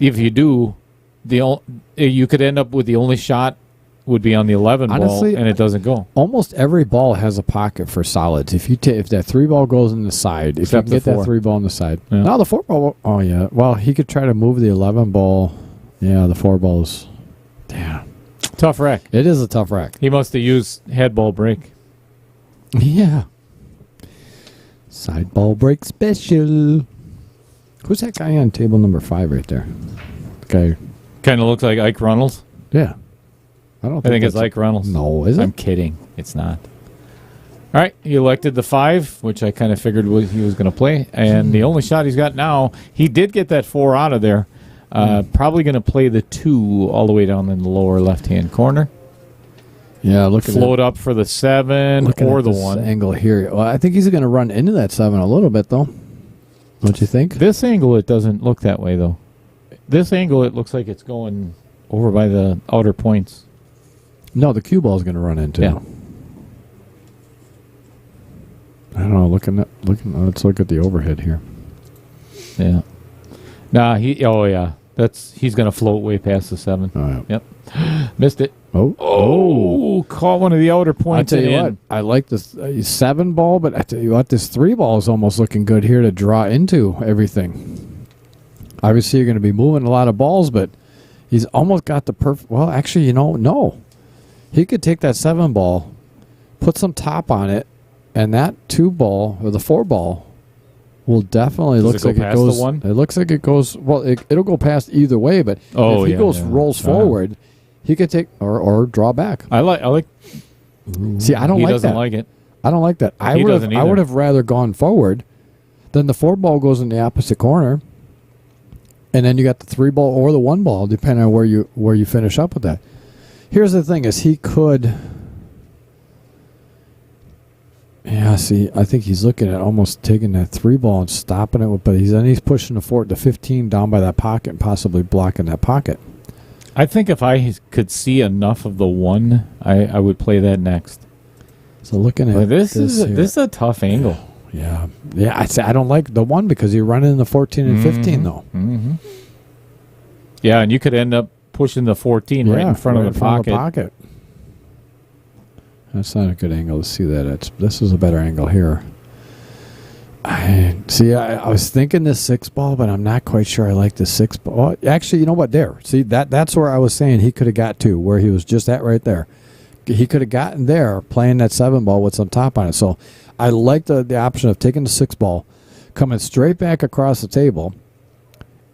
if you do, you could end up with the only shot would be on the 11 ball, and it doesn't go. Almost every ball has a pocket for solids. If that 3 ball goes in the side, if you can get that 3 ball in the side. Yeah. Now the 4 ball, oh yeah. Well, he could try to move the 11 ball. Yeah, the 4 balls. Damn. Tough rack. It is a tough rack. He must have used head ball break. Yeah. Side ball break special. Who's that guy on table number 5 right there? The guy. Kind of looks like Ike Reynolds. Yeah. I think it's Ike Reynolds. No, is it? I'm kidding. It's not. All right. He elected the 5, which I kind of figured he was going to play. And the only shot he's got now, he did get that 4 out of there. Probably going to play the 2 all the way down in the lower left-hand corner. Yeah, float up for the 7 or the 1 angle here. Well, I think he's going to run into that 7 a little bit, though. Don't you think? This angle, it doesn't look that way, though. This angle, it looks like it's going over by the outer points. No, the cue ball is going to run into. Yeah. I don't know. Let's look at the overhead here. Yeah. Nah. He's going to float way past the 7. Oh, yeah. Yep. Missed it. Oh! Caught one of the outer points. I tell you what, I like this 7 ball, but I tell you what, this 3 ball is almost looking good here to draw into everything. Obviously, you're going to be moving a lot of balls, but he's almost got the perfect. Well, actually, no. He could take that 7 ball, put some top on it, and that 2 ball or the 4 ball will definitely looks like it goes. It looks like it goes. Well, it'll go past either way, but if he rolls forward, he could take or draw back. I like. See, I don't like that. He doesn't like it. I don't like that. I would have rather gone forward. Then the 4 ball goes in the opposite corner, and then you got the 3 ball or the 1 ball, depending on where you finish up with that. Here's the thing: is he could. Yeah, see, I think he's looking at almost taking that 3 ball and stopping it, but he's pushing the 15 down by that pocket and possibly blocking that pocket. I think if I could see enough of the 1, I would play that next. So looking at this is a tough angle. Yeah. I'd say I don't like the 1 because you're running the 14 and 15 though. Mm-hmm. Yeah, and you could end up pushing the 14 right in front of the pocket. That's not a good angle to see that. This is a better angle here. I was thinking the 6 ball, but I'm not quite sure I like the 6 ball. Actually, you know what? There. See, that's where I was saying he could have got to, where he was just at right there. He could have gotten there playing that 7 ball with some top on it. So I like the option of taking the 6 ball, coming straight back across the table,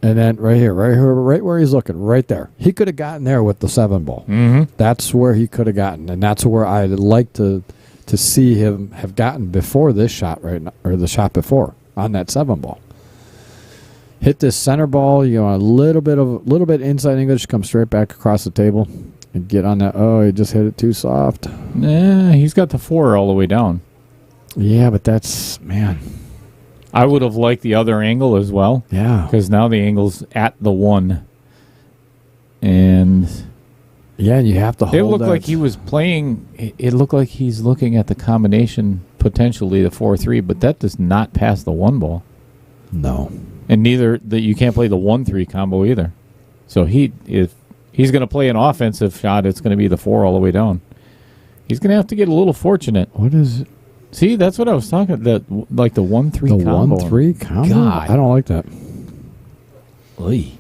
and then right here, right where he's looking, right there. He could have gotten there with the 7 ball. Mm-hmm. That's where he could have gotten, and that's where I'd like to see him have gotten before this shot right now, or the shot before on that 7 ball. Hit this center ball, a little bit inside English, come straight back across the table and get on that. Oh, he just hit it too soft. Nah, he's got the 4 all the way down. Yeah, but that's, man. I would have liked the other angle as well. Yeah. Because now the angle's at the 1. And yeah, you have to hold it looked like he was playing. It looked like he's looking at the combination, potentially the 4-3, but that does not pass the 1 ball. No. And you can't play the 1-3 combo either. So if he's going to play an offensive shot, it's going to be the 4 all the way down. He's going to have to get a little fortunate. What is it? See, that's what I was talking about. Like the 1-3 combo. The 1-3 combo? God. I don't like that. Oy.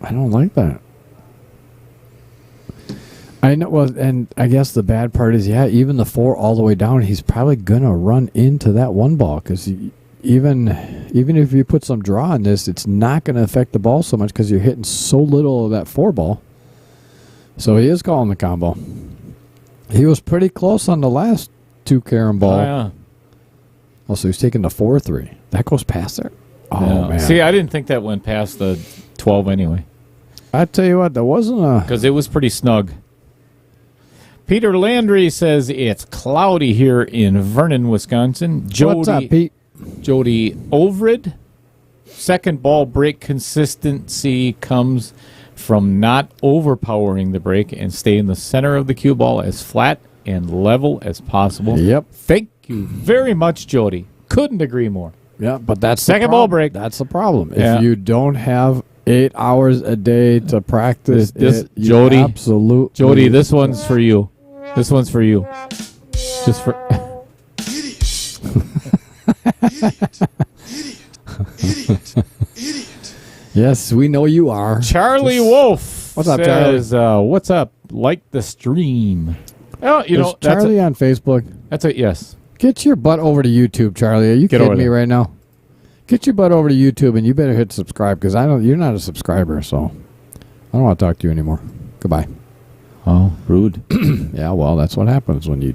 I don't like that. I know. Well, and I guess the bad part is, even the 4 all the way down, he's probably going to run into that 1 ball because even if you put some draw on this, it's not going to affect the ball so much because you're hitting so little of that 4 ball. So he is calling the combo. He was pretty close on the last 2 carom ball. Oh, yeah. Oh, so he's taking the 4-3. That goes past there? Oh, yeah. man. See, I didn't think that went past the 12 anyway. I tell you what, there wasn't a... Because it was pretty snug. Peter Landry says it's cloudy here in Vernon, Wisconsin. What's up, Pete? Jody Overid. Second ball break consistency comes from not overpowering the break and stay in the center of the cue ball as flat and level as possible. Yep. Thank you very much, Jody. Couldn't agree more. Yeah, but that's second ball break. That's the problem. Yeah. If you don't have 8 hours a day to practice Jody, absolutely. Jody, this one's for you. This one's for you. Just for... Idiot. Yes, we know you are. Charlie Wolf. What's up, says, Charlie? what's up? Like the stream. Oh, Is Charlie on Facebook? That's it, yes. Get your butt over to YouTube, Charlie. Are you kidding me right now? Get your butt over to YouTube, and you better hit subscribe because you're not a subscriber, so I don't want to talk to you anymore. Goodbye. Oh, rude. Yeah, well, that's what happens when you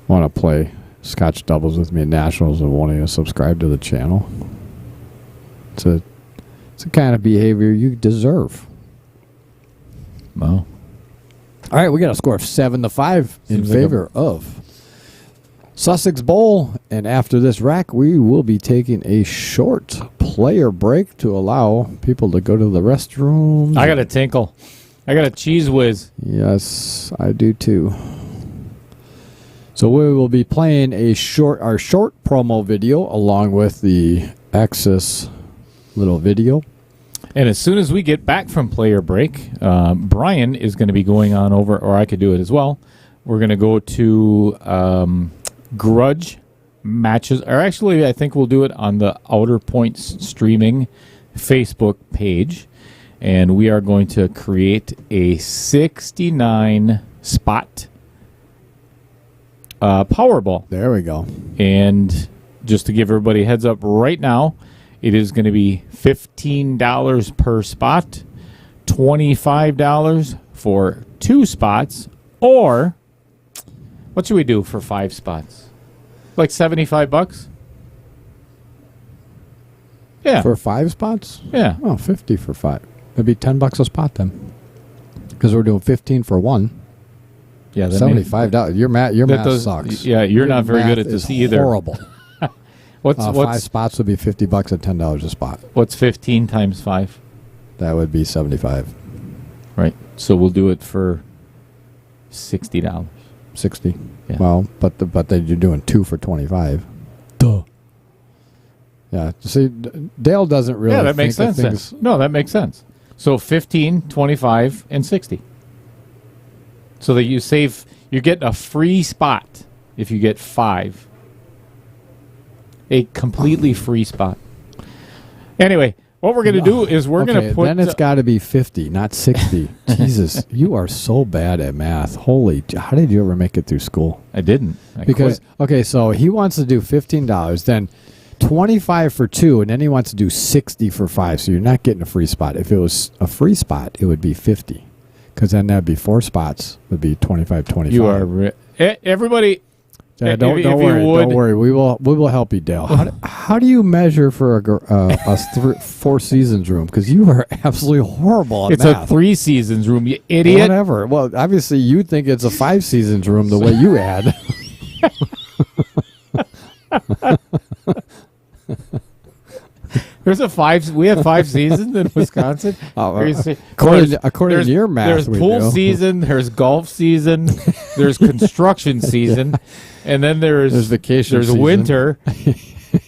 want to play Scotch doubles with me at Nationals and won't even subscribe to the channel. It's a kind of behavior you deserve. Well, all right, we got a score of 7-5 in favor of Sussex Bowl, and after this rack, we will be taking a short player break to allow people to go to the restroom. I got a tinkle. I got a cheese whiz. Yes, I do too. So we will be playing our short promo video along with the Axis little video. And as soon as we get back from player break, Brian is going to be going on over, or I could do it as well. We're going to go to grudge matches, or actually I think we'll do it on the Outer Points streaming Facebook page. And we are going to create a 69 spot Powerball. There we go. And just to give everybody a heads up right now, it is going to be $15 per spot, $25 for 2 spots, or what should we do for 5 spots? Like $75? Yeah. For 5 spots? Yeah. Oh, 50 for 5. It'd be $10 a spot then. Because we're doing 15 for 1. Yeah, $75. Your math sucks. Yeah, you're not very good at this either. Horrible. What's 5 spots would be $50 at $10 a spot. What's 15 times 5? that would be $75. Right. So we'll do it for $60. 60. Yeah. Well, but you're doing 2 for $25. Duh. Yeah. See, Dale doesn't really. Yeah, that makes think of sense. things. No, that makes sense. So 15, 25, and 60. So that you save, you're getting a free spot if you get 5. A completely free spot. Anyway, what we're going to do is we're going to put. Then it's got to be 50, not 60. Jesus, you are so bad at math. Holy, how did you ever make it through school? I didn't. Because okay, so he wants to do $15, then 25 for 2, and then he wants to do 60 for 5. So you're not getting a free spot. If it was a free spot, it would be 50, because then that'd be 4 spots. Would be 25, 25. You are everybody. Yeah, don't worry. We will help you, Dale. How do you measure for a 4 seasons room? Because you are absolutely horrible at math. It's a 3 seasons room, you idiot. Whatever. Well, obviously you think it's a 5 seasons room the way you add. There's a 5. We have 5 seasons in Wisconsin. According to your math, there's pool season. There's golf season. There's construction season, and then there's vacation. There's season. winter,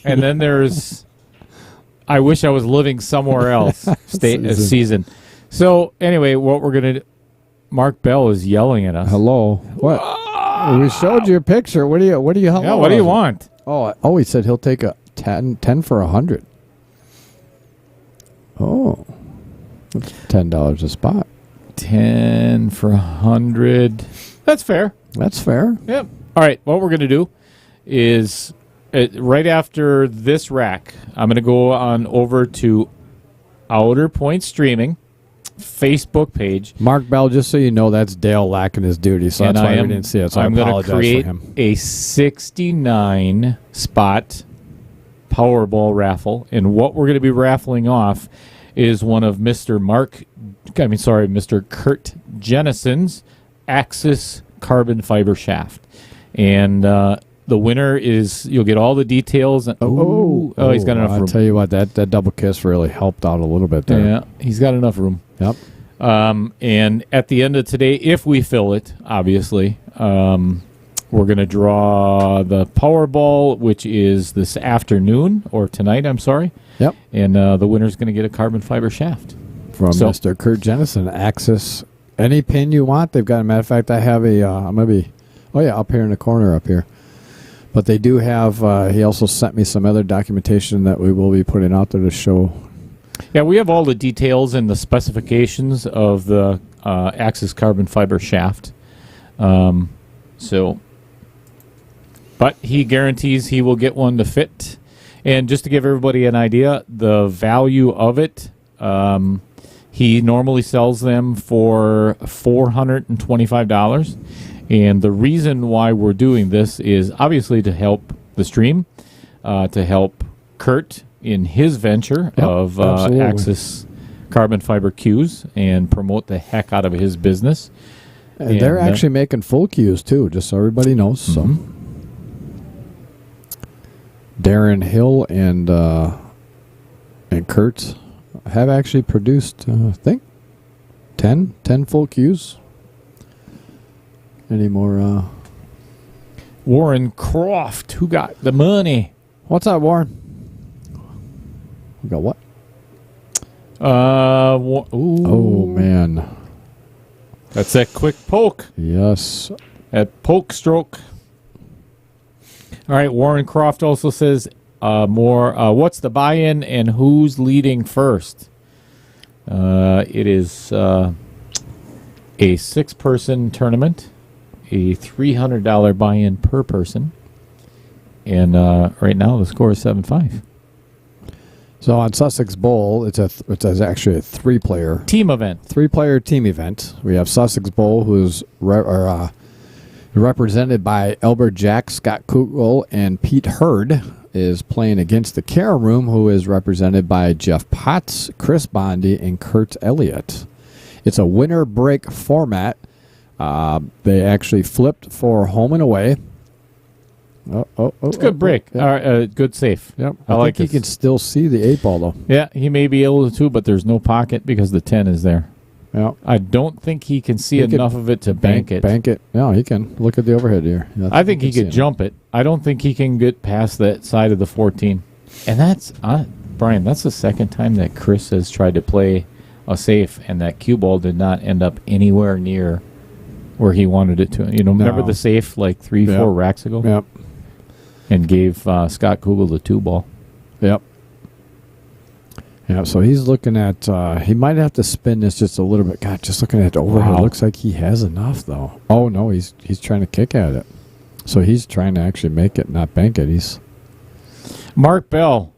and then there's. I wish I was living somewhere else. Season. So anyway, what we're gonna do? Mark Bell is yelling at us. Hello. What? We showed you a picture. What do you? Hello? Yeah. What do you want? Oh, he said he'll take a 10 for 100. Oh, that's $10 a spot. 10 for 100. That's fair. That's fair. Yep. All right. What we're going to do is right after this rack, I'm going to go on over to Outer Point Streaming Facebook page. Mark Bell, just so you know, that's Dale lacking his duty, so that's why we didn't see it. So I'm going to create for him. a 69 spot Powerball raffle, and what we're going to be raffling off is one of Mr. Kurt Jennison's Axis carbon fiber shaft, and the winner is, you'll get all the details. He's got enough room. I'll tell you what, that double kiss really helped out a little bit there. Yeah, he's got enough room. Yep. And at the end of today, if we fill it, obviously, we're going to draw the Powerball, which is this afternoon, or tonight, I'm sorry. Yep. And the winner's going to get a carbon fiber shaft. From Mr. Kurt Jennison, Axis. Any pin you want, they've got. A matter of fact, I have up here in the corner up here. But they do have, he also sent me some other documentation that we will be putting out there to show. Yeah, we have all the details and the specifications of the Axis carbon fiber shaft. But he guarantees he will get one to fit. And just to give everybody an idea, the value of it, he normally sells them for $425. And the reason why we're doing this is obviously to help the stream, to help Kurt in his venture of Axis carbon fiber cues and promote the heck out of his business. And they're actually making full cues too, just so everybody knows. So Darren Hill and Kurt have actually produced, I think, 10 full cues. Any more? Warren Croft, who got the money? What's up, Warren? We got what? Oh, man. That's that quick poke. Yes. That poke stroke. All right, Warren Croft also says what's the buy-in and who's leading first? It is a 6-person tournament, a $300 buy-in per person, and right now the score is 7-5. So on Sussex Bowl, it's actually a 3-player team event. 3-player team event. We have Sussex Bowl, who's represented by Albert Jack, Scott Kugel, and Pete Hurd, is playing against the Care Room, who is represented by Jeff Potts, Chris Bondi, and Kurt Elliott. It's a winner break format. They actually flipped for home and away. It's a good break. Yep. All right, good save. Yep. I like think he can still see the 8 ball, though. Yeah, he may be able to, but there's no pocket because the 10 is there. Yeah. I don't think he can see enough of it to bank it. Bank it. No, he can. Look at the overhead here. I think he could jump it. I don't think he can get past that side of the 14. And that's, Brian, that's the second time that Chris has tried to play a safe, and that cue ball did not end up anywhere near where he wanted it to. Remember the safe like 3-4 racks ago? Yep. And gave Scott Kugel the 2 ball. Yep. Yeah, so he's looking at, he might have to spin this just a little bit. God, just looking at the overhead, Wow. looks like he has enough, though. Oh, no, he's trying to kick at it. So he's trying to actually make it, not bank it. He's Mark Bell,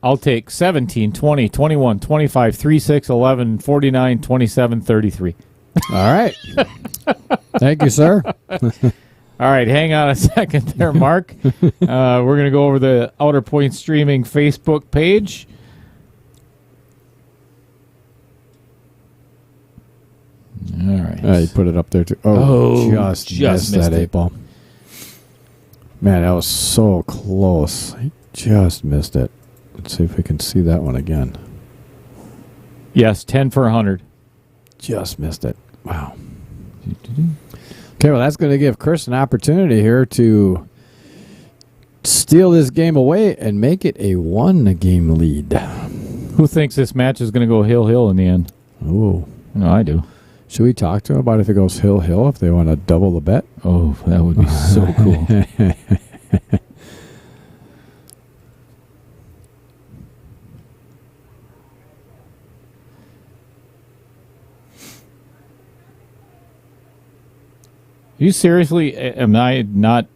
I'll take 17, 20, 21, 25, 36, 11, 49, 27, 33. all right. Thank you, sir. All right, hang on a second there, Mark. We're going to go over the Outer Point Streaming Facebook page. All right. You put it up there, too. Just missed that 8 ball. Man, that was so close. He just missed it. Let's see if we can see that one again. Yes, 10 for 100. Just missed it. Wow. Okay, well, that's going to give Chris an opportunity here to steal this game away and make it a 1-game lead. Who thinks this match is going to go hill-hill in the end? Oh. No, I do. Should we talk to him about if it goes hill-hill, if they want to double the bet? Oh, that would be so cool. You seriously, am I not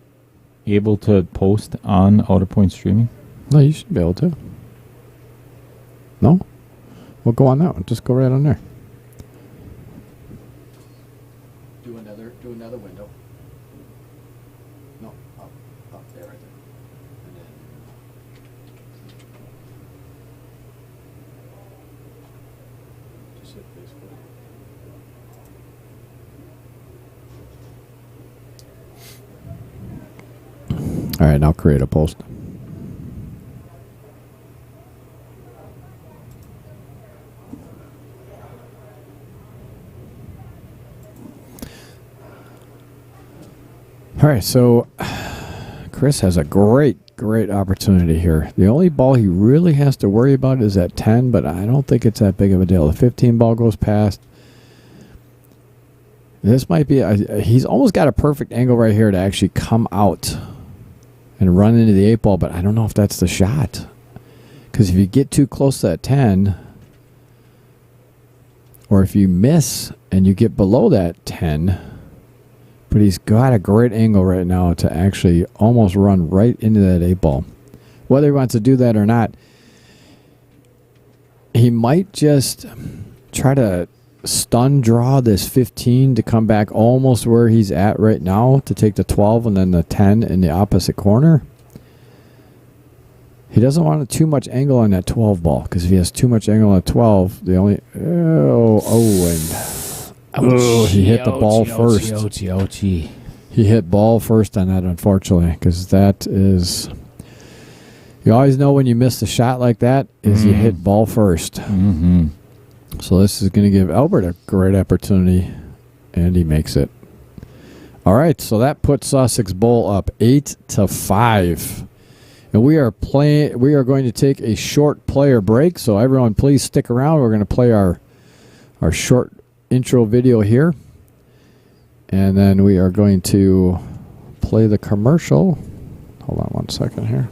able to post on Outer Point Streaming? No, you should be able to. No? We'll go on that one. Just go right on there. Do another window. No, up there, right there. And then just hit Facebook. All right, now create a post. All right, so Chris has a great opportunity here. The only ball he really has to worry about is at 10, but I don't think it's that big of a deal. The 15 ball goes past. This might be, he's almost got a perfect angle right here to actually come out and run into the 8 ball, but I don't know if that's the shot. Because if you get too close to that 10, or if you miss and you get below that 10, but he's got a great angle right now to actually almost run right into that 8 ball. Whether he wants to do that or not, he might just try to stun draw this 15 to come back almost where he's at right now to take the 12 and then the 10 in the opposite corner. He doesn't want too much angle on that 12 ball, because if he has too much angle on the 12, the only he hit the ball first. Ouchie. He hit ball first on that, unfortunately, because that is, you always know when you miss a shot like that is you hit ball first. Mm-hmm. So this is going to give Albert a great opportunity, and he makes it. All right, so that puts Sussex Bowl up 8-5. And we are going to take a short player break, so everyone please stick around. We're going to play our short intro video here. And then we are going to play the commercial. Hold on one second here.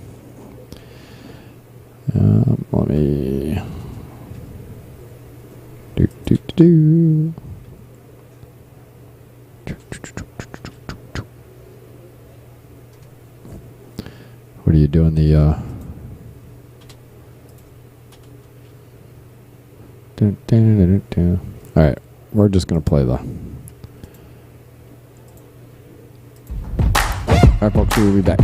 Let me... What are you doing? All right, we're just gonna play the. All right, folks, we'll be back.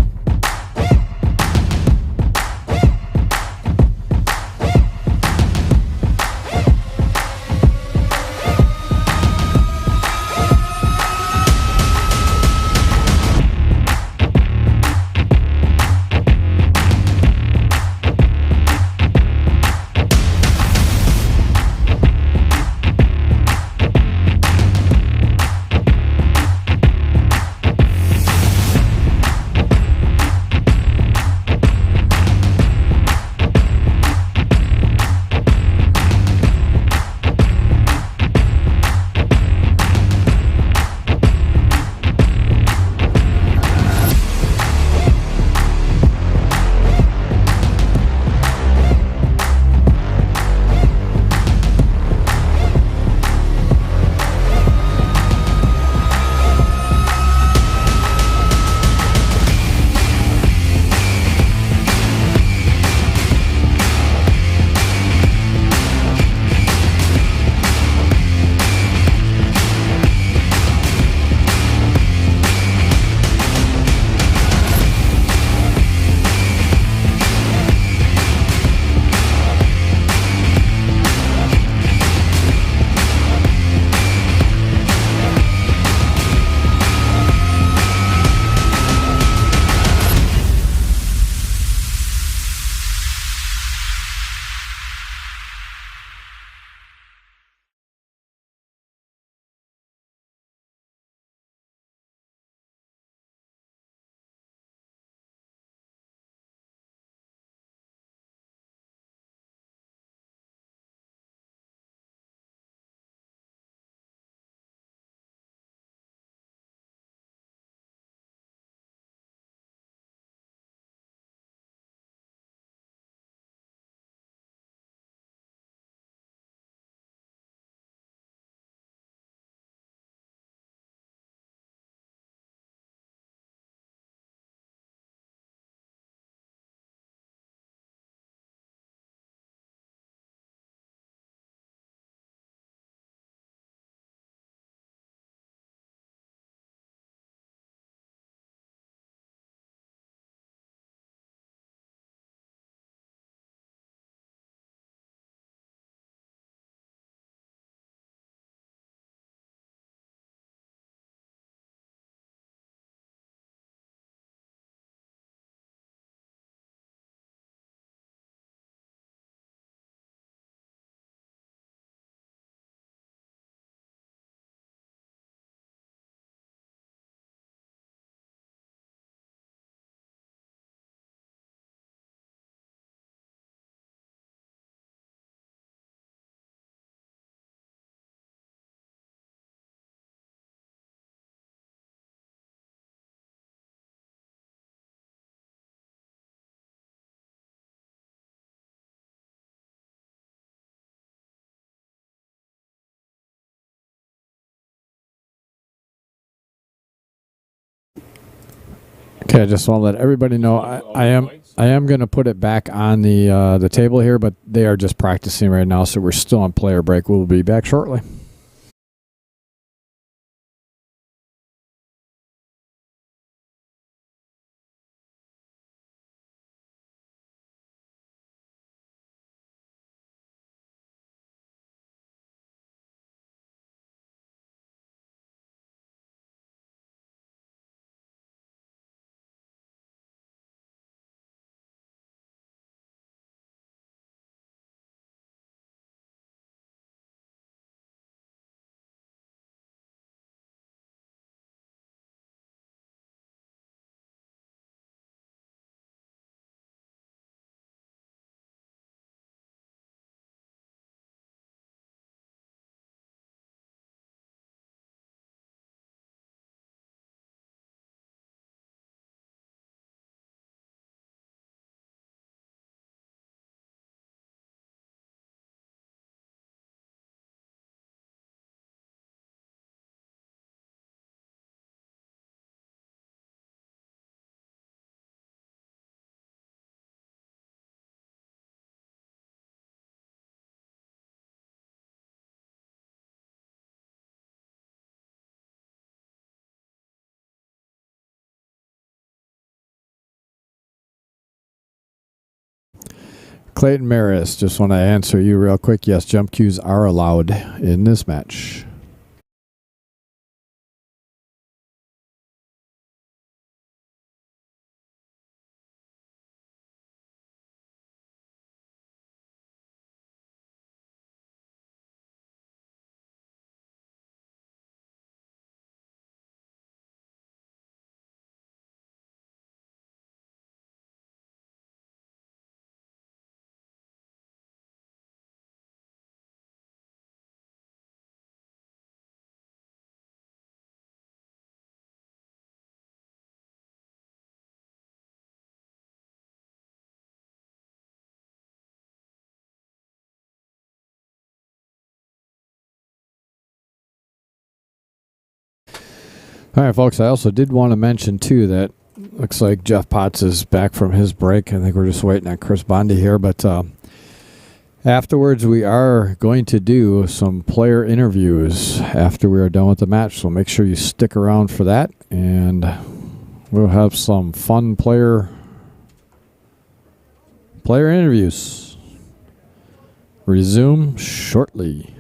Okay, I just want to let everybody know I am going to put it back on the table here, but they are just practicing right now, so we're still on player break. We'll be back shortly. Clayton Maris, just want to answer you real quick. Yes, jump cues are allowed in this match. All right, folks, I also did want to mention, too, that looks like Jeff Potts is back from his break. I think we're just waiting on Chris Bondi here. But afterwards, we are going to do some player interviews after we are done with the match. So make sure you stick around for that. And we'll have some fun player interviews. Resume shortly.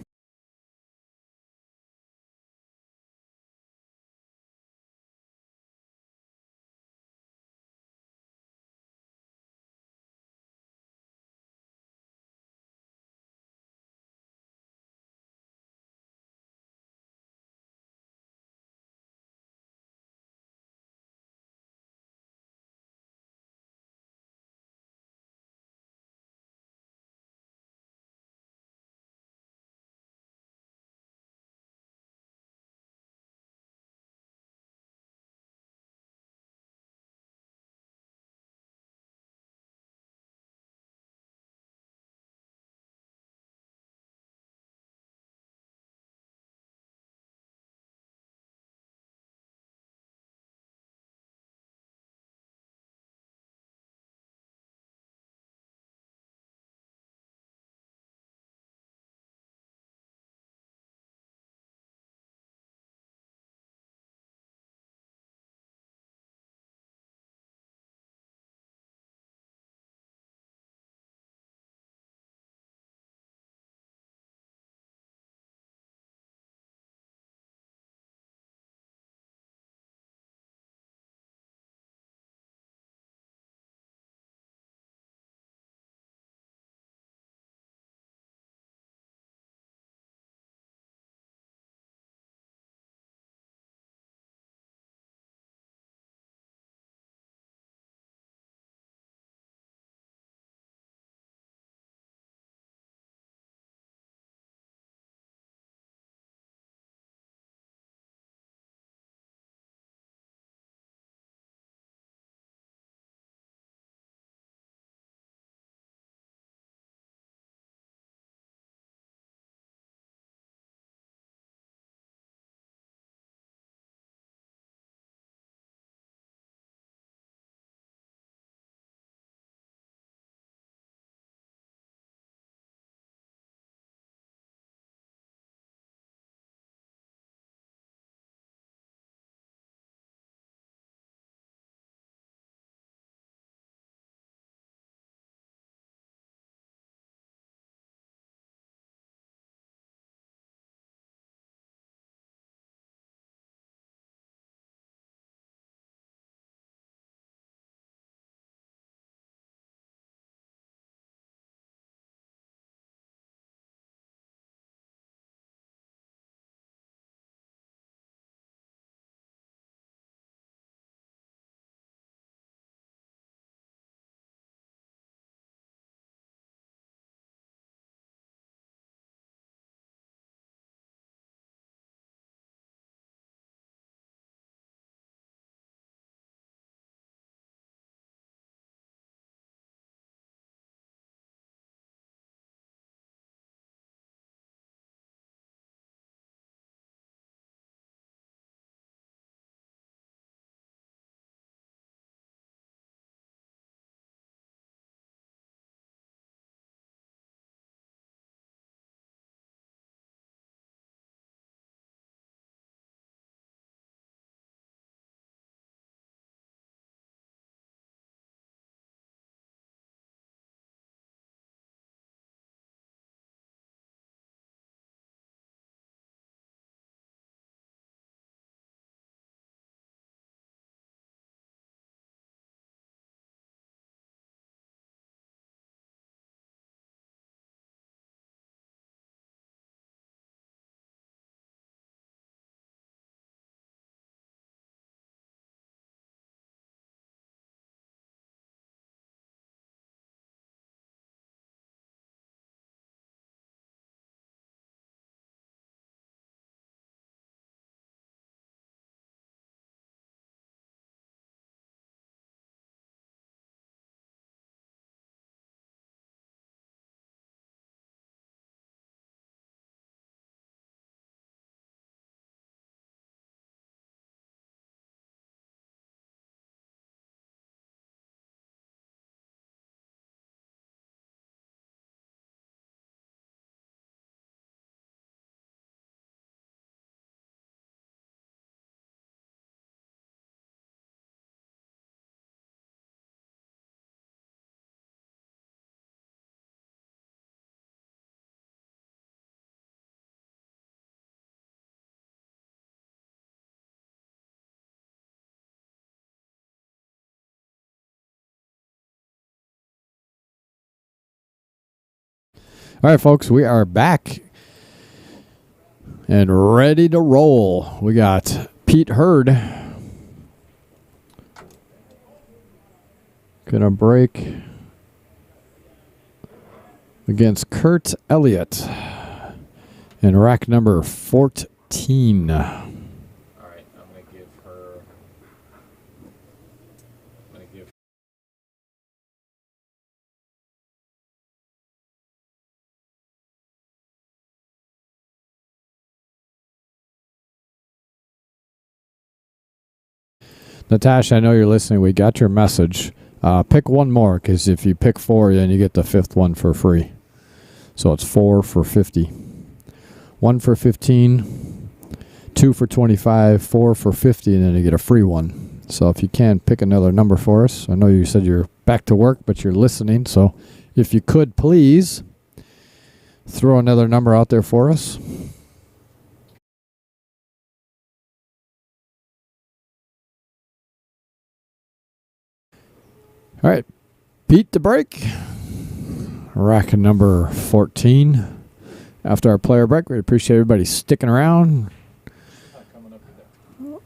All right, folks, we are back and ready to roll. We got Pete Hurd gonna break against Kurt Elliott in rack number 14. All right, I'm going to give her. Natasha, I know you're listening. We got your message. Pick one more, because if you pick 4, then you get the 5th one for free. So it's 4 for 50. 1 for 15, 2 for 25, 4 for 50, and then you get a free one. So if you can, pick another number for us. I know you said you're back to work, but you're listening. So if you could, please throw another number out there for us. All right, Pete the break. Rack number 14. After our player break, we appreciate everybody sticking around. All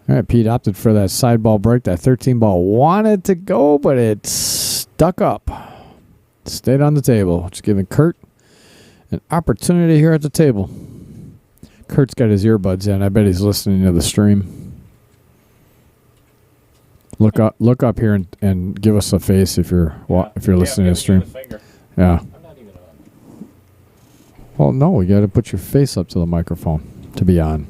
right, Pete opted for that side ball break. That 13 ball wanted to go, but it stuck up. Stayed on the table, just giving Kurt an opportunity here at the table. Kurt's got his earbuds in. I bet he's listening to the stream. Look up here and give us a face if you're listening to the stream. Yeah. I'm not even on. Well, no, you got to put your face up to the microphone to be on.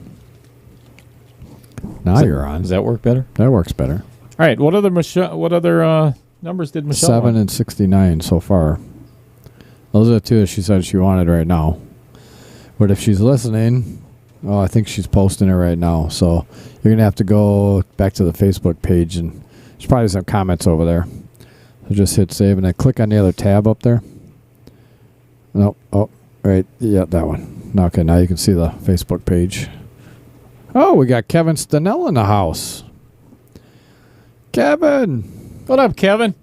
Now you're on. Does that work better? That works better. All right. What other numbers did Michelle 7 want? and 69 so far. Those are the 2 that she said she wanted right now. But if she's listening, I think she's posting it right now. So you're going to have to go back to the Facebook page, and there's probably some comments over there. So just hit save and then click on the other tab up there. No. Oh, right. Yeah, that one. Okay, now you can see the Facebook page. Oh, we got Kevin Stanell in the house. Kevin. What up, Kevin?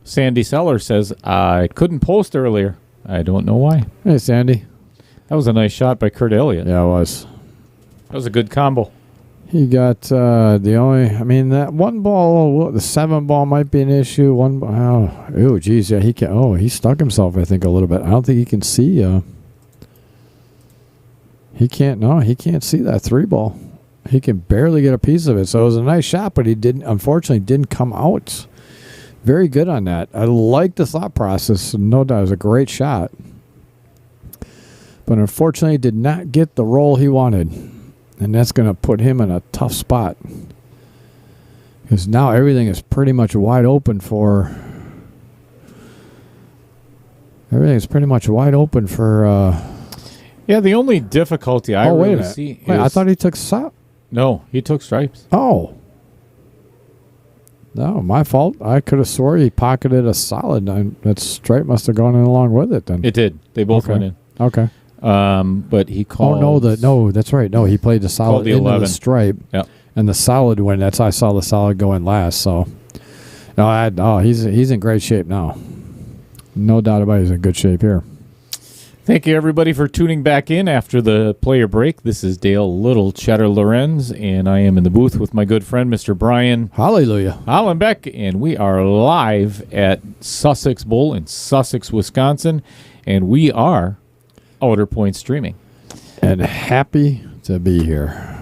Sandy Seller says, I couldn't post earlier. I don't know why. Hey, Sandy. That was a nice shot by Kurt Elliott. Yeah, it was. That was a good combo. He got that one ball, the 7 ball might be an issue. Geez, yeah, he stuck himself, I think, a little bit. I don't think he can see. He can't see that 3 ball. He can barely get a piece of it. So it was a nice shot, but he unfortunately didn't come out. Very good on that. I like the thought process. No doubt, it was a great shot. But unfortunately, did not get the roll he wanted. And that's going to put him in a tough spot. Because now everything is pretty much wide open for... Yeah, the only difficulty I really see is... Wait, I thought he took... No, he took stripes. Oh. No, my fault. I could have swore he pocketed a solid. That stripe must have gone in along with it then. It did. They both went in. Okay. But he called... No, that's right. No, he played the solid into 11. the stripe. Yep. And the solid went. That's how I saw the solid go in last. So, he's in great shape now. No doubt about it. He's in good shape here. Thank you, everybody, for tuning back in after the player break. This is Dale Little Cheddar Lorenz, and I am in the booth with my good friend, Mr. Brian Hallelujah Hollenbeck, and we are live at Sussex Bowl in Sussex, Wisconsin, and we are Outer Point streaming. And happy to be here.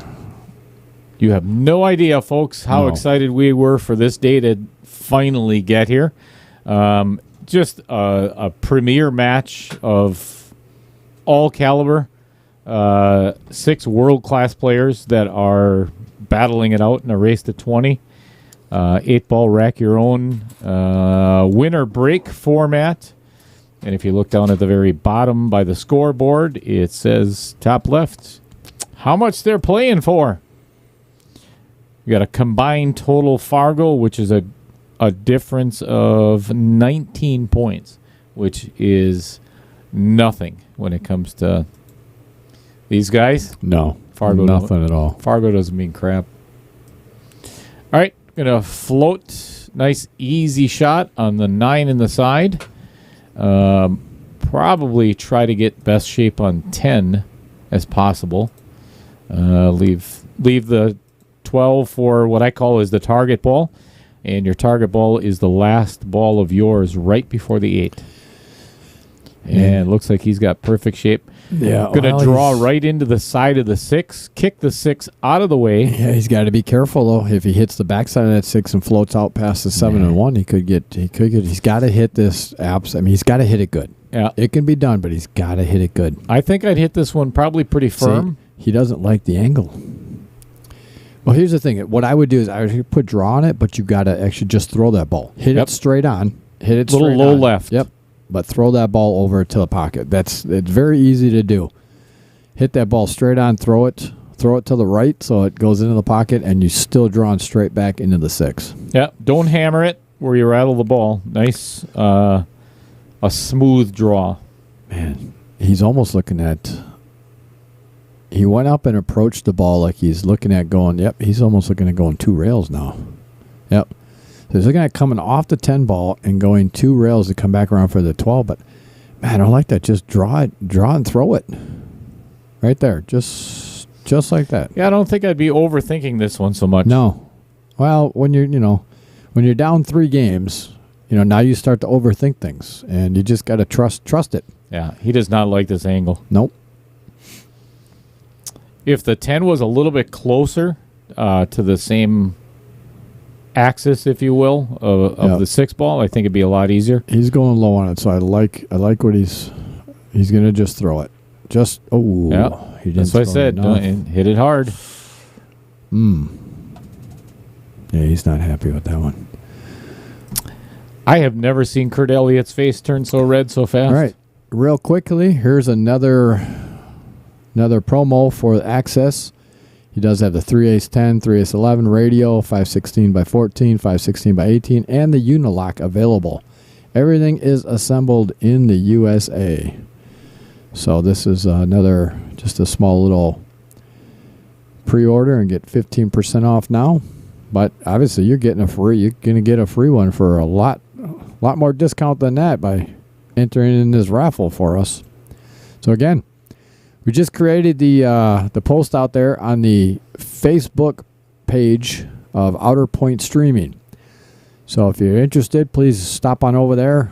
You have no idea, folks, how excited we were for this day to finally get here. Just a premier match of all caliber, 6 world-class players that are battling it out in a race to 20. 8-ball rack your own winner break format. And if you look down at the very bottom by the scoreboard, it says top left how much they're playing for. You got a combined total Fargo, which is a difference of 19 points, which is nothing when it comes to these guys. No, Fargo nothing at all. Fargo doesn't mean crap. All right, Gonna float, nice easy shot on the 9 in the side. Probably try to get best shape on 10 as possible. Leave the 12 for what I call is the target ball, and your target ball is the last ball of yours right before the 8. And looks like he's got perfect shape. Yeah, going to draw right into the side of the 6, kick the 6 out of the way. Yeah, he's got to be careful though. If he hits the backside of that 6 and floats out past the 7 and 1, he could get. He's got to hit this apps. I mean, he's got to hit it good. Yeah, it can be done, but he's got to hit it good. I think I'd hit this one probably pretty firm. See, he doesn't like the angle. Well, here's the thing. What I would do is I would put draw on it, but you got to actually just throw that ball. Hit it straight on. Hit it little straight low on. left. Yep. But throw that ball over to the pocket. It's very easy to do. Hit that ball straight on, throw it to the right so it goes into the pocket, and you're still drawing straight back into the 6. Yeah, don't hammer it where you rattle the ball. Nice, a smooth draw. Man, he's almost looking at. He went up and approached the ball like he's looking at going. Yep, he's almost looking at going 2 rails now. Yep. So he's looking at coming off the 10 ball and going 2 rails to come back around for the 12. But man, I don't like that. Just draw and throw it. Right there, just like that. Yeah, I don't think I'd be overthinking this one so much. No, well, when you're down 3 games, now you start to overthink things, and you just got to trust it. Yeah, he does not like this angle. Nope. If the 10 was a little bit closer to the same axis, if you will, of the 6 ball, I think it'd be a lot easier. He's going low on it, so I like what he's going to just throw it. That's what I said. Hit it hard. Yeah, he's not happy with that one. I have never seen Kurt Elliott's face turn so red so fast. All right, real quickly, here's another promo for Access. He does have the 3/8-10, 3/8-11 radio, 516x14, 516x18, and the Unilock available. Everything is assembled in the USA. So this is just a small little pre-order and get 15% off now. But obviously you're going to get a free one for a lot more discount than that by entering in this raffle for us. So again, we just created the post out there on the Facebook page of Outer Point Streaming. So if you're interested, please stop on over there.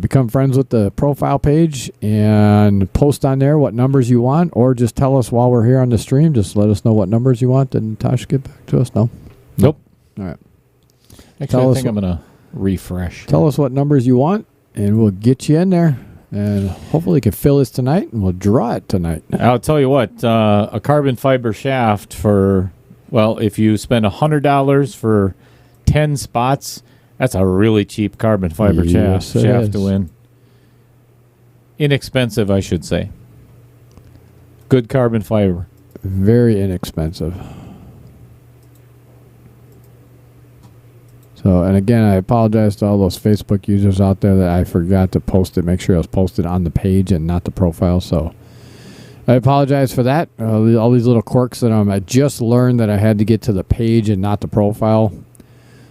Become friends with the profile page and post on there what numbers you want, or just tell us while we're here on the stream. Just let us know what numbers you want, and Tosh, get back to us. No? Nope. All right. Actually, I think I'm going to refresh. Tell us what numbers you want, and we'll get you in there. And hopefully we can fill this tonight, and we'll draw it tonight. I'll tell you what, a carbon fiber shaft if you spend $100 for 10 spots, that's a really cheap carbon fiber shaft to win. Inexpensive, I should say. Good carbon fiber. Very inexpensive. So, and again, I apologize to all those Facebook users out there that I forgot to post it. Make sure it was posted on the page and not the profile. So, I apologize for that. All these little quirks that I just learned that I had to get to the page and not the profile.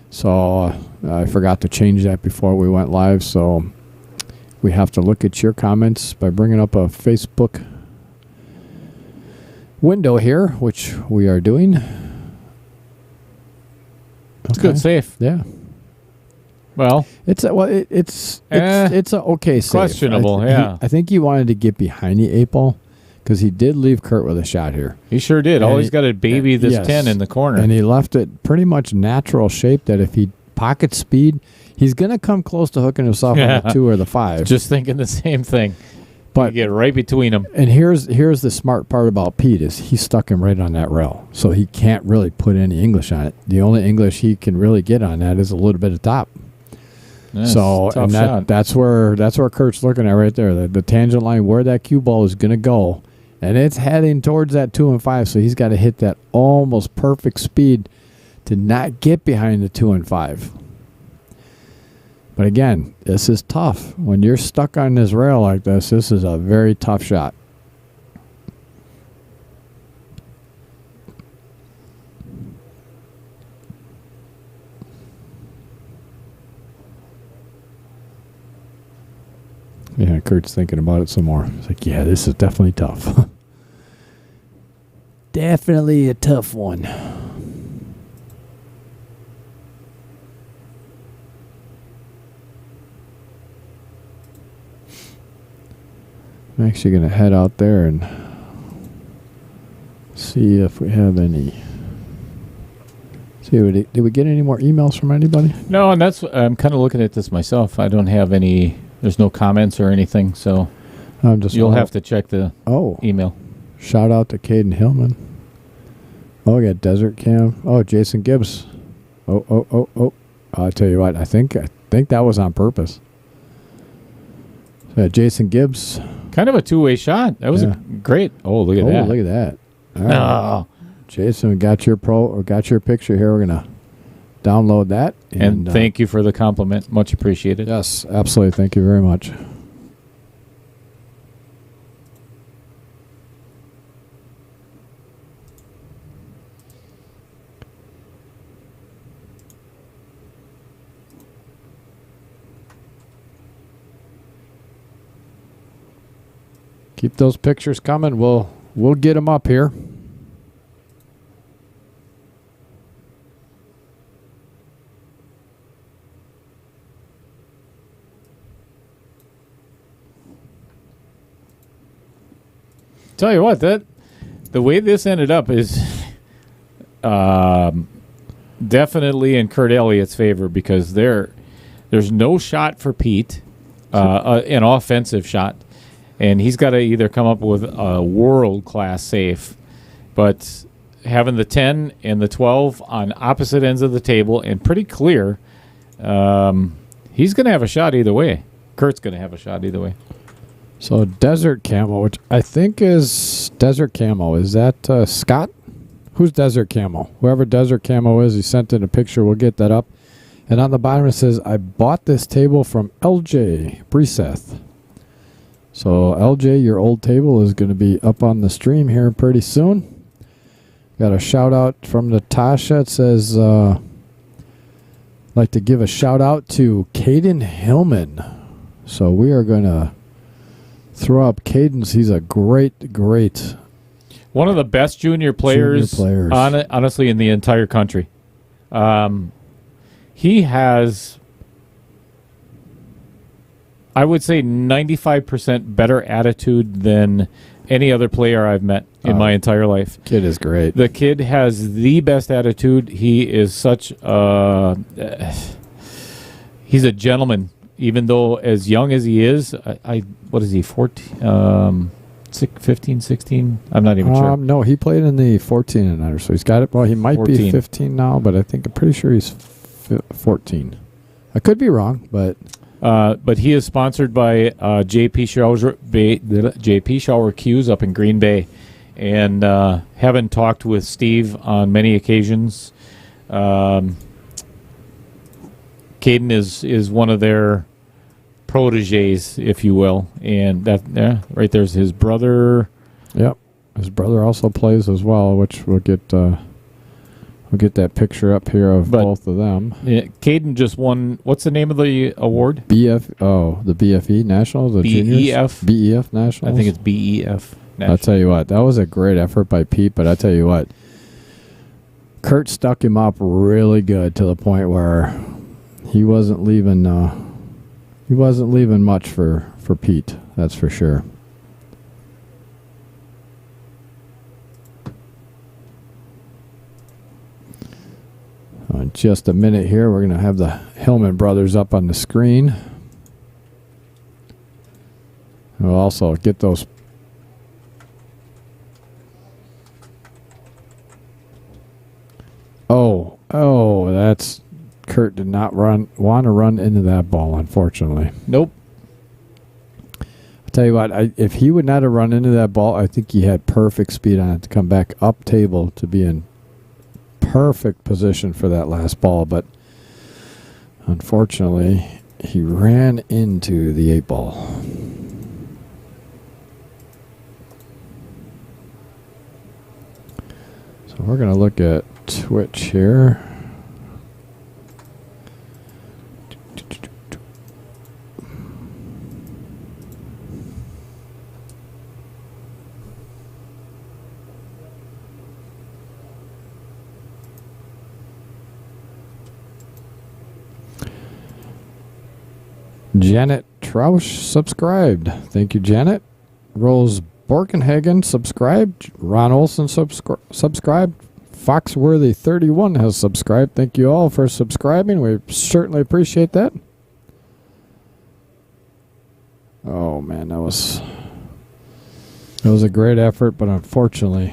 So, I forgot to change that before we went live. So, we have to look at your comments by bringing up a Facebook window here, which we are doing. It's good safe. Yeah. Well, it's a okay safe. Questionable. I think he wanted to get behind the 8 ball because he did leave Kurt with a shot here. He sure did. All he's got to baby this 10 in the corner, and he left it pretty much natural shape. That if he pocket speed, he's gonna come close to hooking himself on the 2 or the 5. Just thinking the same thing. But you get right between them. And here's the smart part about Pete is he stuck him right on that rail, so he can't really put any English on it. The only English he can really get on that is a little bit of top. That's where Kurt's looking at right there. The tangent line where that cue ball is gonna go, and it's heading towards that 2 and 5. So he's got to hit that almost perfect speed to not get behind the 2 and 5. But again, this is tough. When you're stuck on this rail like this is a very tough shot. Yeah, Kurt's thinking about it some more. It's like, yeah, this is definitely tough. Definitely a tough one. I'm actually going to head out there and see if we have any. Did we get any more emails from anybody? No, and that's I'm kind of looking at this myself. I don't have any. There's no comments or anything, so you'll have to check the email. Shout out to Caden Hillman. Oh, we got Desert Cam. Oh, Jason Gibbs. Oh. I'll tell you what. I think that was on purpose. So Jason Gibbs. Kind of a two-way shot. That was great. Oh, look at that. Oh, look at that. All right. Jason, we got your picture here. We're going to download that. And thank you for the compliment. Much appreciated. Yes, absolutely. Thank you very much. Keep those pictures coming. We'll get them up here. Tell you what, the way this ended up is definitely in Kurt Elliott's favor, because there's no shot for Pete, an offensive shot, and he's got to either come up with a world-class safe, but having the 10 and the 12 on opposite ends of the table and pretty clear, he's going to have a shot either way. Kurt's going to have a shot either way. So Desert Camo, which I think is Desert Camo. Is that Scott? Who's Desert Camo? Whoever Desert Camo is, he sent in a picture. We'll get that up. And on the bottom it says, I bought this table from LJ Breseth. So LJ, your old table is going to be up on the stream here pretty soon. Got a shout out from Natasha. It says, like to give a shout out to Caden Hillman. So we are going to throw up Cadence. He's a great one of the best junior players. Honestly, in the entire country. He has, I would say, 95% better attitude than any other player I've met in my entire life. Kid is great. The kid has the best attitude. He is such he's a gentleman. Even though as young as he is, what is he, 14, 15, 16? I'm not even sure. No, he played in the 14 and under, so he's got it. Well, he might 14. Be 15 now, but I'm pretty sure he's 14. I could be wrong, but he is sponsored by JP Shower Q's up in Green Bay, and having talked with Steve on many occasions, Caden is one of their proteges, if you will, and that right there's his brother. Yep, his brother also plays as well, which we'll get that picture up here of both of them. Yeah, Caden just won. What's the name of the award? The BFE Nationals, the juniors. BEF Nationals. I think it's BEF Nationals. I'll tell you what, that was a great effort by Pete, but I tell you what, Kurt stuck him up really good to the point where he wasn't leaving. He wasn't leaving much for Pete. That's for sure. In just a minute here, we're going to have the Hillman brothers up on the screen. We'll also get those. Oh, that's Kurt did not want to run into that ball, unfortunately. Nope. I'll tell you what, if he would not have run into that ball, I think he had perfect speed on it to come back up table to be in perfect position for that last ball, but unfortunately he ran into the 8 ball. So we're going to look at Twitch here. Janet Trausch subscribed. Thank you, Janet. Rose Borkenhagen subscribed. Ron Olson subscribed. Foxworthy31 has subscribed. Thank you all for subscribing. We certainly appreciate that. Oh, man, that was a great effort, but unfortunately.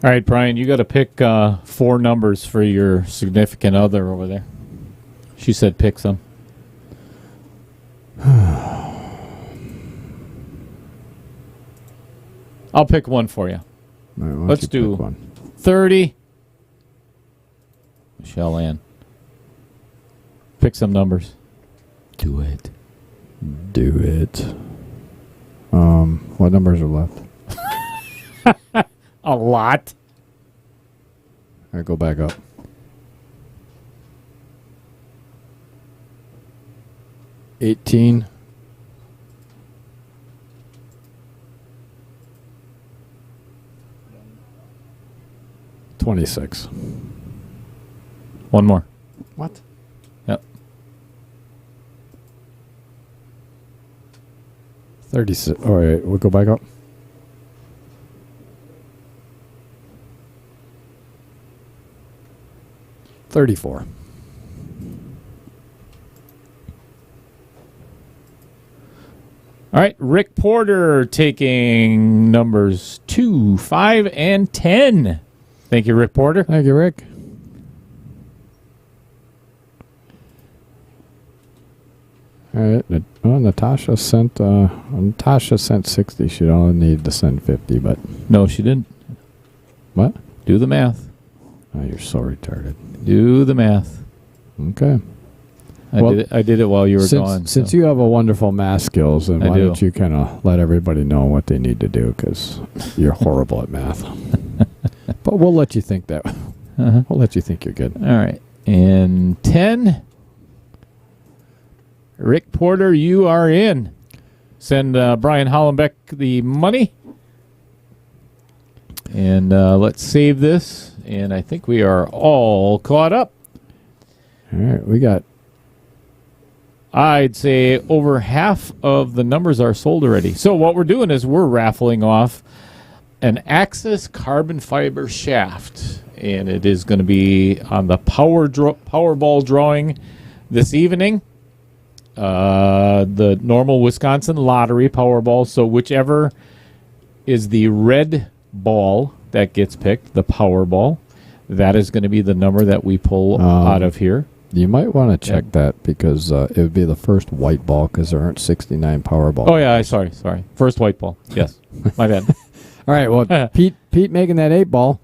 All right, Brian, you got to pick 4 numbers for your significant other over there. She said pick some. I'll pick one for you. Right, let's do 30. Michelle Ann. Pick some numbers. Do it. Do it. What numbers are left? A lot. All right, go back up. 18. 26. One more. What? Yep. 36. All right, we'll go back up. 34. All right, Rick Porter taking numbers 2, 5, and 10. Thank you, Rick Porter. Thank you, Rick. All right. Well, Natasha sent 60. She'd only need to send 50, but no, she didn't. What? Do the math. Oh, you're so retarded. Do the math. Okay. I did it while you were gone. Since you have a wonderful math skills, and why don't you kind of let everybody know what they need to do, because you're horrible at math. But we'll let you think that. We'll let you think you're good. All right. And 10. Rick Porter, you are in. Send Brian Hollenbeck the money. And let's save this. And I think we are all caught up. All right. We got... I'd say over half of the numbers are sold already. So what we're doing is we're raffling off an Axis carbon fiber shaft. And it is going to be on the Powerball drawing this evening. The normal Wisconsin lottery Powerball. So whichever is the red ball that gets picked, the Powerball, that is going to be the number that we pull out of here. You might want to check that, because it would be the first white ball, because there aren't 69 Powerball. Oh, yeah, sorry. First white ball. Yes, my bad. All right, well, Pete making that 8 ball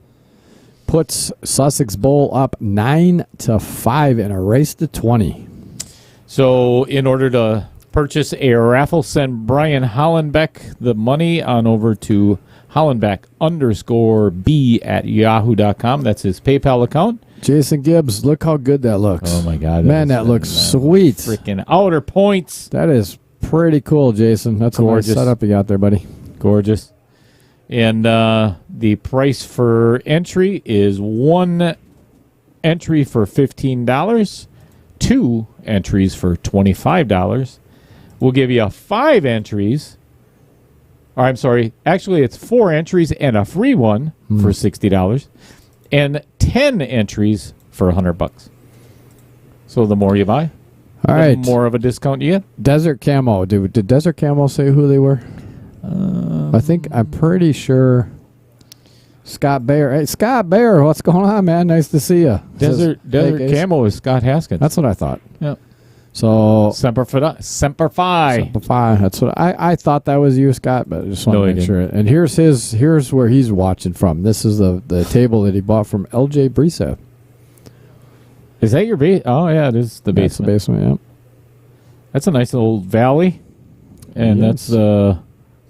puts Sussex Bowl up 9-5 in a race to 20. So in order to purchase a raffle, send Brian Hollenbeck the money on over to Hollenbeck_B@yahoo.com. That's his PayPal account. Jason Gibbs, look how good that looks. Oh, my God. Man, that looks sweet. Freaking outer points. That is pretty cool, Jason. That's gorgeous. A nice setup you got there, buddy. Gorgeous. And the price for entry is 1 entry for $15, 2 entries for $25. We'll give you 5 entries. Or I'm sorry, actually it's 4 entries and a free one for $60, and 10 entries for $100. So the more you buy, the more of a discount you get. Desert Camo. Did Desert Camo say who they were? I'm pretty sure. Scott Bayer. Hey, Scott Bayer, what's going on, man? Nice to see you. Desert Camo is Scott Haskins. That's what I thought. Yep. So Semper Fi. Semper Fi. That's what I thought that was you, Scott, but I just want to make sure. And here's where he's watching from. This is the table that he bought from LJ Brisa. Is that your base? Oh yeah, it is the basement. That's the basement. Yeah. That's a nice little valley, and that's the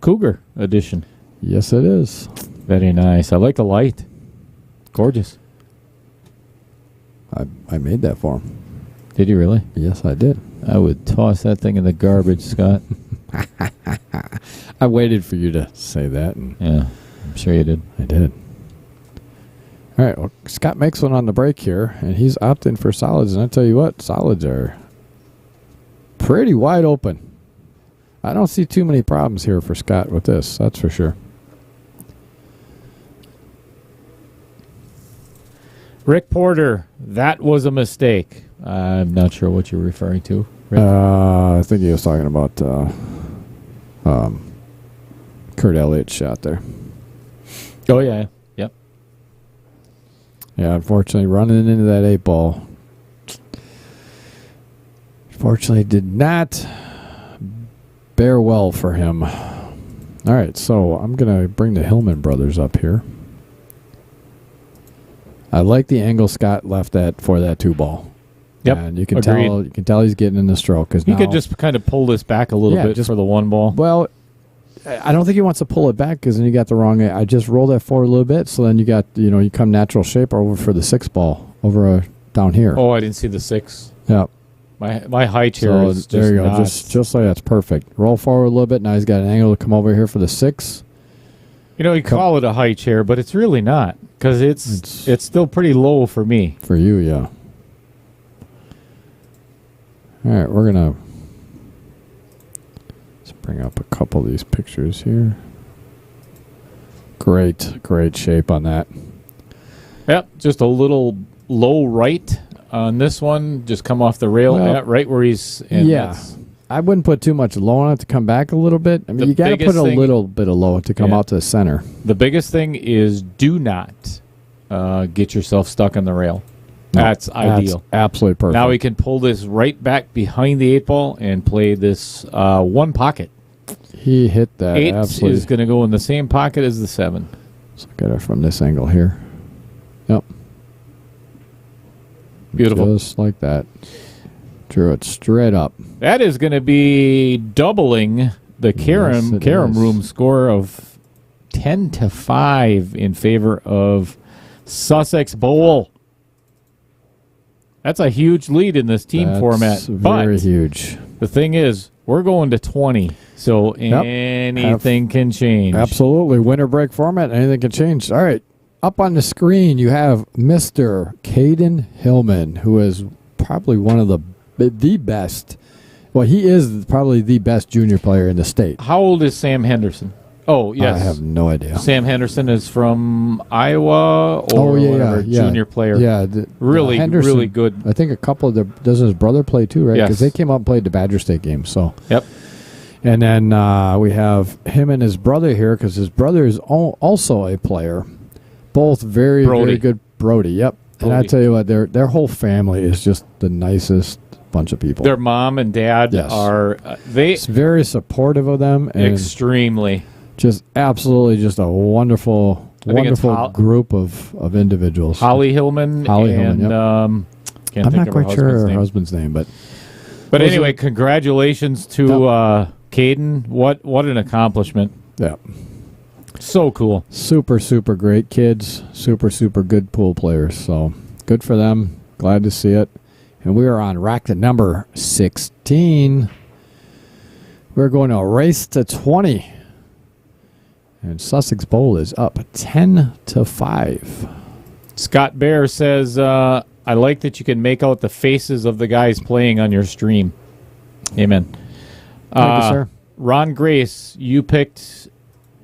Cougar edition. Yes, it is. Very nice. I like the light. Gorgeous. I made that for him. Did you really? Yes, I did. I would toss that thing in the garbage, Scott. I waited for you to say that. And yeah, I'm sure you did. I did. All right, well, Scott makes one on the break here, and he's opting for solids. And I tell you what, solids are pretty wide open. I don't see too many problems here for Scott with this. That's for sure. Rick Porter, that was a mistake. I'm not sure what you're referring to. I think he was talking about Kurt Elliott's shot there. Oh, yeah. Yep. Yeah, unfortunately, running into that 8-ball. Fortunately, did not bear well for him. All right, so I'm going to bring the Hillman brothers up here. I like the angle Scott left that for that 2-ball. Yep, and you can tell he's getting in the stroke because he could just kind of pull this back a little bit just for the 1 ball. Well, I don't think he wants to pull it back because then you got the wrong. I just roll that forward a little bit, so then you got you come natural shape over for the 6-ball over down here. Oh, I didn't see the 6. Yep. My high chair is there you go, not. just like that's perfect. Roll forward a little bit. Now he's got an angle to come over here for the 6. You call it a high chair, but it's really not because it's still pretty low for me. For you, yeah. All right, we're gonna let's bring up a couple of these pictures here. Great shape on that. Yep, just a little low right on this one. Just come off the rail right where he's. I wouldn't put too much low on it to come back a little bit. I mean, you got to put a little bit of low to come out to the center. The biggest thing is do not get yourself stuck on the rail. That's ideal. That's absolutely perfect. Now we can pull this right back behind the 8-ball and play this 1 pocket. He hit that. 8 absolutely. is going to go in the same pocket as the 7. Let's look at it from this angle here. Yep. Beautiful. Just like that. Drew it straight up. That is going to be doubling the Carom Room score of 10-5 in favor of Sussex Bowl. That's a huge lead in this team format. Very huge. The thing is, we're going to 20, so anything can change. Absolutely. Winter break format, anything can change. All right. Up on the screen, you have Mr. Caden Hillman, who is probably one of the best. Well, he is probably the best junior player in the state. How old is Sam Henderson? Oh, yes. I have no idea. Sam Henderson is from Iowa or junior player. Yeah. Really good. I think a couple of doesn't his brother play too, right? Because they came up and played the Badger State game. So. Yep. And then we have him and his brother here because his brother is also a player. Both very good. Brody, yep. Brody. And I tell you what, their whole family is just the nicest bunch of people. Their mom and dad are it's very supportive of them. And extremely. Just absolutely just a wonderful group of individuals. Holly Hillman. Yep. I'm not quite sure her husband's name, but anyway, congratulations to Caden. What an accomplishment. Yeah. So cool. Super, super great kids. Super, super good pool players. So good for them. Glad to see it. And we are on rack to number 16. We're going to race to 20. And Sussex Bowl is up 10-5. Scott Bear says, I like that you can make out the faces of the guys playing on your stream. Amen. Thank you, sir. Ron Grace, you picked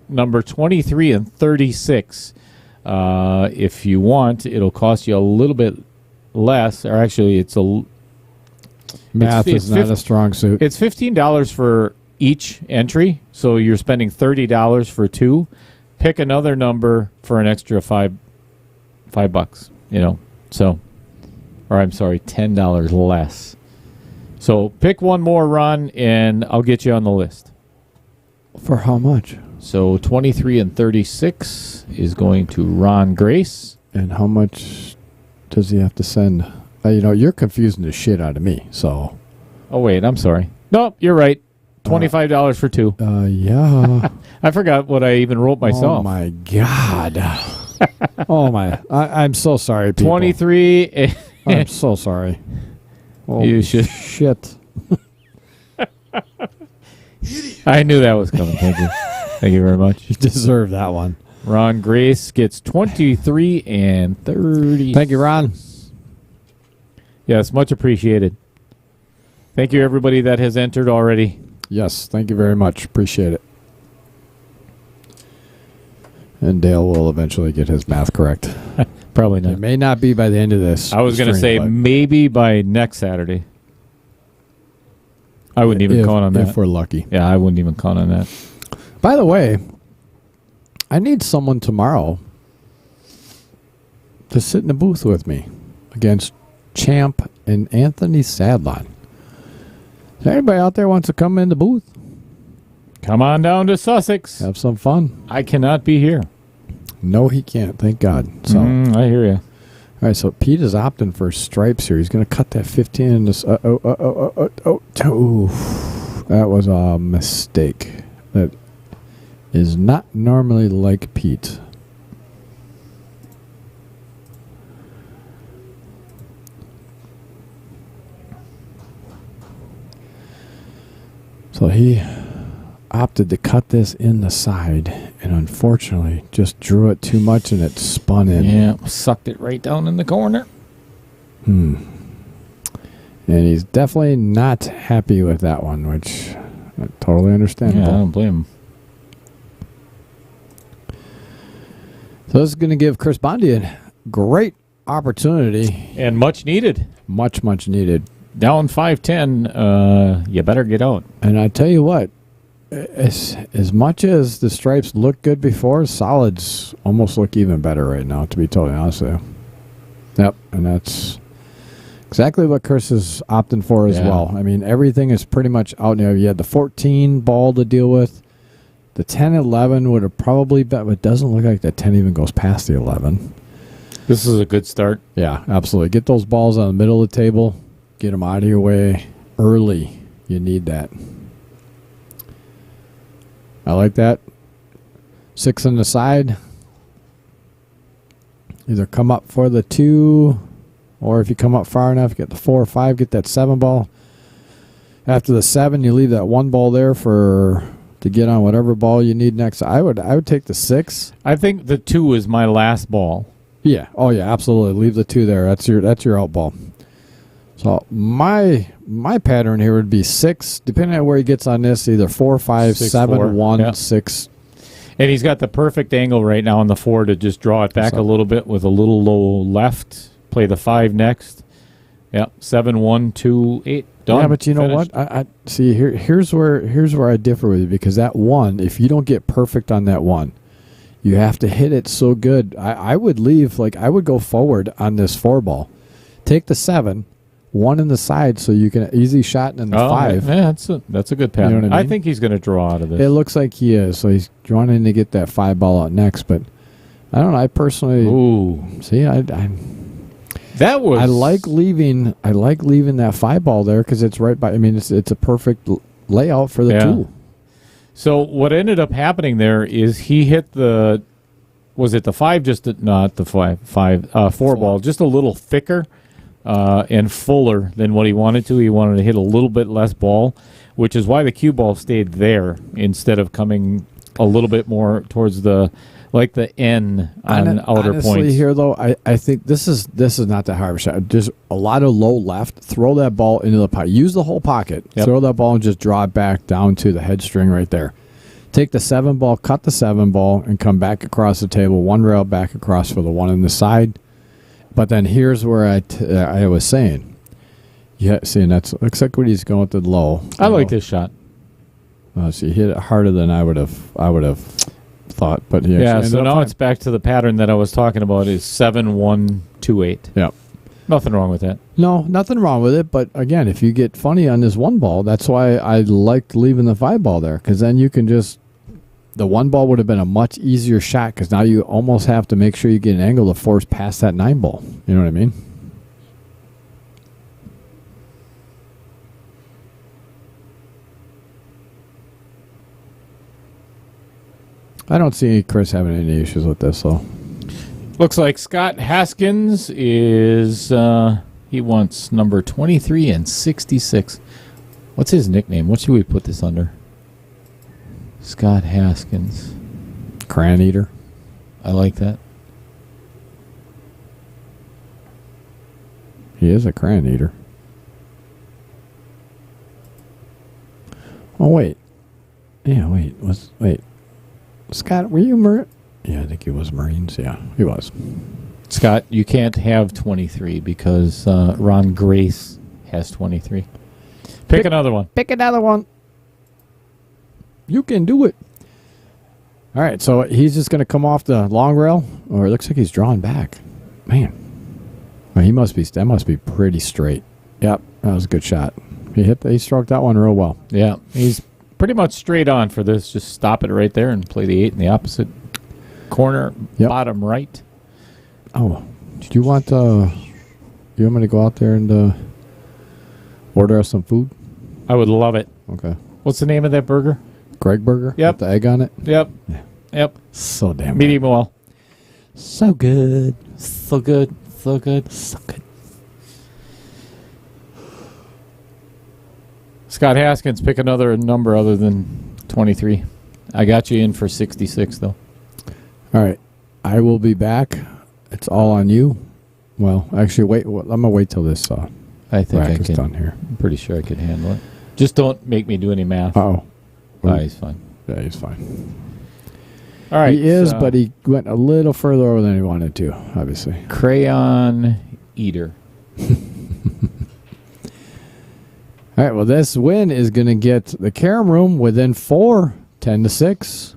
number 23 and 36. If you want, it'll cost you a little bit less, or actually math is not a strong suit. It's $15 for each entry, so you're spending $30 for 2. Pick another number for an extra $5, so, or I'm sorry, $10 less. So pick one more, Ron, and I'll get you on the list. For how much? So 23 and 36 is going to Ron Grace. And how much does he have to send? You're confusing the shit out of me. So. Oh wait, I'm sorry. No, you're right. $25 for 2. Yeah. I forgot what I even wrote myself. Oh my God. Oh my! I'm so sorry, people. 23. I'm so sorry. Oh, you should. Shit. I knew that was coming. Thank you. Thank you very much. You deserve that one. Ron Grace gets 23 and 30. Thank you, Ron. Yes, much appreciated. Thank you, everybody that has entered already. Yes, thank you very much. Appreciate it. And Dale will eventually get his math correct. Probably not. It may not be by the end of this. I was going to say maybe by next Saturday. I wouldn't even count on that. If we're lucky. Yeah, I wouldn't even count on that. By the way, I need someone tomorrow to sit in the booth with me against Champ and Anthony Sadlon. Is anybody out there wants to come in the booth? Come on down to Sussex. Have some fun. I cannot be here. No, he can't. Thank God. So I hear you. All right, so Pete is opting for stripes here. He's going to cut that 15 in this. That was a mistake. That is not normally like Pete. So he opted to cut this in the side, and unfortunately just drew it too much and it spun in. Yeah, sucked it right down in the corner. And he's definitely not happy with that one, which I totally understandable. Yeah, I don't blame him. So this is going to give Chris Bondi a great opportunity. And much needed. Much, much needed. Down 5-10, you better get out. And I tell you what, as much as the stripes look good before, solids almost look even better right now, to be totally honest with you. Yep, and that's exactly what Chris is opting for as well. I mean, everything is pretty much out now. You had the 14 ball to deal with. The 10-11 would have probably been, but it doesn't look like the 10 even goes past the 11. This is a good start. Yeah, absolutely. Get those balls on the middle of the table. Get them out of your way early. You need that. I like that. 6 on the side. Either come up for the 2, or if you come up far enough, get the 4 or 5, get that 7 ball. After the 7, you leave that 1 ball there to get on whatever ball you need next. I would take the 6. I think the 2 is my last ball. Yeah. Oh yeah, absolutely. Leave the 2 there. That's your out ball. So my pattern here would be 6, depending on where he gets on this, either 4, 5, 6, 7, 4. 1, 6. And he's got the perfect angle right now on the 4 to just draw it back a little bit with a little low left. Play the 5 next. Yep, 7, 1, 2, 8. Done. Yeah, but you know Finished. what? I see here's where I differ with you, because that 1, if you don't get perfect on that 1, you have to hit it so good. I would leave, I would go forward on this 4 ball. Take the 7, 1 in the side, so you can easy shot in the 5. Yeah, that's a good pattern. You know what I mean? I think he's going to draw out of this. It looks like he is, so he's wanting to get that 5 ball out next. But I don't know. I personally, see, I like leaving that 5 ball there because it's right by. I mean, it's a perfect layout for the 2. So what ended up happening there is he hit the 5? Not the 4 ball, just a little thicker. And fuller than what he wanted to. He wanted to hit a little bit less ball, which is why the cue ball stayed there instead of coming a little bit more towards the N on outer honestly, points. Here though, I think this is not that hard of a shot. Just a lot of low left. Throw that ball into the pocket. Use the whole pocket. Yep. Throw that ball and just draw it back down to the head string right there. Take the 7 ball, cut the 7 ball, and come back across the table. 1 rail back across for the 1 in the side. But then here's where I was saying, and that's looks like what he's going with the low. I like this shot. So he hit it harder than I would have thought. But so now it's back to the pattern that I was talking about. Is 7, 1, 2, 8. Yeah, nothing wrong with that. No, nothing wrong with it. But again, if you get funny on this 1 ball, that's why I liked leaving the 5 ball there, because then you can just. The 1 ball would have been a much easier shot because now you almost have to make sure you get an angle to force past that 9 ball. You know what I mean? I don't see Chris having any issues with this, though. Looks like Scott Haskins is, he wants number 23 and 66. What's his nickname? What should we put this under? Scott Haskins. Crayon eater. I like that. He is a crayon eater. Oh, wait. Yeah, wait. Scott, were you Marine? Yeah, I think he was Marines. Yeah, he was. Scott, you can't have 23 because Ron Grace has 23. Pick another one. Pick another one. You can do it. All right, so he's just going to come off the long rail, or it looks like he's drawn back. Man, well, that must be pretty straight. Yep, that was a good shot. He struck that one real well. Yeah, he's pretty much straight on for this. Just stop it right there and play the 8 in the opposite corner, bottom right. Oh, do you want me to go out there and order us some food? I would love it. Okay. What's the name of that burger? Greg Burger? Yep. With the egg on it? Yep. Yeah. Yep. So damn good. Medium well. So good. So good. So good. So good. Scott Haskins, pick another number other than 23. I got you in for 66, though. All right. I will be back. It's all on you. Well, actually, wait. I'm going to wait till this I think I rack is can. done here. I'm pretty sure I can handle it. Just don't make me do any math. Uh-oh. He's fine. Yeah, he's fine. All right. He is, but he went a little further over than he wanted to, obviously. Crayon Eater. All right, well, this win is going to get the Carom Room within 4, 10-6.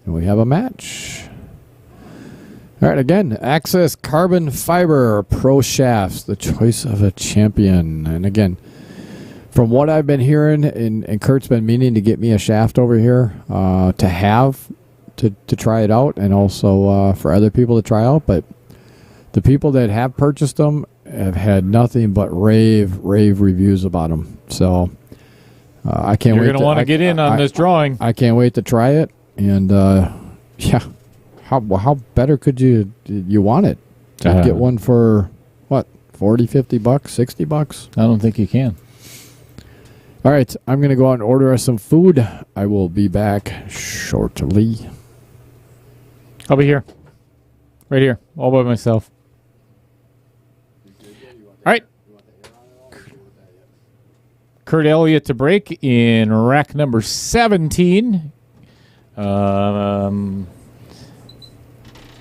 And we have a match. All right, again, Access Carbon Fiber Pro Shafts, the choice of a champion. And again, from what I've been hearing, and Kurt's been meaning to get me a shaft over here to try it out, and also for other people to try out. But the people that have purchased them have had nothing but rave reviews about them. So I can't wait. You're going to want to get in on this drawing. I can't wait to try it. And yeah, how better could you want it? To get one for what, 40, 50 bucks, 60 bucks? I don't think you can. All right, I'm going to go out and order us some food. I will be back shortly. I'll be here. Right here. All by myself. All right. Kurt Elliott to break in rack number 17.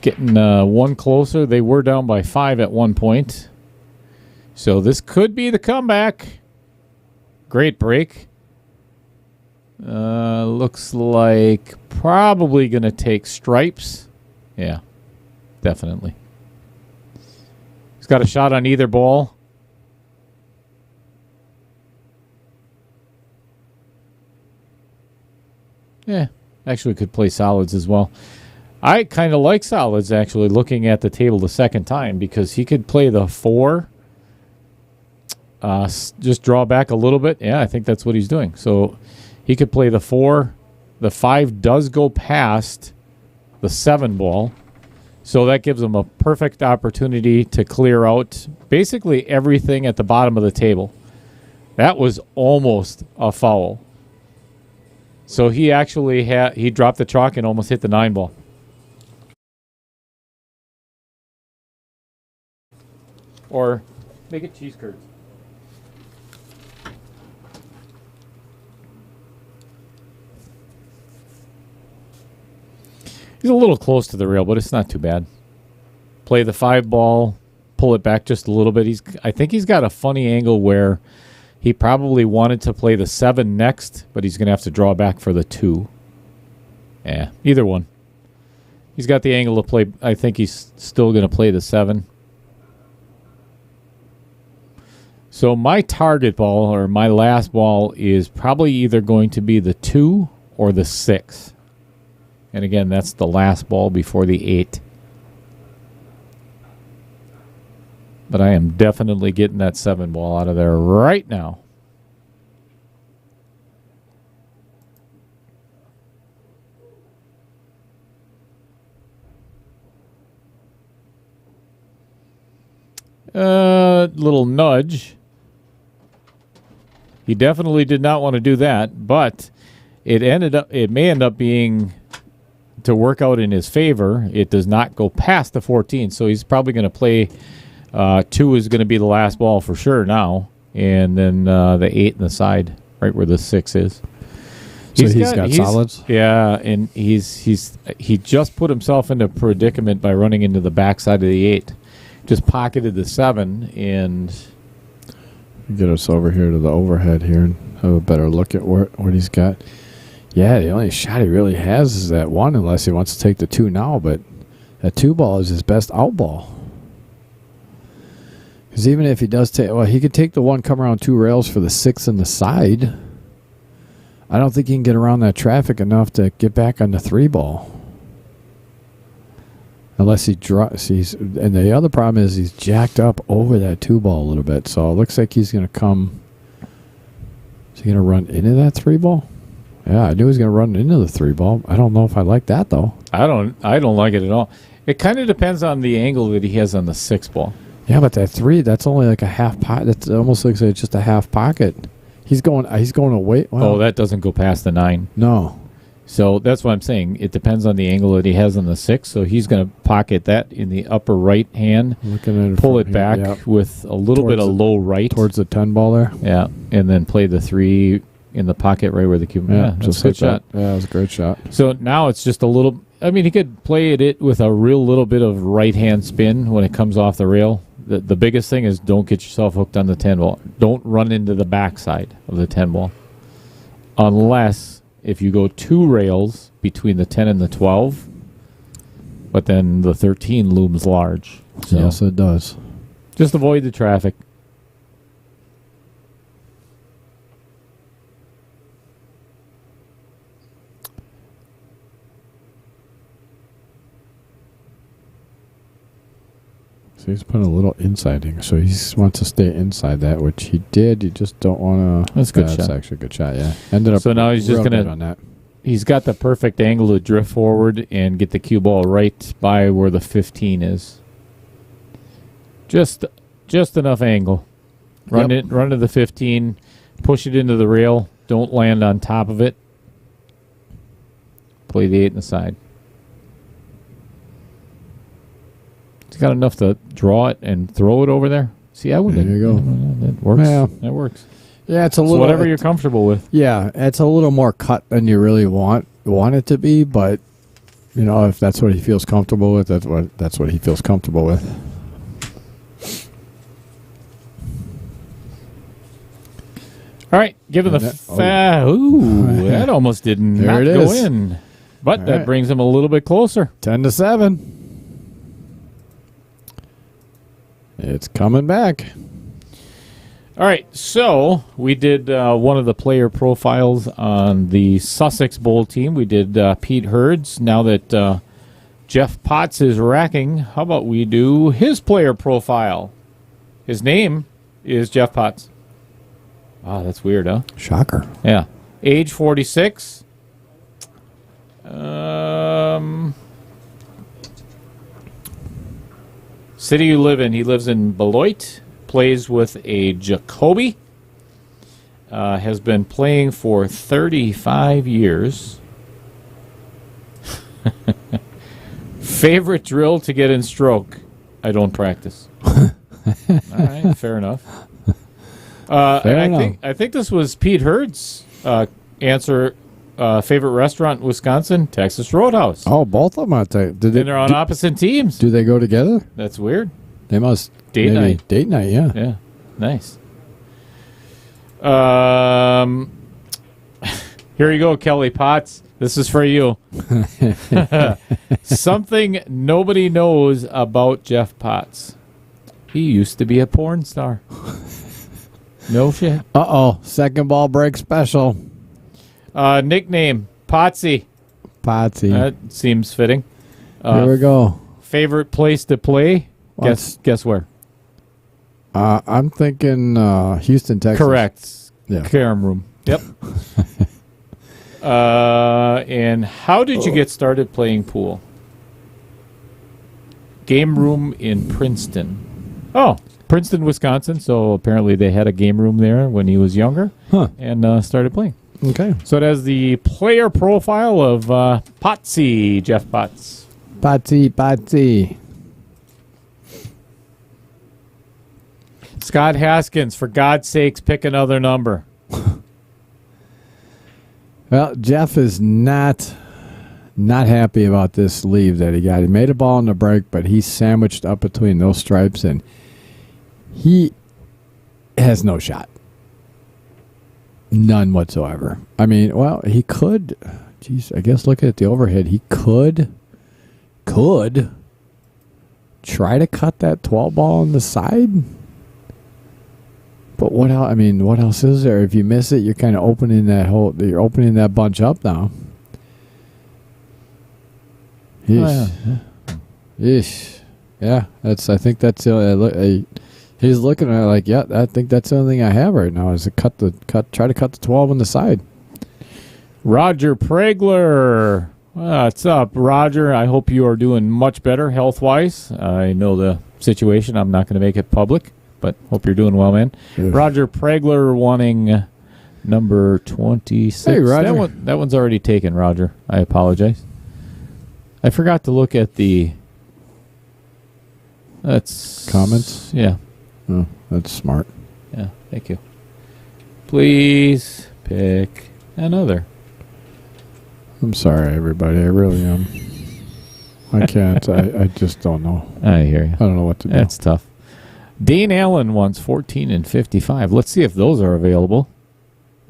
Getting one closer. They were down by 5 at one point. So this could be the comeback. Great break. Looks like probably going to take stripes. Yeah, definitely. He's got a shot on either ball. Yeah, actually could play solids as well. I kind of like solids, actually, looking at the table the second time, because he could play the 4. Just draw back a little bit. Yeah, I think that's what he's doing. So he could play the 4. The 5 does go past the 7 ball. So that gives him a perfect opportunity to clear out basically everything at the bottom of the table. That was almost a foul. So he actually he dropped the chalk and almost hit the 9 ball. Or make it cheese curds. He's a little close to the rail, but it's not too bad. Play the 5 ball, pull it back just a little bit. I think he's got a funny angle where he probably wanted to play the 7 next, but he's going to have to draw back for the 2. Yeah, either one. He's got the angle to play. I think he's still going to play the 7. So my target ball, or my last ball, is probably either going to be the 2 or the 6. And again, that's the last ball before the 8. But I am definitely getting that 7 ball out of there right now. Little nudge. He definitely did not want to do that, but it may end up being to work out in his favor. It does not go past the 14, so he's probably going to play 2 is going to be the last ball for sure now, and then the 8 in the side. right where the 6 is. So he's got solids? Yeah, and he just put himself into a predicament by running into the backside of the 8. Just pocketed the 7 and... Get us over here to the overhead here and have a better look at what he's got. Yeah, the only shot he really has is that 1, unless he wants to take the 2 now, but that 2 ball is his best out ball. Because even if he does take... Well, he could take the 1, come around 2 rails for the 6 in the side. I don't think he can get around that traffic enough to get back on the 3 ball. Unless he drops. And the other problem is he's jacked up over that 2 ball a little bit. So it looks like he's going to come... Is he going to run into that 3 ball? Yeah, I knew he was going to run into the 3 ball. I don't know if I like that, though. I don't like it at all. It kind of depends on the angle that he has on the 6 ball. Yeah, but that 3, that's only like a half pocket. That almost looks like just a half pocket. He's going away. Well, oh, that doesn't go past the 9. No. So that's what I'm saying. It depends on the angle that he has on the 6. So he's going to pocket that in the upper right hand, pull it back with a little bit of low right. Towards the 10 ball there? Yeah, and then play the 3 in the pocket right where the cube. Yeah, that's a good shot. Yeah, it was a great shot. So now it's just a little... I mean, he could play it with a real little bit of right-hand spin when it comes off the rail. The biggest thing is don't get yourself hooked on the 10 ball. Don't run into the backside of the 10 ball. Unless if you go 2 rails between the 10 and the 12, but then the 13 looms large. So yes, it does. Just avoid the traffic. So he's putting a little insiding. So he wants to stay inside that, which he did. You just don't want to. That's a good shot. That's actually a good shot, yeah. Ended up so now he's just going to. On that. He's got the perfect angle to drift forward and get the cue ball right by where the 15 is. Just enough angle. Run to the 15, push it into the rail. Don't land on top of it. Play the 8 in the side. He's got enough to draw it and throw it over there. See, I wouldn't. There you go. That works. Yeah. That works. Yeah, it's a little... whatever you're comfortable with. Yeah, it's a little more cut than you really want it to be, but, you know, if that's what he feels comfortable with, that's what he feels comfortable with. All right, given the... that almost did not go in. But that brings him a little bit closer. 10-7. It's coming back. All right, so we did one of the player profiles on the Sussex Bowl team. We did Pete Hurd's. Now that Jeff Potts is racking, how about we do his player profile? His name is Jeff Potts. Wow, that's weird, huh? Shocker. Yeah. Age 46. City you live in. He lives in Beloit. Plays with a Jacoby. Has been playing for 35 years. Favorite drill to get in stroke? I don't practice. All right, fair enough. I think this was Pete Hurd's answer. Favorite restaurant in Wisconsin? Texas Roadhouse. Oh, both of them. And they're on opposite teams. Do they go together? That's weird. They must. Date night. Date night, yeah. Yeah, nice. Here you go, Kelly Potts. This is for you. Something nobody knows about Jeff Potts. He used to be a porn star. No shit. Uh-oh. Second ball break special. Nickname, Potsy. Potsy. That seems fitting. Here we go. Favorite place to play? Guess where? I'm thinking Houston, Texas. Correct. Yeah. Carom room. Yep. And how did you get started playing pool? Game room in Princeton. Oh, Princeton, Wisconsin. So apparently they had a game room there when he was younger and started playing. Okay. So it has the player profile of Potsy, Jeff Potts. Potsy. Scott Haskins, for God's sakes, pick another number. Well, Jeff is not happy about this leave that he got. He made a ball in the break, but he's sandwiched up between those stripes, and he has no shot. None whatsoever. I mean, well, he could. Geez, I guess looking at the overhead, he could try to cut that 12 ball on the side. But what else? I mean, what else is there? If you miss it, you're kind of opening that whole. You're opening that bunch up now. Yeesh. Yeesh. Yeah, that's. I think that's. He's looking at it like, yeah, I think that's the only thing I have right now is to try to cut the 12 on the side. Roger Pregler. What's up, Roger? I hope you are doing much better health-wise. I know the situation. I'm not going to make it public, but hope you're doing well, man. Ugh. Roger Pregler wanting number 26. Hey, Roger. That one's already taken, Roger. I apologize. I forgot to look at the... That's... Comments? Yeah. Oh, that's smart. Yeah, thank you. Please pick another. I'm sorry, everybody. I really am. I can't. I just don't know. I hear you. I don't know what to do. That's tough. Dean Allen wants 14 and 55. Let's see if those are available.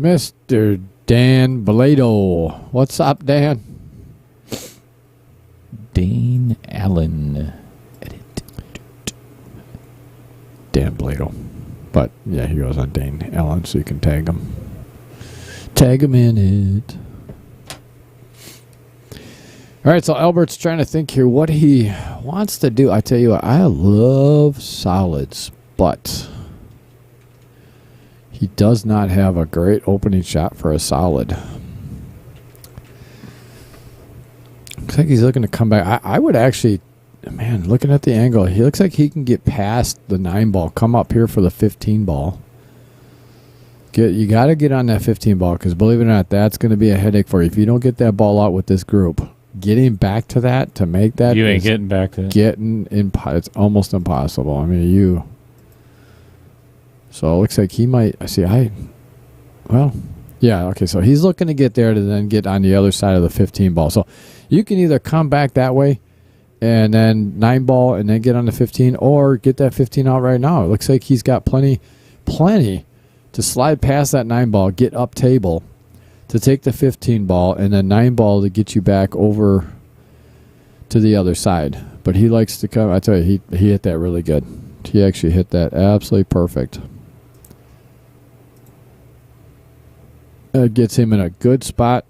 Mr. Dan Blado. What's up, Dan? Dean Allen. Dan Blado. But, yeah, he goes on Dane Allen, so you can tag him. Tag him in it. All right, so Albert's trying to think here what he wants to do. I tell you what, I love solids, but he does not have a great opening shot for a solid. Looks like he's looking to come back. I would actually... Man, looking at the angle, he looks like he can get past the 9 ball, come up here for the 15 ball. You got to get on that 15 ball because believe it or not, that's going to be a headache for you. If you don't get that ball out with this group, getting back to that to make that... You ain't getting back to it. It's almost impossible. I mean, So it looks like he might... Yeah, okay, so he's looking to get there to then get on the other side of the 15 ball. So you can either come back that way and then 9 ball and then get on the 15 or get that 15 out right now. It looks like he's got plenty to slide past that 9 ball, get up table to take the 15 ball and then 9 ball to get you back over to the other side. But he likes to come. I tell you, he hit that really good. He actually hit that absolutely perfect. It gets him in a good spot